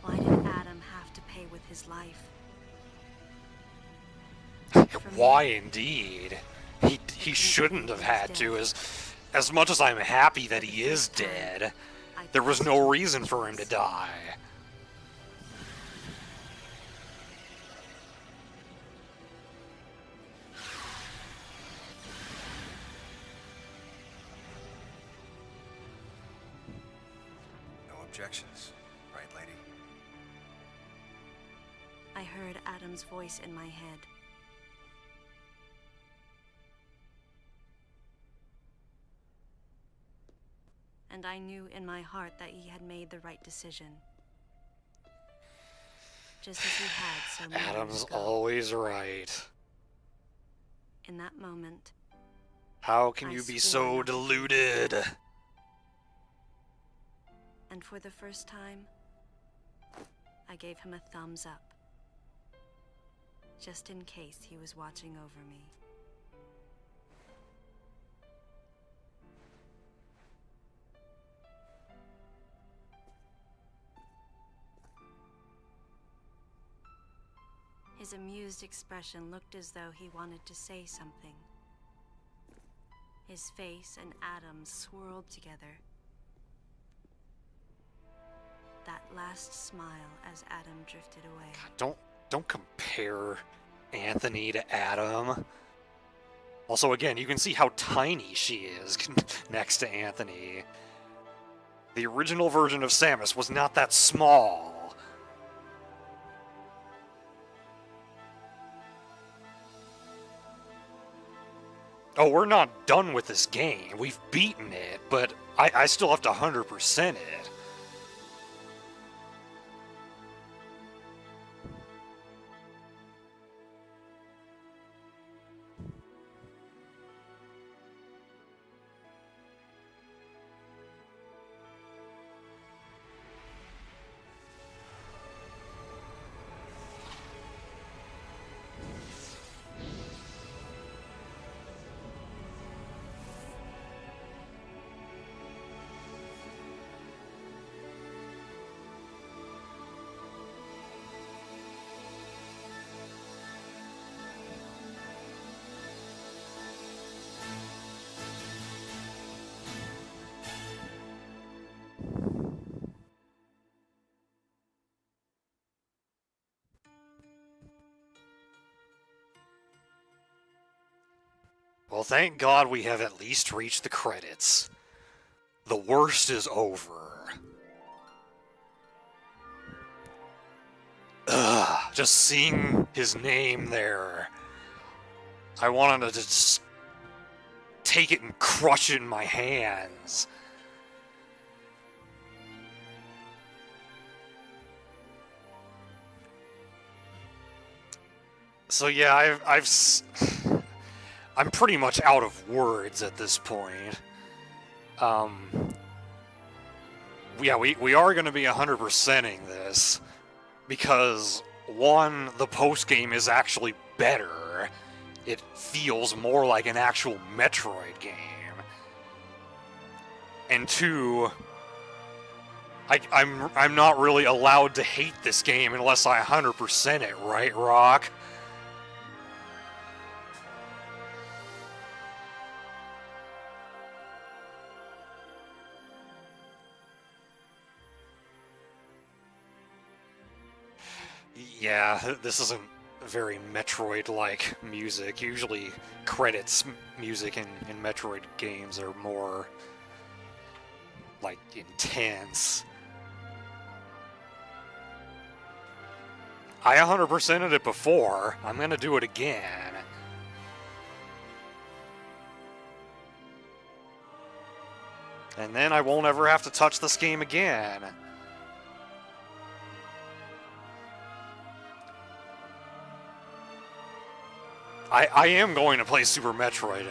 Why did Adam have to pay with his life? Why indeed? He shouldn't have had to. As much as I'm happy that he is dead, there was no reason for him to die. No objections, right, lady? I heard Adam's voice in my head. And I knew in my heart that he had made the right decision. Just as he had so many years Adam's ago. always right. In that moment, How can I you be swore so not to do deluded? and for the first time, I gave him a thumbs up. Just in case he was watching over me. His amused expression looked as though he wanted to say something. His face and Adam's swirled together. That last smile as Adam drifted away. Don't compare Anthony to Adam. Also, again, you can see how tiny she is next to Anthony. The original version of Samus was not that small. Oh, we're not done with this game. We've beaten it, but I still have to 100% it. Well, thank God we have at least reached the credits. The worst is over. Ugh, just seeing his name there. I wanted to just take it and crush it in my hands. So yeah, I'm pretty much out of words at this point. Yeah, we are going to be 100%ing this because one, the post game is actually better. It feels more like an actual Metroid game. And two, I'm not really allowed to hate this game unless I 100% it, right, Rock? Yeah, this isn't very Metroid-like music. Usually credits music in Metroid games are more, like, intense. I 100%ed it before. I'm gonna do it again. And then I won't ever have to touch this game again. I am going to play Super Metroid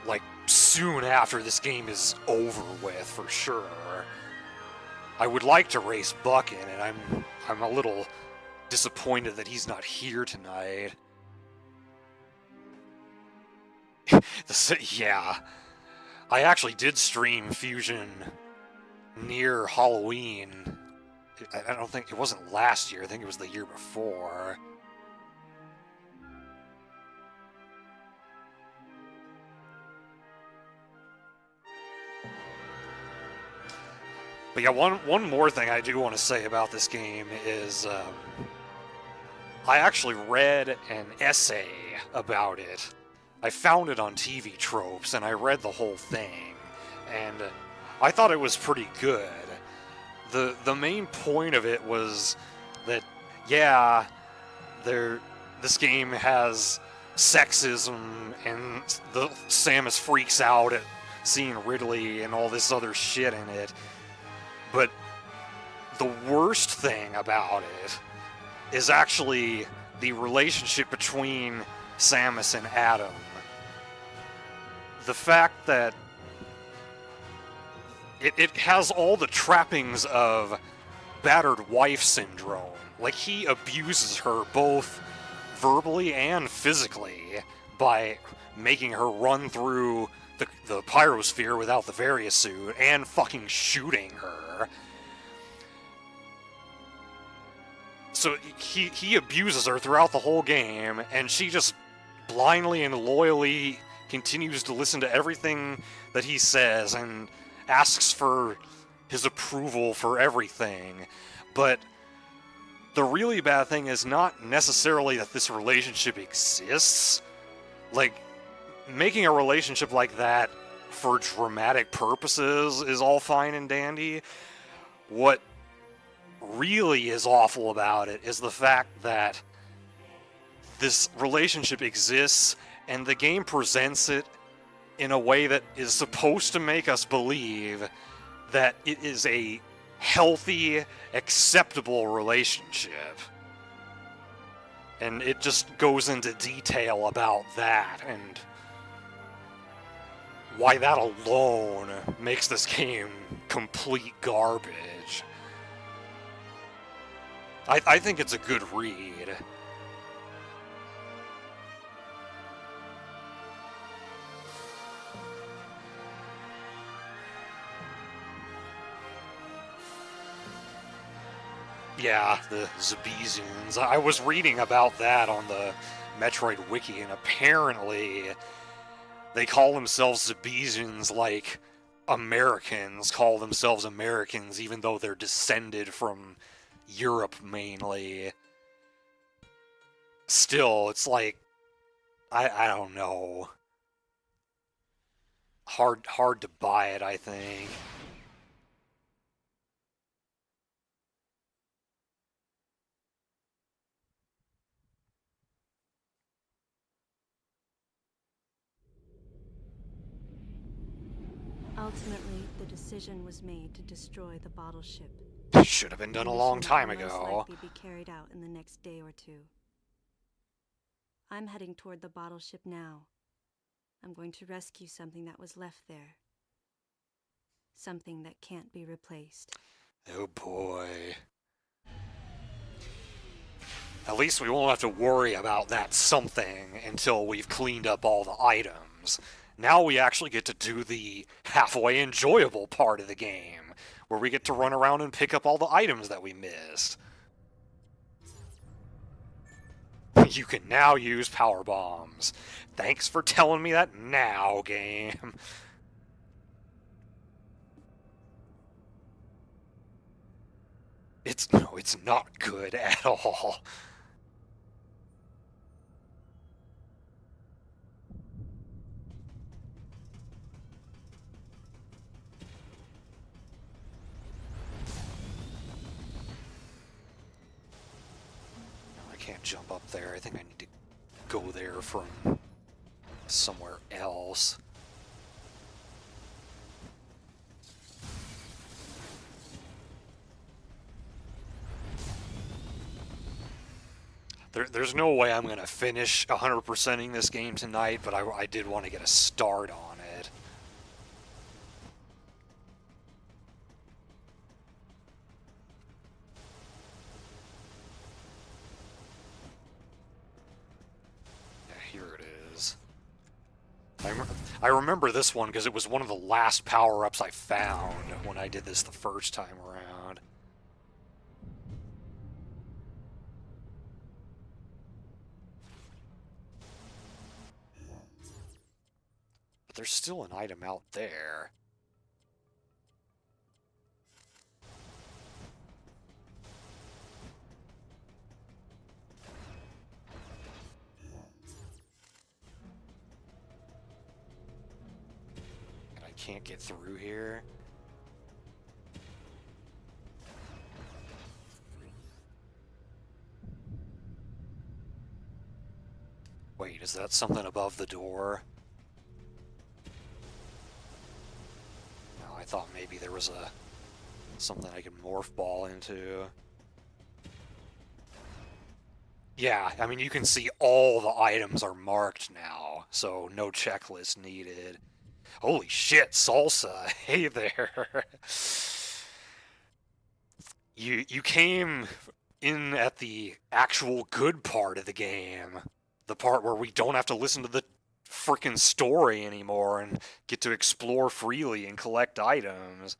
like soon after this game is over with, for sure. I would like to race Buck in it. I'm a little disappointed that he's not here tonight. Yeah. I actually did stream Fusion near Halloween. I don't think it wasn't last year. I think it was the year before. But yeah, one more thing I do want to say about this game is I actually read an essay about it. I found it on TV Tropes, and I read the whole thing, and I thought it was pretty good. The main point of it was that, yeah, this game has sexism, and Samus freaks out at seeing Ridley and all this other shit in it. But the worst thing about it is actually the relationship between Samus and Adam. The fact that it has all the trappings of battered wife syndrome. Like, he abuses her both verbally and physically by making her run through the pyrosphere without the Varia suit and fucking shooting her. So he abuses her throughout the whole game, and she just blindly and loyally continues to listen to everything that he says and asks for his approval for everything. But the really bad thing is not necessarily that this relationship exists. Like, making a relationship like that for dramatic purposes is all fine and dandy. What really is awful about it is the fact that this relationship exists and the game presents it in a way that is supposed to make us believe that it is a healthy, acceptable relationship. And it just goes into detail about that and why that alone makes this game complete garbage. I think it's a good read. Yeah, the Zabizuns. I was reading about that on the Metroid Wiki, and apparently they call themselves Zabizuns like Americans call themselves Americans, even though they're descended from Europe mainly. Still, it's like, I don't know. hard to buy it, I think. Ultimately, the decision was made to destroy the bottle ship. Should have been done A a long mission time that will ago. most likely be carried out in the next day or two. I'm heading toward the bottle ship now. I'm going to rescue something that was left there. Something that can't be replaced. Oh boy. At least we won't have to worry about that something until we've cleaned up all the items. Now we actually get to do the halfway enjoyable part of the game, where we get to run around and pick up all the items that we missed. You can now use power bombs. Thanks for telling me that now, game. It's not good at all. I can't jump up there. I think I need to go there from somewhere else. There's no way I'm going to finish 100%ing this game tonight, but I did want to get a start on it. Yeah, here it is. I remember this one because it was one of the last power-ups I found when I did this the first time around. But there's still an item out there. And I can't get through here. Wait, is that something above the door? No, I thought maybe there was something I could morph ball into. Yeah, I mean, you can see all the items are marked now, so no checklist needed. Holy shit, salsa! Hey there! You came in at the actual good part of the game. The part where we don't have to listen to the frickin' story anymore and get to explore freely and collect items.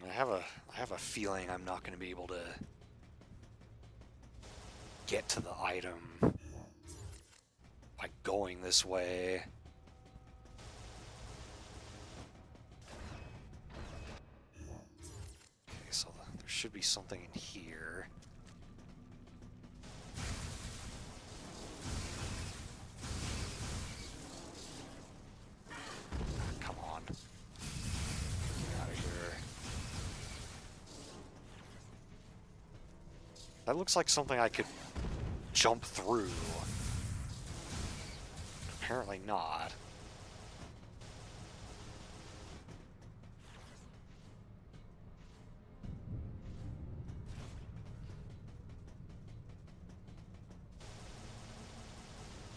I have a feeling I'm not going to be able to get to the item by going this way. Okay, so there should be something in here. Come on. Get out of here. That looks like something I could jump through. Apparently not.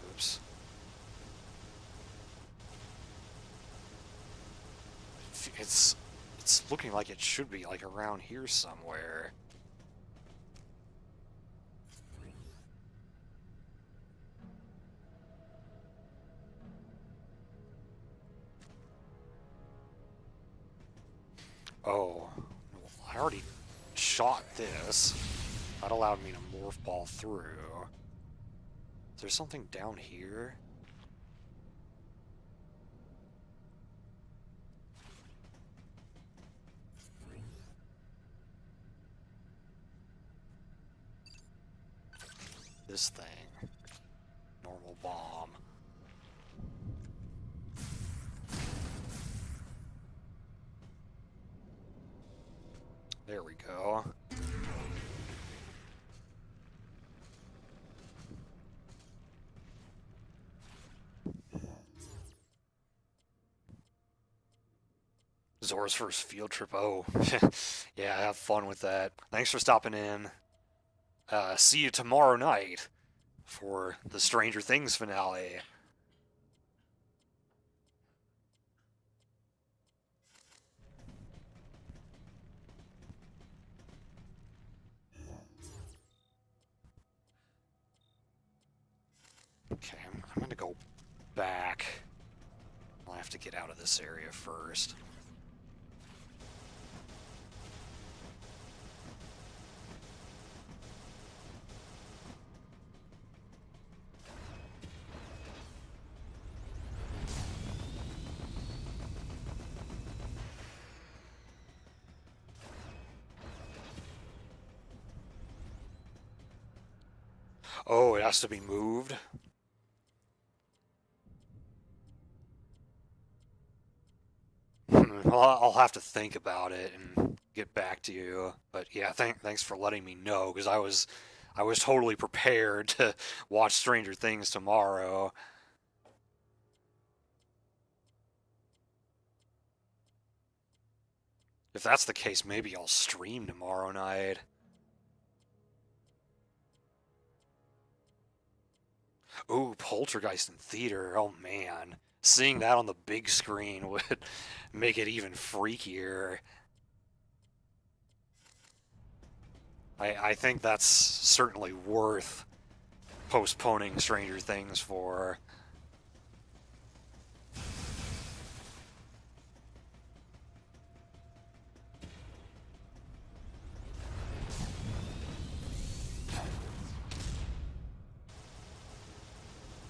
Oops. It's looking like it should be like around here somewhere. Oh, I already shot this. That allowed me to morph ball through. Is there something down here? this thing. Normal bomb. There we go. Zora's first field trip. Oh, yeah, have fun with that. Thanks for stopping in. See you tomorrow night for the Stranger Things finale. Okay, I'm gonna go back. I'll have to get out of this area first. Oh, it has to be moved? Well, I'll have to think about it and get back to you. But yeah, thanks for letting me know, because I was totally prepared to watch Stranger Things tomorrow. If that's the case, maybe I'll stream tomorrow night. Ooh, Poltergeist in theater. Oh man. Seeing that on the big screen would make it even freakier. I think that's certainly worth postponing Stranger Things for.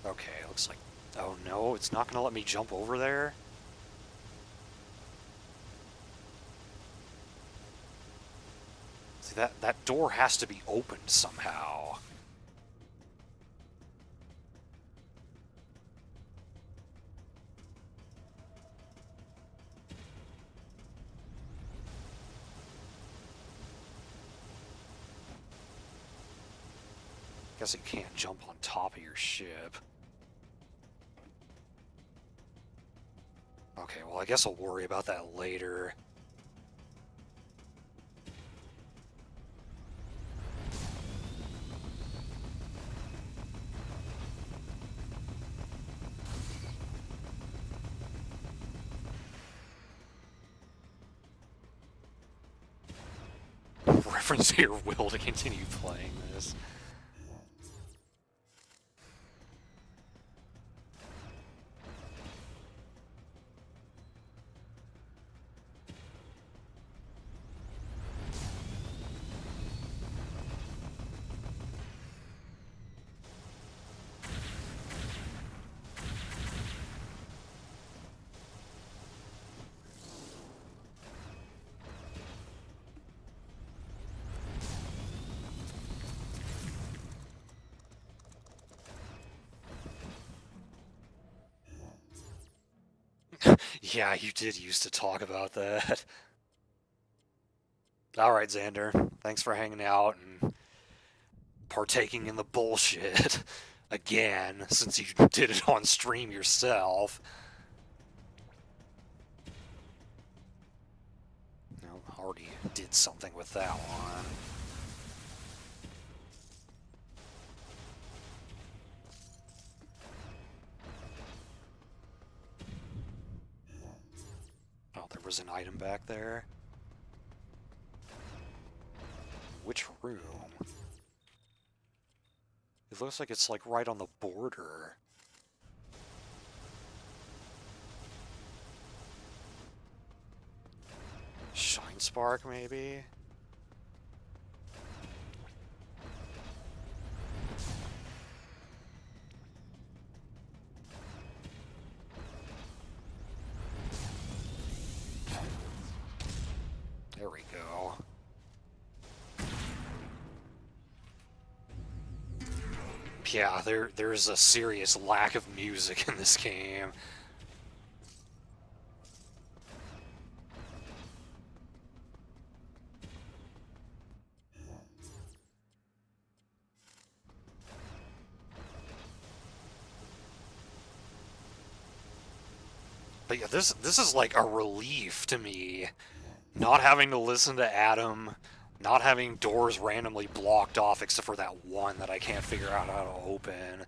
Okay, looks like... Oh no, it's not gonna let me jump over there? See, that door has to be opened somehow. Guess you can't jump on top of your ship. Okay, well, I guess I'll worry about that later. Reference to your will to continue playing this. Yeah, you did used to talk about that. Alright, Xander. Thanks for hanging out and partaking in the bullshit again, since you did it on stream yourself. No, already did something with that one. Oh, there was an item back there. Which room? It looks like it's like right on the border. Shine Spark, maybe? There we go. Yeah, there's a serious lack of music in this game. But yeah, this is like a relief to me. Not having to listen to Adam, not having doors randomly blocked off except for that one that I can't figure out how to open.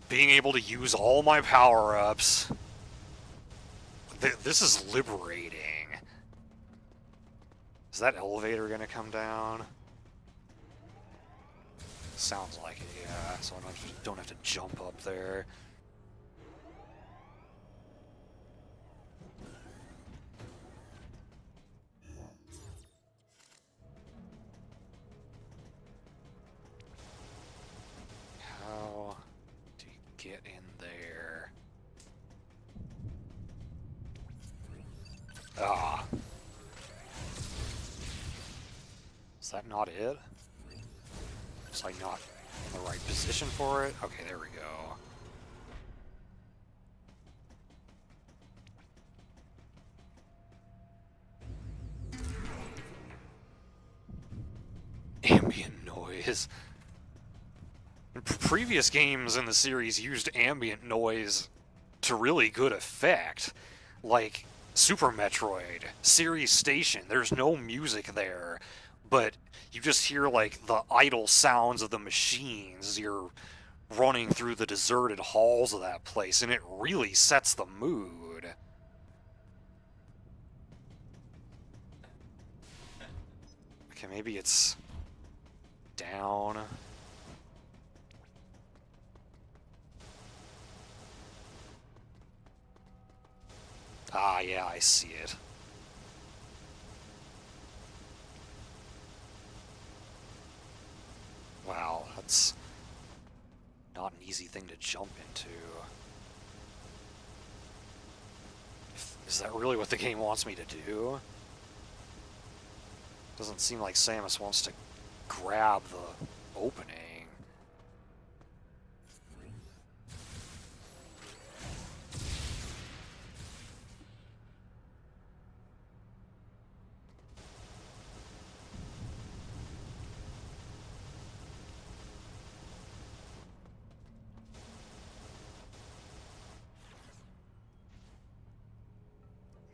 Being able to use all my power-ups. This is liberating. Is that elevator gonna come down? Sounds like it, yeah. So I don't have to jump up there. How do you get in there? Ah. Is that not it? It's like not in the right position for it? Okay, there we go. Ambient noise. Previous games in the series used ambient noise to really good effect. Like Super Metroid, Series Station, there's no music there, but you just hear like the idle sounds of the machines. You're running through the deserted halls of that place, and it really sets the mood. Okay, maybe it's down. Ah, yeah, I see it. Wow, that's not an easy thing to jump into. Is that really what the game wants me to do? Doesn't seem like Samus wants to grab the opening.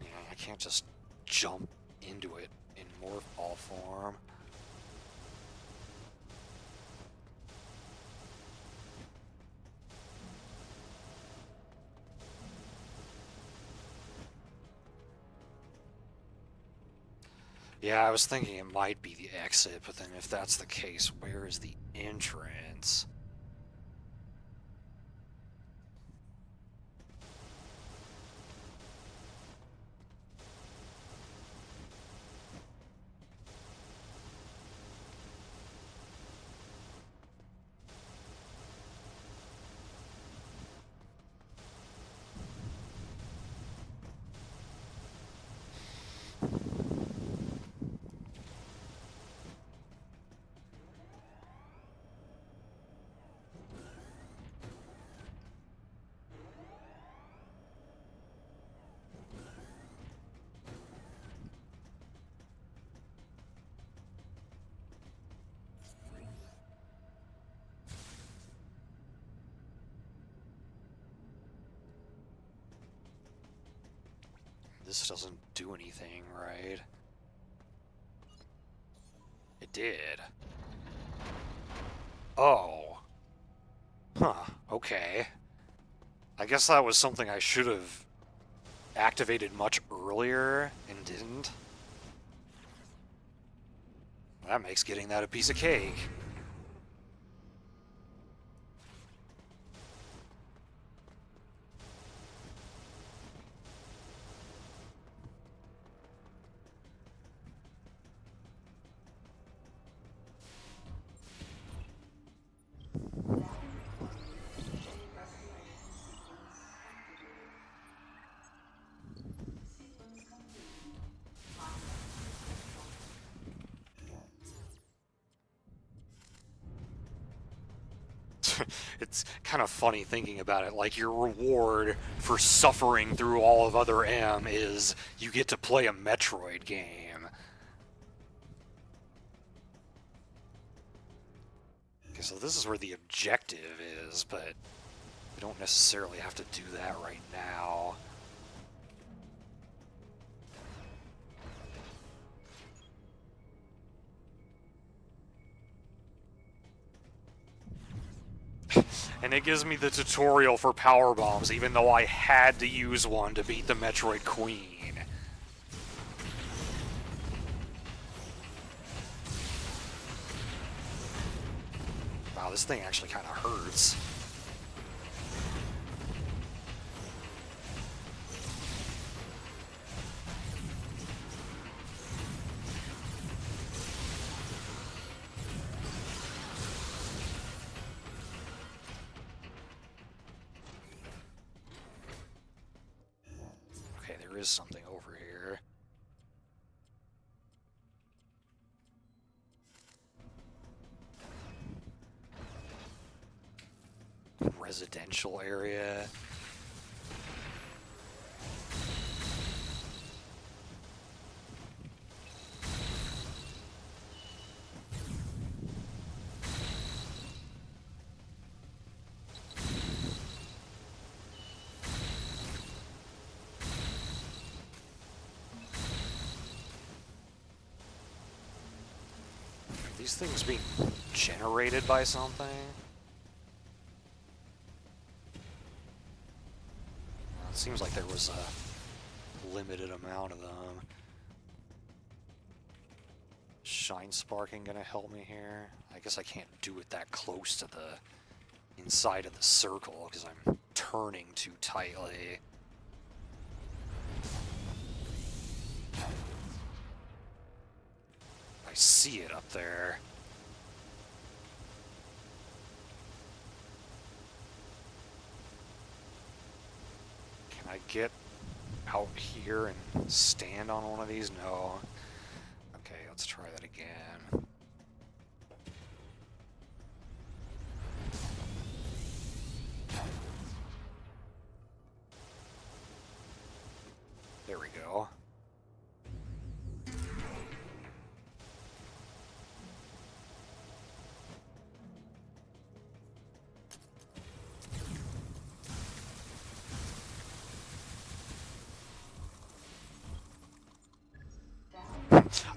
Yeah, I can't just jump into it in morph ball form. Yeah, I was thinking it might be the exit, but then if that's the case, where is the entrance? This doesn't do anything, right? It did. Oh. Huh, okay. I guess that was something I should have activated much earlier and didn't. That makes getting that a piece of cake. it's kind of funny thinking about it. Like, your reward for suffering through all of Other M is you get to play a Metroid game. Okay, so this is where the objective is, but we don't necessarily have to do that right now. And it gives me the tutorial for power bombs, even though I had to use one to beat the Metroid Queen. Wow, this thing actually kind of hurts. Okay, there is something over here. Residential area. Are these things being generated by something? It seems like there was a limited amount of them. Shine sparking gonna help me here? I guess I can't do it that close to the inside of the circle because I'm turning too tightly. I see it up there. Can I get out here and stand on one of these? No. Okay, let's try that again. There we go.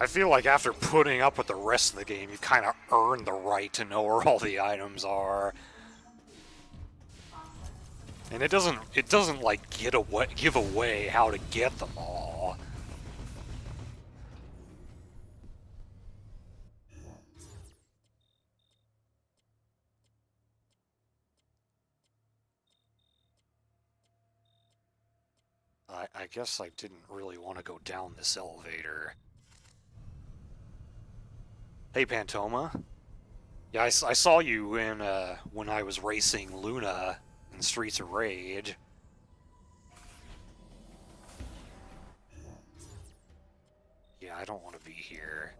I feel like after putting up with the rest of the game, you kind of earned the right to know where all the items are. And it doesn't like give away how to get them all. I guess I didn't really want to go down this elevator. Hey, Pantoma. Yeah, I saw you in when I was racing Luna in Streets of Rage. Yeah, I don't want to be here.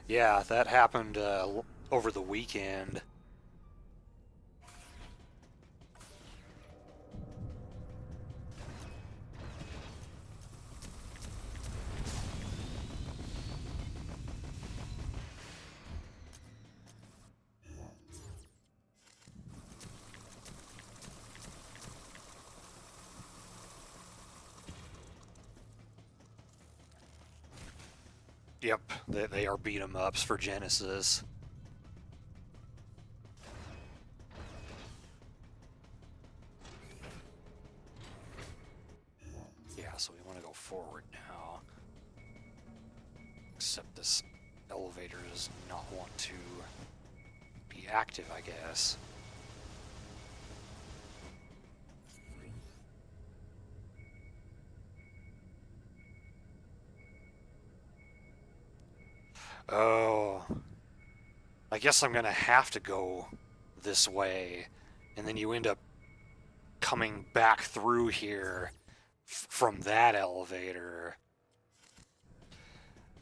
Yeah, that happened over the weekend. Yep, they are beat 'em ups for Genesis. Yeah, so we want to go forward now. Except this elevator does not want to be active, I guess. Oh, I guess I'm gonna have to go this way, and then you end up coming back through here from that elevator.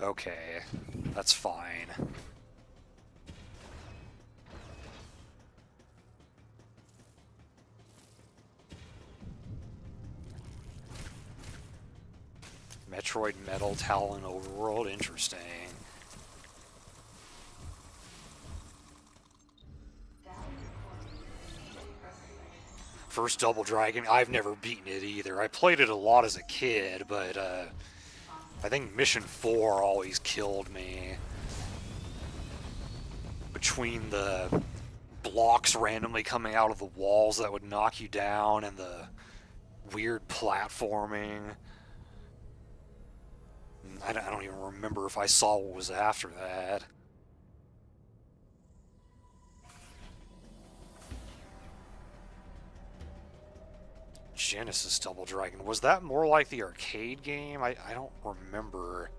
Okay, that's fine. Metroid Metal Talon Overworld, interesting. First Double Dragon, I've never beaten it either. I played it a lot as a kid, but I think Mission 4 always killed me. Between the blocks randomly coming out of the walls that would knock you down and the weird platforming. I don't even remember if I saw what was after that. Genesis Double Dragon. Was that more like the arcade game? I don't remember.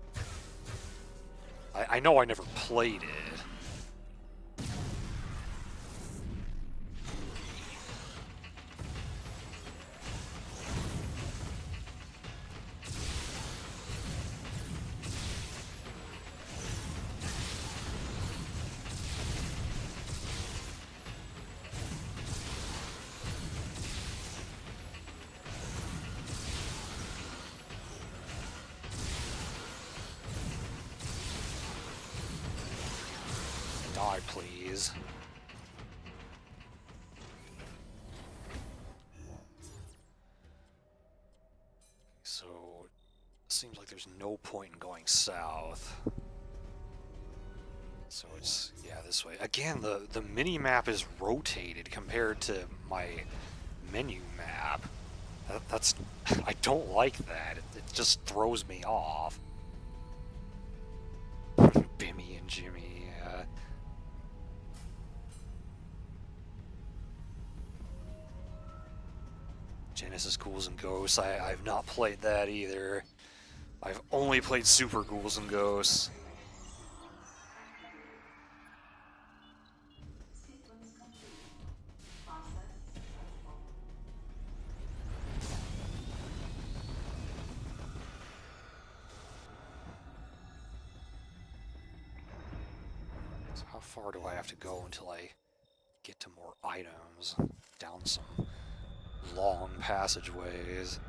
I know I never played it. Die, please. So, seems like there's no point in going south. So it's, yeah, this way. Again, the mini-map is rotated compared to my menu map. That's I don't like that. It just throws me off. Bimmy and Jimmy, yeah. Genesis Ghouls and Ghosts, I've not played that either. I've only played Super Ghouls and Ghosts. So how far do I have to go until I get to more items? Down some long passageways.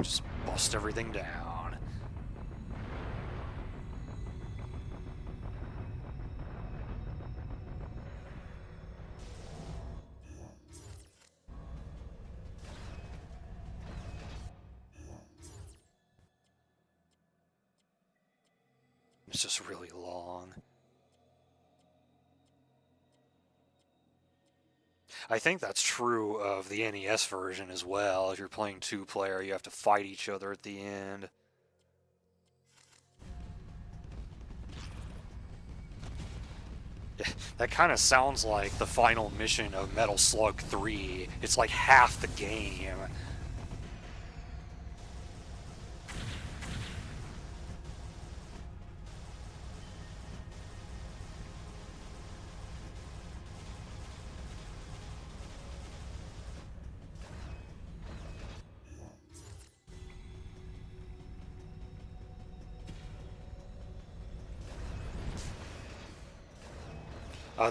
Just bust everything down. It's just really long. I think that's true of the NES version as well. If you're playing two-player, you have to fight each other at the end. That kind of sounds like the final mission of Metal Slug 3. It's like half the game.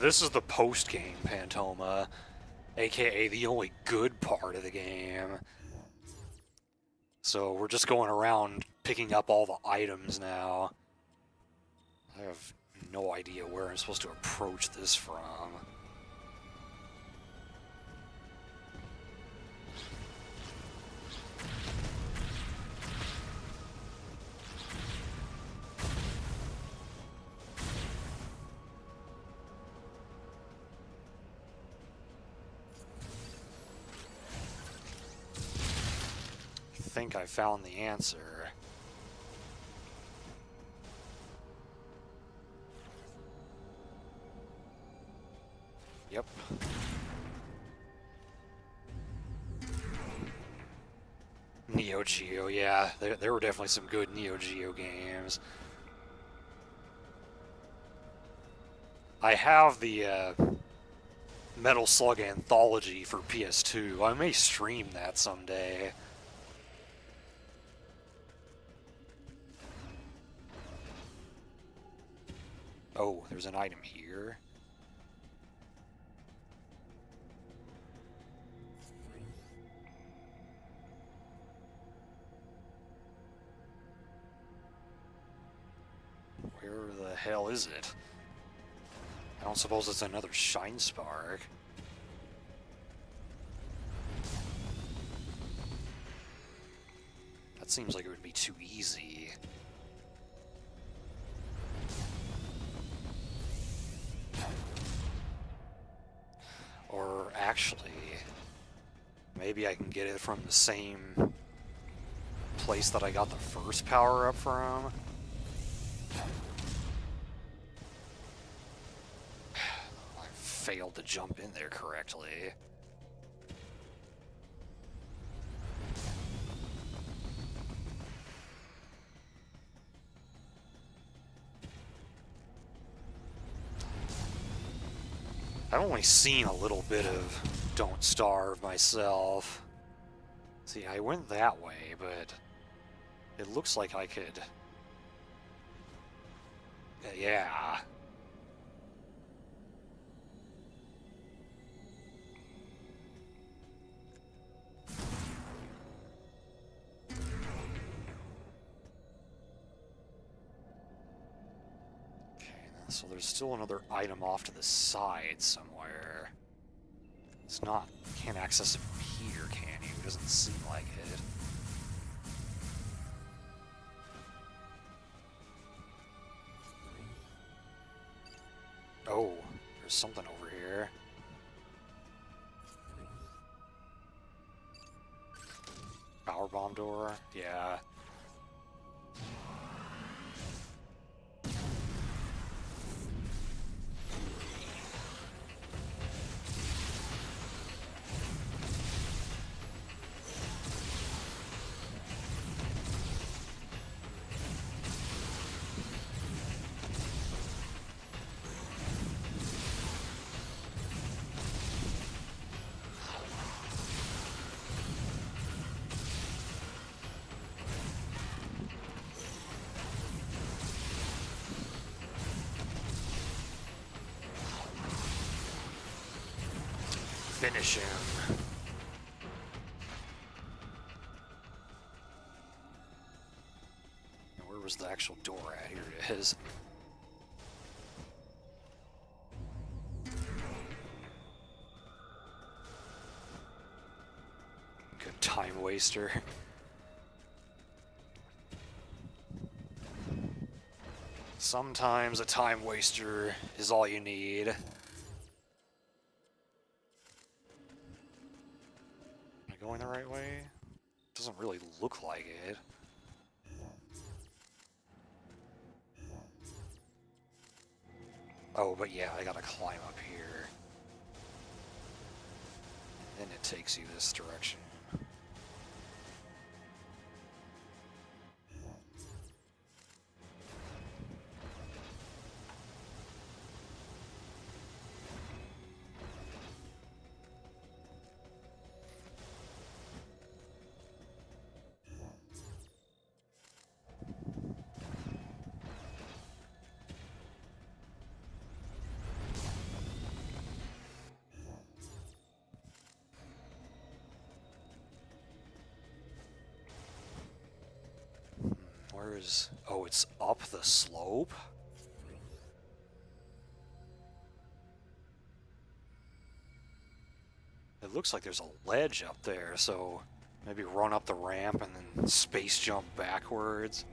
This is the post-game Pantoma, aka the only good part of the game. So we're just going around picking up all the items now. I have no idea where I'm supposed to approach this from. think I found the answer. Yep. Neo Geo, yeah. There were definitely some good Neo Geo games. I have the Metal Slug Anthology for PS2. I may stream that someday. Oh, there's an item here. Where the hell is it? I don't suppose it's another Shine Spark. That seems like it would be too easy. Or actually, maybe I can get it from the same place that I got the first power-up from. I failed to jump in there correctly. I've only seen a little bit of Don't Starve myself. See, I went that way, but it looks like I could... Yeah. So there's still another item off to the side somewhere. It's not... Can't access it from here, can you? It doesn't seem like it. Oh, there's something over here. Power bomb door? Yeah. Finish him. Where was the actual door at? Here it is. Good time waster. Sometimes a time waster is all you need. Going the right way? Doesn't really look like it. Oh, but yeah, I gotta climb up here. Then it takes you this direction. Where is... Oh, it's up the slope? It looks like there's a ledge up there, so maybe run up the ramp and then space jump backwards.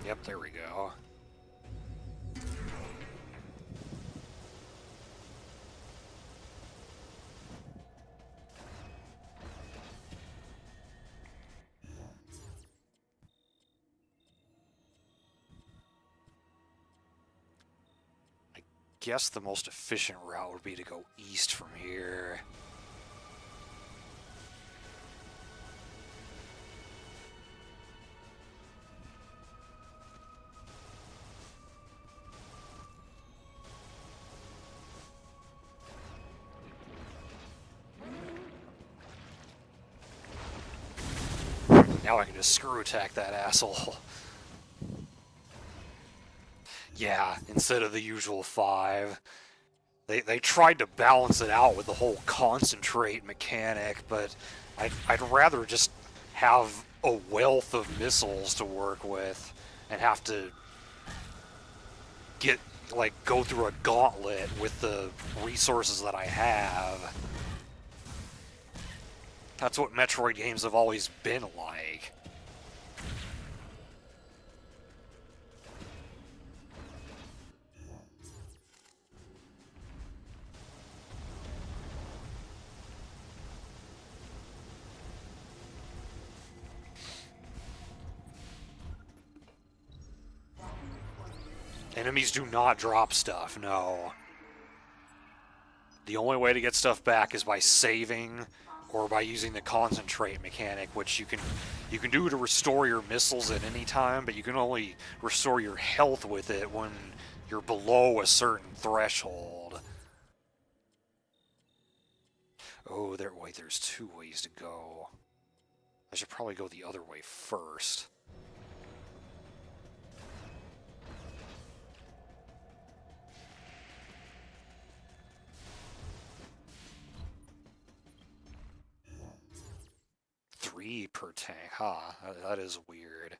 Yep, there we go. I guess the most efficient route would be to go east from here. Now I can just screw attack that asshole. Yeah, instead of the usual 5. They tried to balance it out with the whole concentrate mechanic, but I'd rather just have a wealth of missiles to work with and have to go through a gauntlet with the resources that I have. That's what Metroid games have always been like. Enemies do not drop stuff, no. The only way to get stuff back is by saving or by using the concentrate mechanic, which you can do to restore your missiles at any time, but you can only restore your health with it when you're below a certain threshold. Oh, wait, there's 2 ways to go. I should probably go the other way first. Three per tank, huh? That is weird.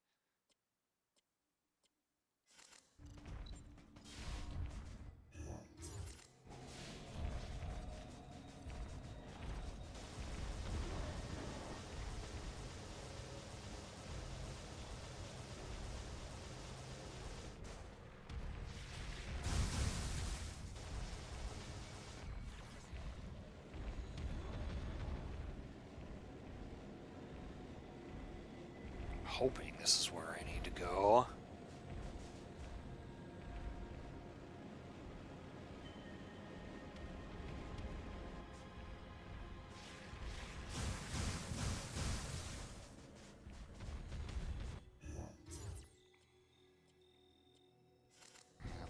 Hoping this is where I need to go.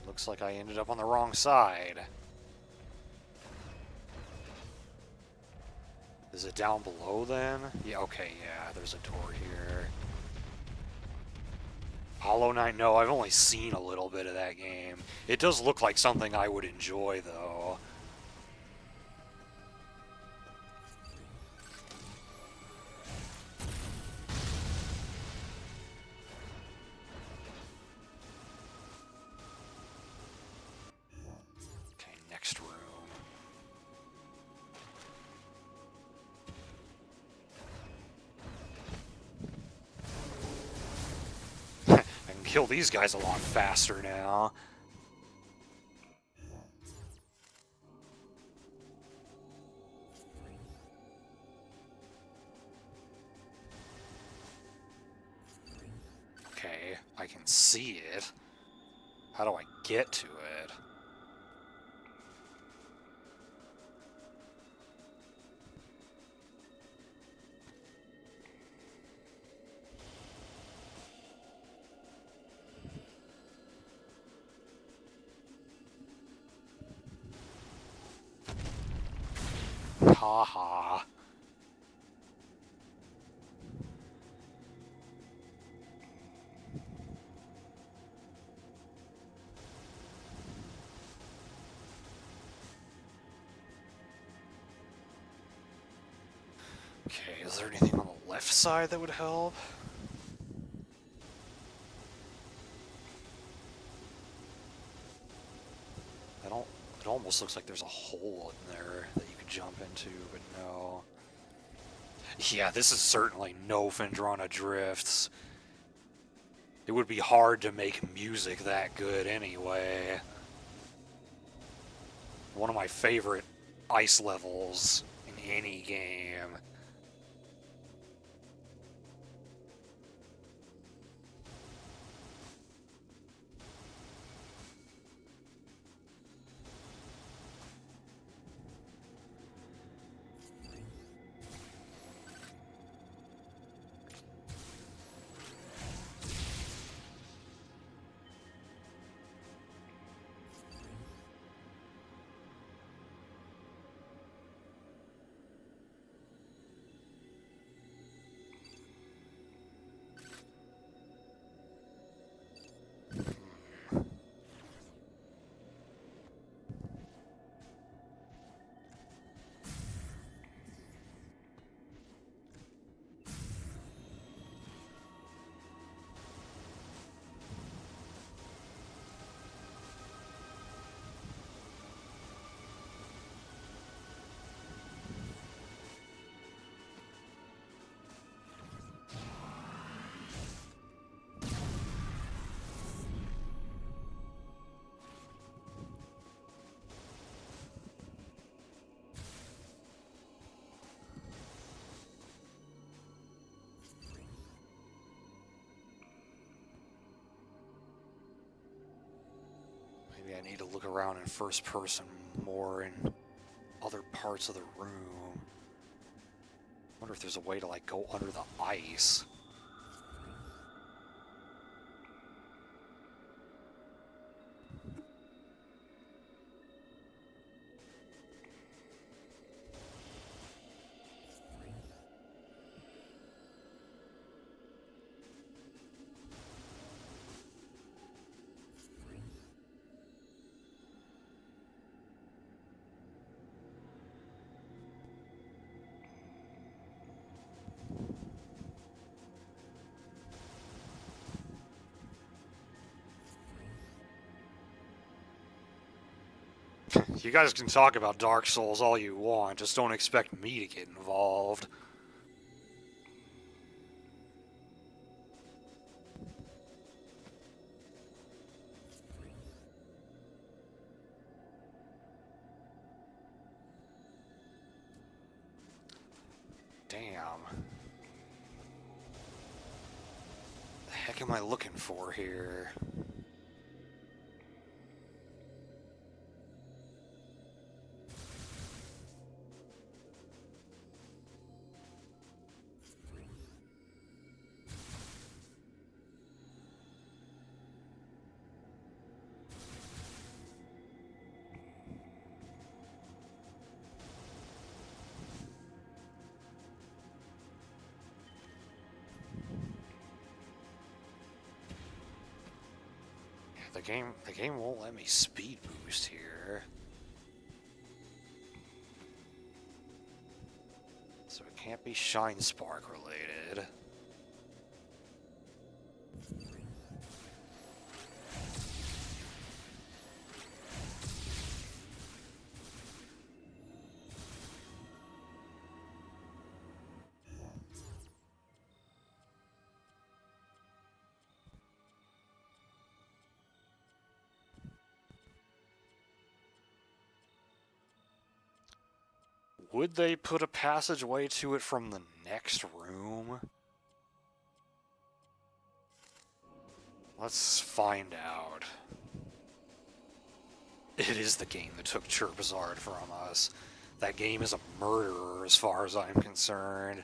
Looks like I ended up on the wrong side. Is it down below then? Yeah, okay, yeah, there's a door here. Hollow Knight, no, I've only seen a little bit of that game. It does look like something I would enjoy, though. Okay, next room. I can kill these guys a lot faster now. Okay, I can see it. How do I get to it? Haha. Okay, is there anything on the left side that would help? It almost looks like there's a hole in there that you could jump into, but no. Yeah, this is certainly no Phendrana drifts. It would be hard to make music that good anyway. One of my favorite ice levels in any game. Maybe I need to look around in first person more in other parts of the room. Wonder if there's a way to like go under the ice. You guys can talk about Dark Souls all you want, just don't expect me to get involved. Damn. The heck am I looking for here? The game won't let me speed boost here. So it can't be Shine Spark related. Would they put a passageway to it from the next room? Let's find out. It is the game that took Chirpazard from us. That game is a murderer as far as I'm concerned.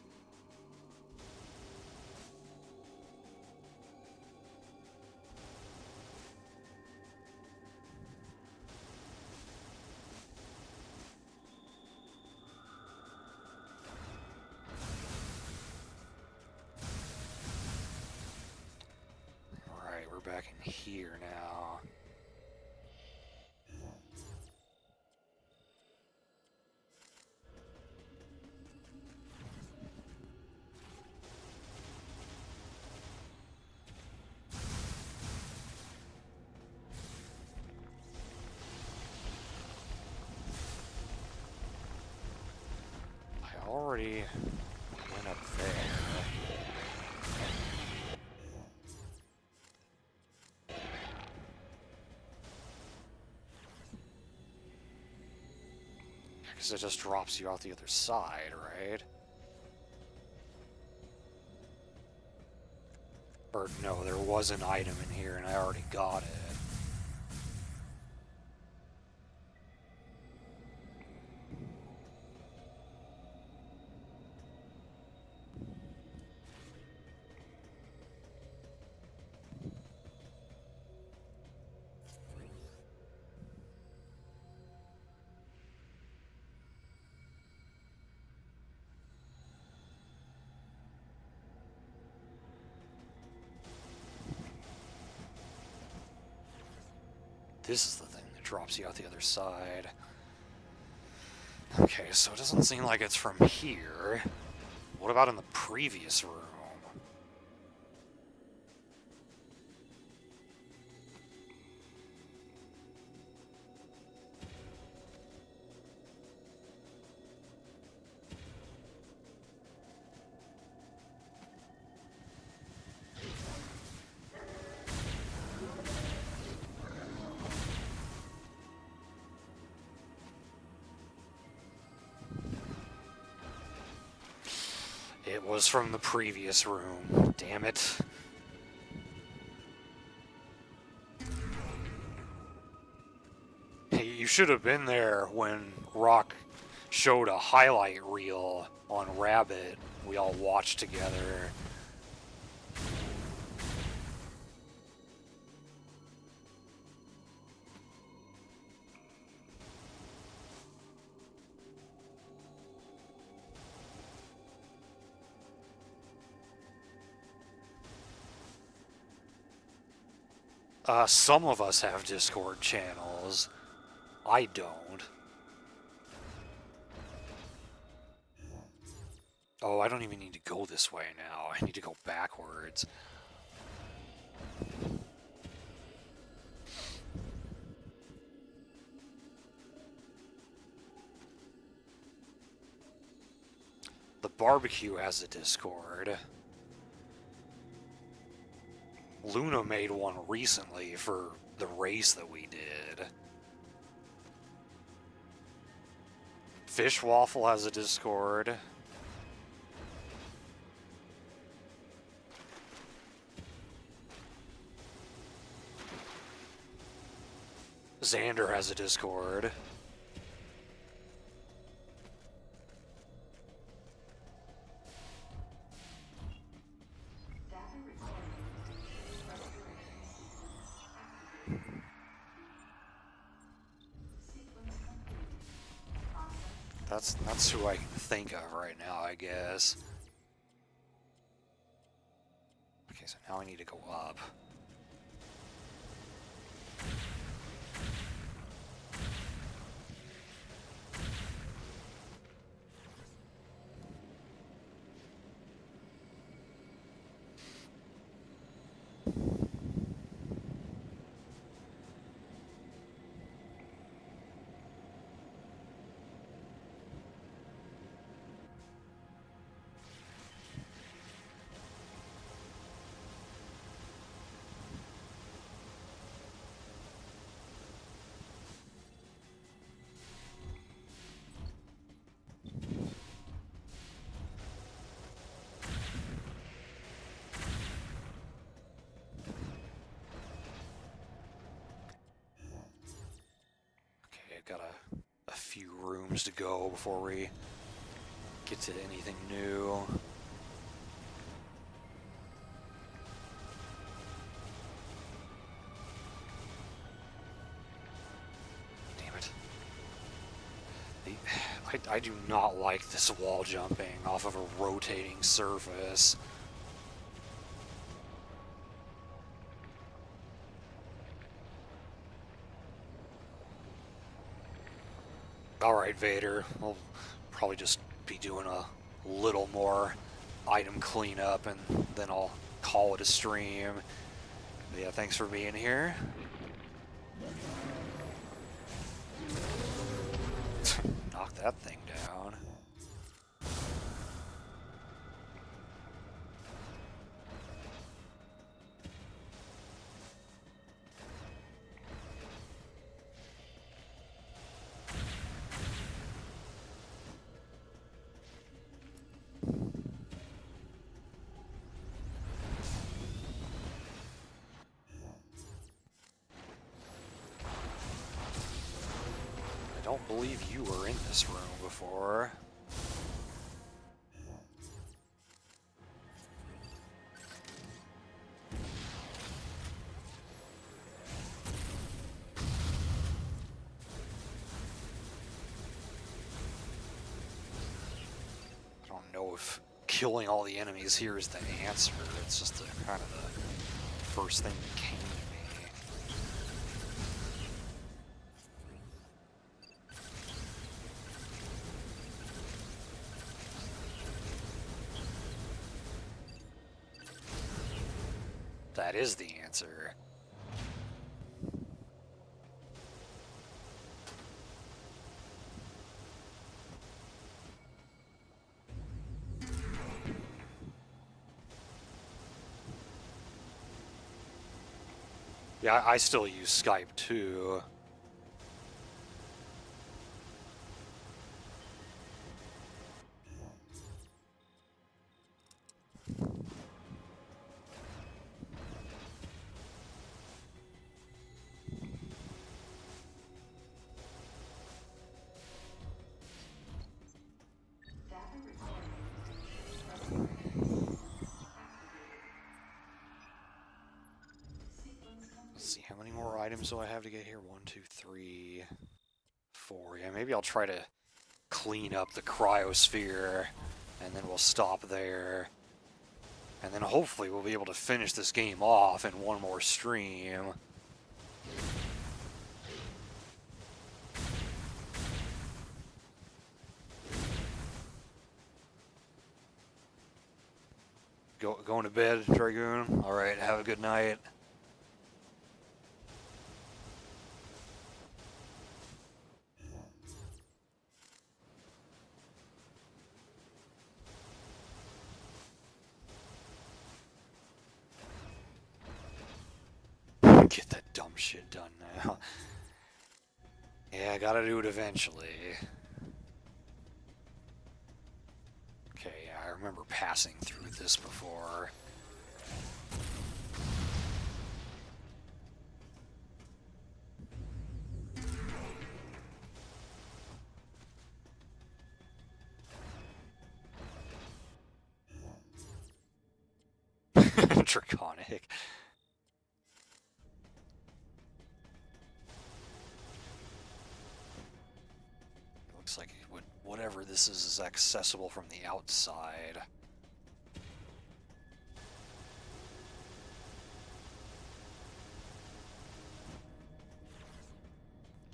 Alright, we're back in here now. I already went up there. Because it just drops you out the other side, right? Or no, there was an item in here and I already got it. This is the thing that drops you out the other side. Okay, so it doesn't seem like it's from here. What about in the previous room? It was from the previous room. Damn it. Hey, you should have been there when Rock showed a highlight reel on Rabbit. We all watched together. Some of us have Discord channels. I don't. Oh, I don't even need to go this way now. I need to go backwards. The barbecue has a Discord. Luna made one recently for the race that we did. Fish Waffle has a Discord. Xander has a Discord. That's who I can think of right now, I guess. Okay, so now I need to go up. Got a few rooms to go before we get to anything new. Damn it. I do not like this wall jumping off of a rotating surface. Alright, Vader. We'll probably just be doing a little more item cleanup and then I'll call it a stream. But yeah, thanks for being here. Knock that thing down. don't believe you were in this room before. I don't know if killing all the enemies here is the answer. It's just kind of the first thing that came to me. That is the answer. Yeah, I still use Skype too. Let's see, how many more items do I have to get here? 1, 2, 3, 4. Yeah, maybe I'll try to clean up the cryosphere, and then we'll stop there. And then hopefully we'll be able to finish this game off in one more stream. Going to bed, Dragoon? Alright, have a good night. Get that dumb shit done now. Yeah, I gotta do it eventually. Okay, yeah, I remember passing through this before. Draconic. Looks like whatever this is accessible from the outside.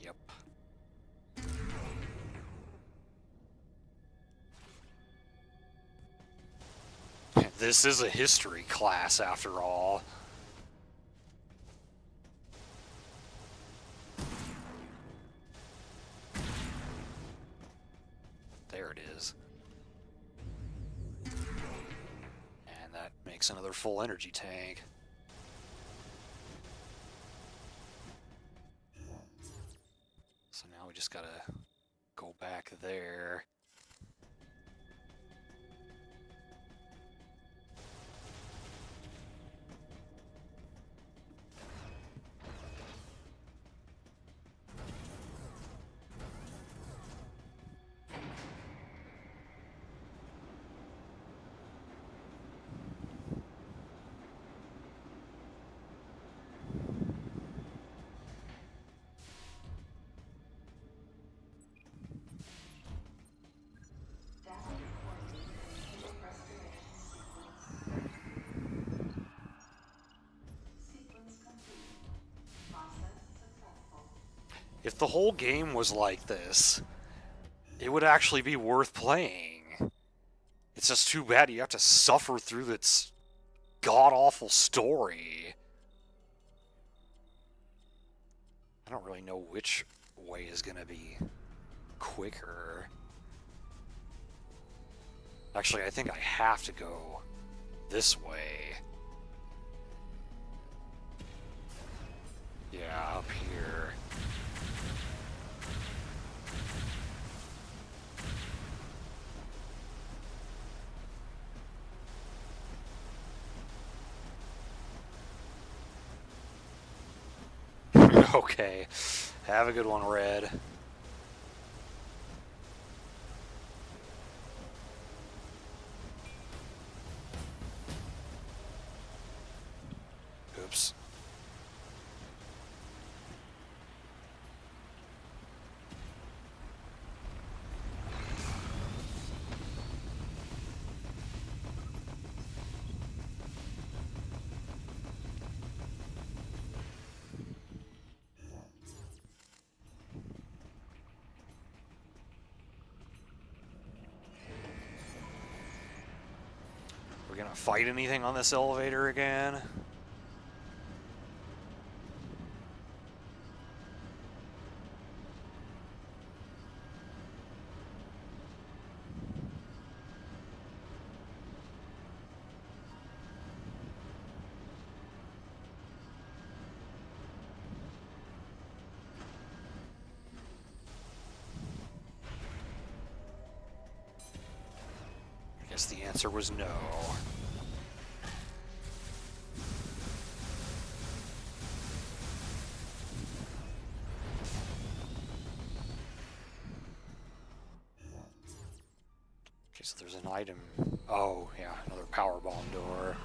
Yep. This is a history class after all. There it is. And that makes another full energy tank. So now we just gotta go back there. If the whole game was like this, it would actually be worth playing. It's just too bad you have to suffer through its god-awful story. I don't really know which way is gonna be quicker. Actually, I think I have to go this way. Yeah, up here. Okay. Have a good one, Red. we gonna fight anything on this elevator again? I guess the answer was no. Okay, so there's an item. Oh, yeah, another power bomb door.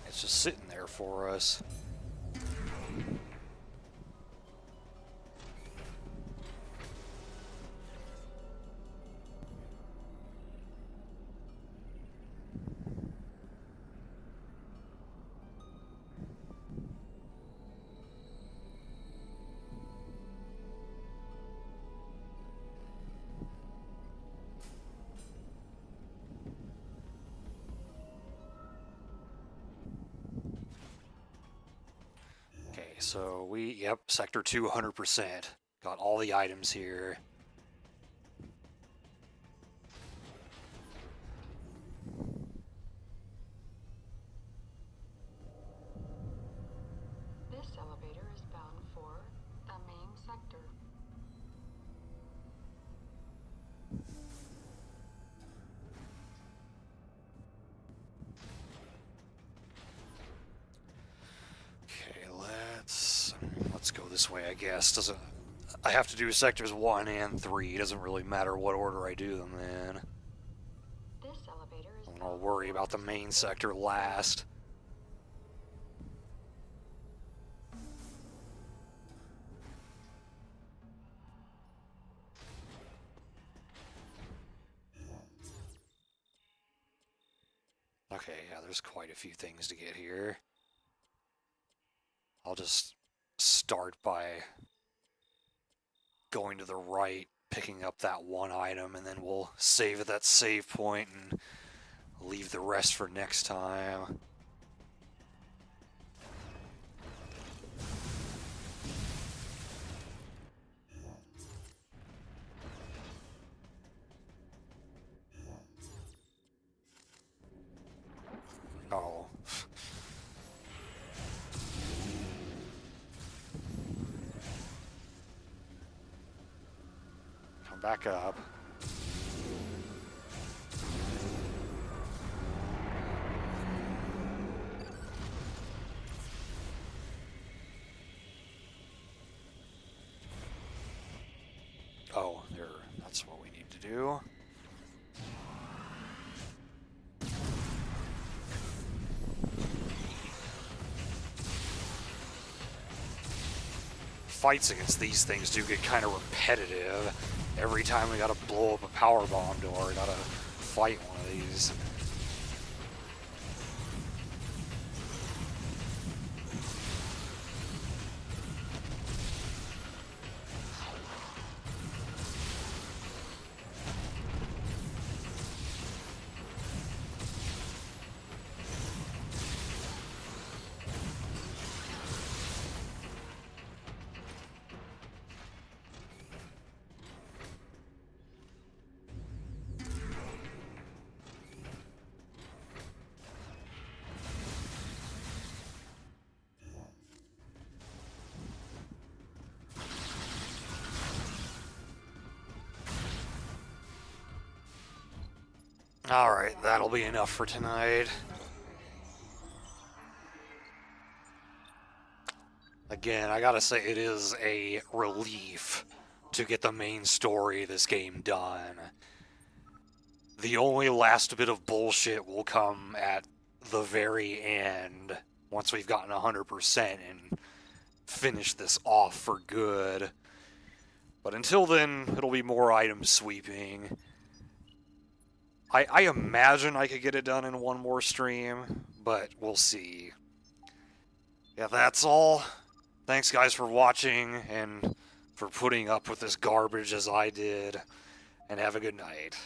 It's just sitting there for us. So yep, Sector 2, 100%. Got all the items here. This elevator is bound for the main sector. Okay, let's go this way, I guess. I have to do sectors 1 and 3. It doesn't really matter what order I do them in. This elevator is I'll worry about the main sector last. Okay, yeah, there's quite a few things to get here. I'll just start by going to the right, picking up that one item, and then we'll save at that save point and leave the rest for next time. Oh. Come back up. Oh, there. That's what we need to do. Fights against these things do get kind of repetitive. Every time we gotta blow up a power bomb door, we gotta fight one of these. Alright, that'll be enough for tonight. Again, I gotta say, it is a relief to get the main story of this game done. The only last bit of bullshit will come at the very end, once we've gotten 100% and finished this off for good. But until then, it'll be more item sweeping. I imagine I could get it done in one more stream, but we'll see. Yeah, that's all. Thanks guys for watching and for putting up with this garbage as I did, and have a good night.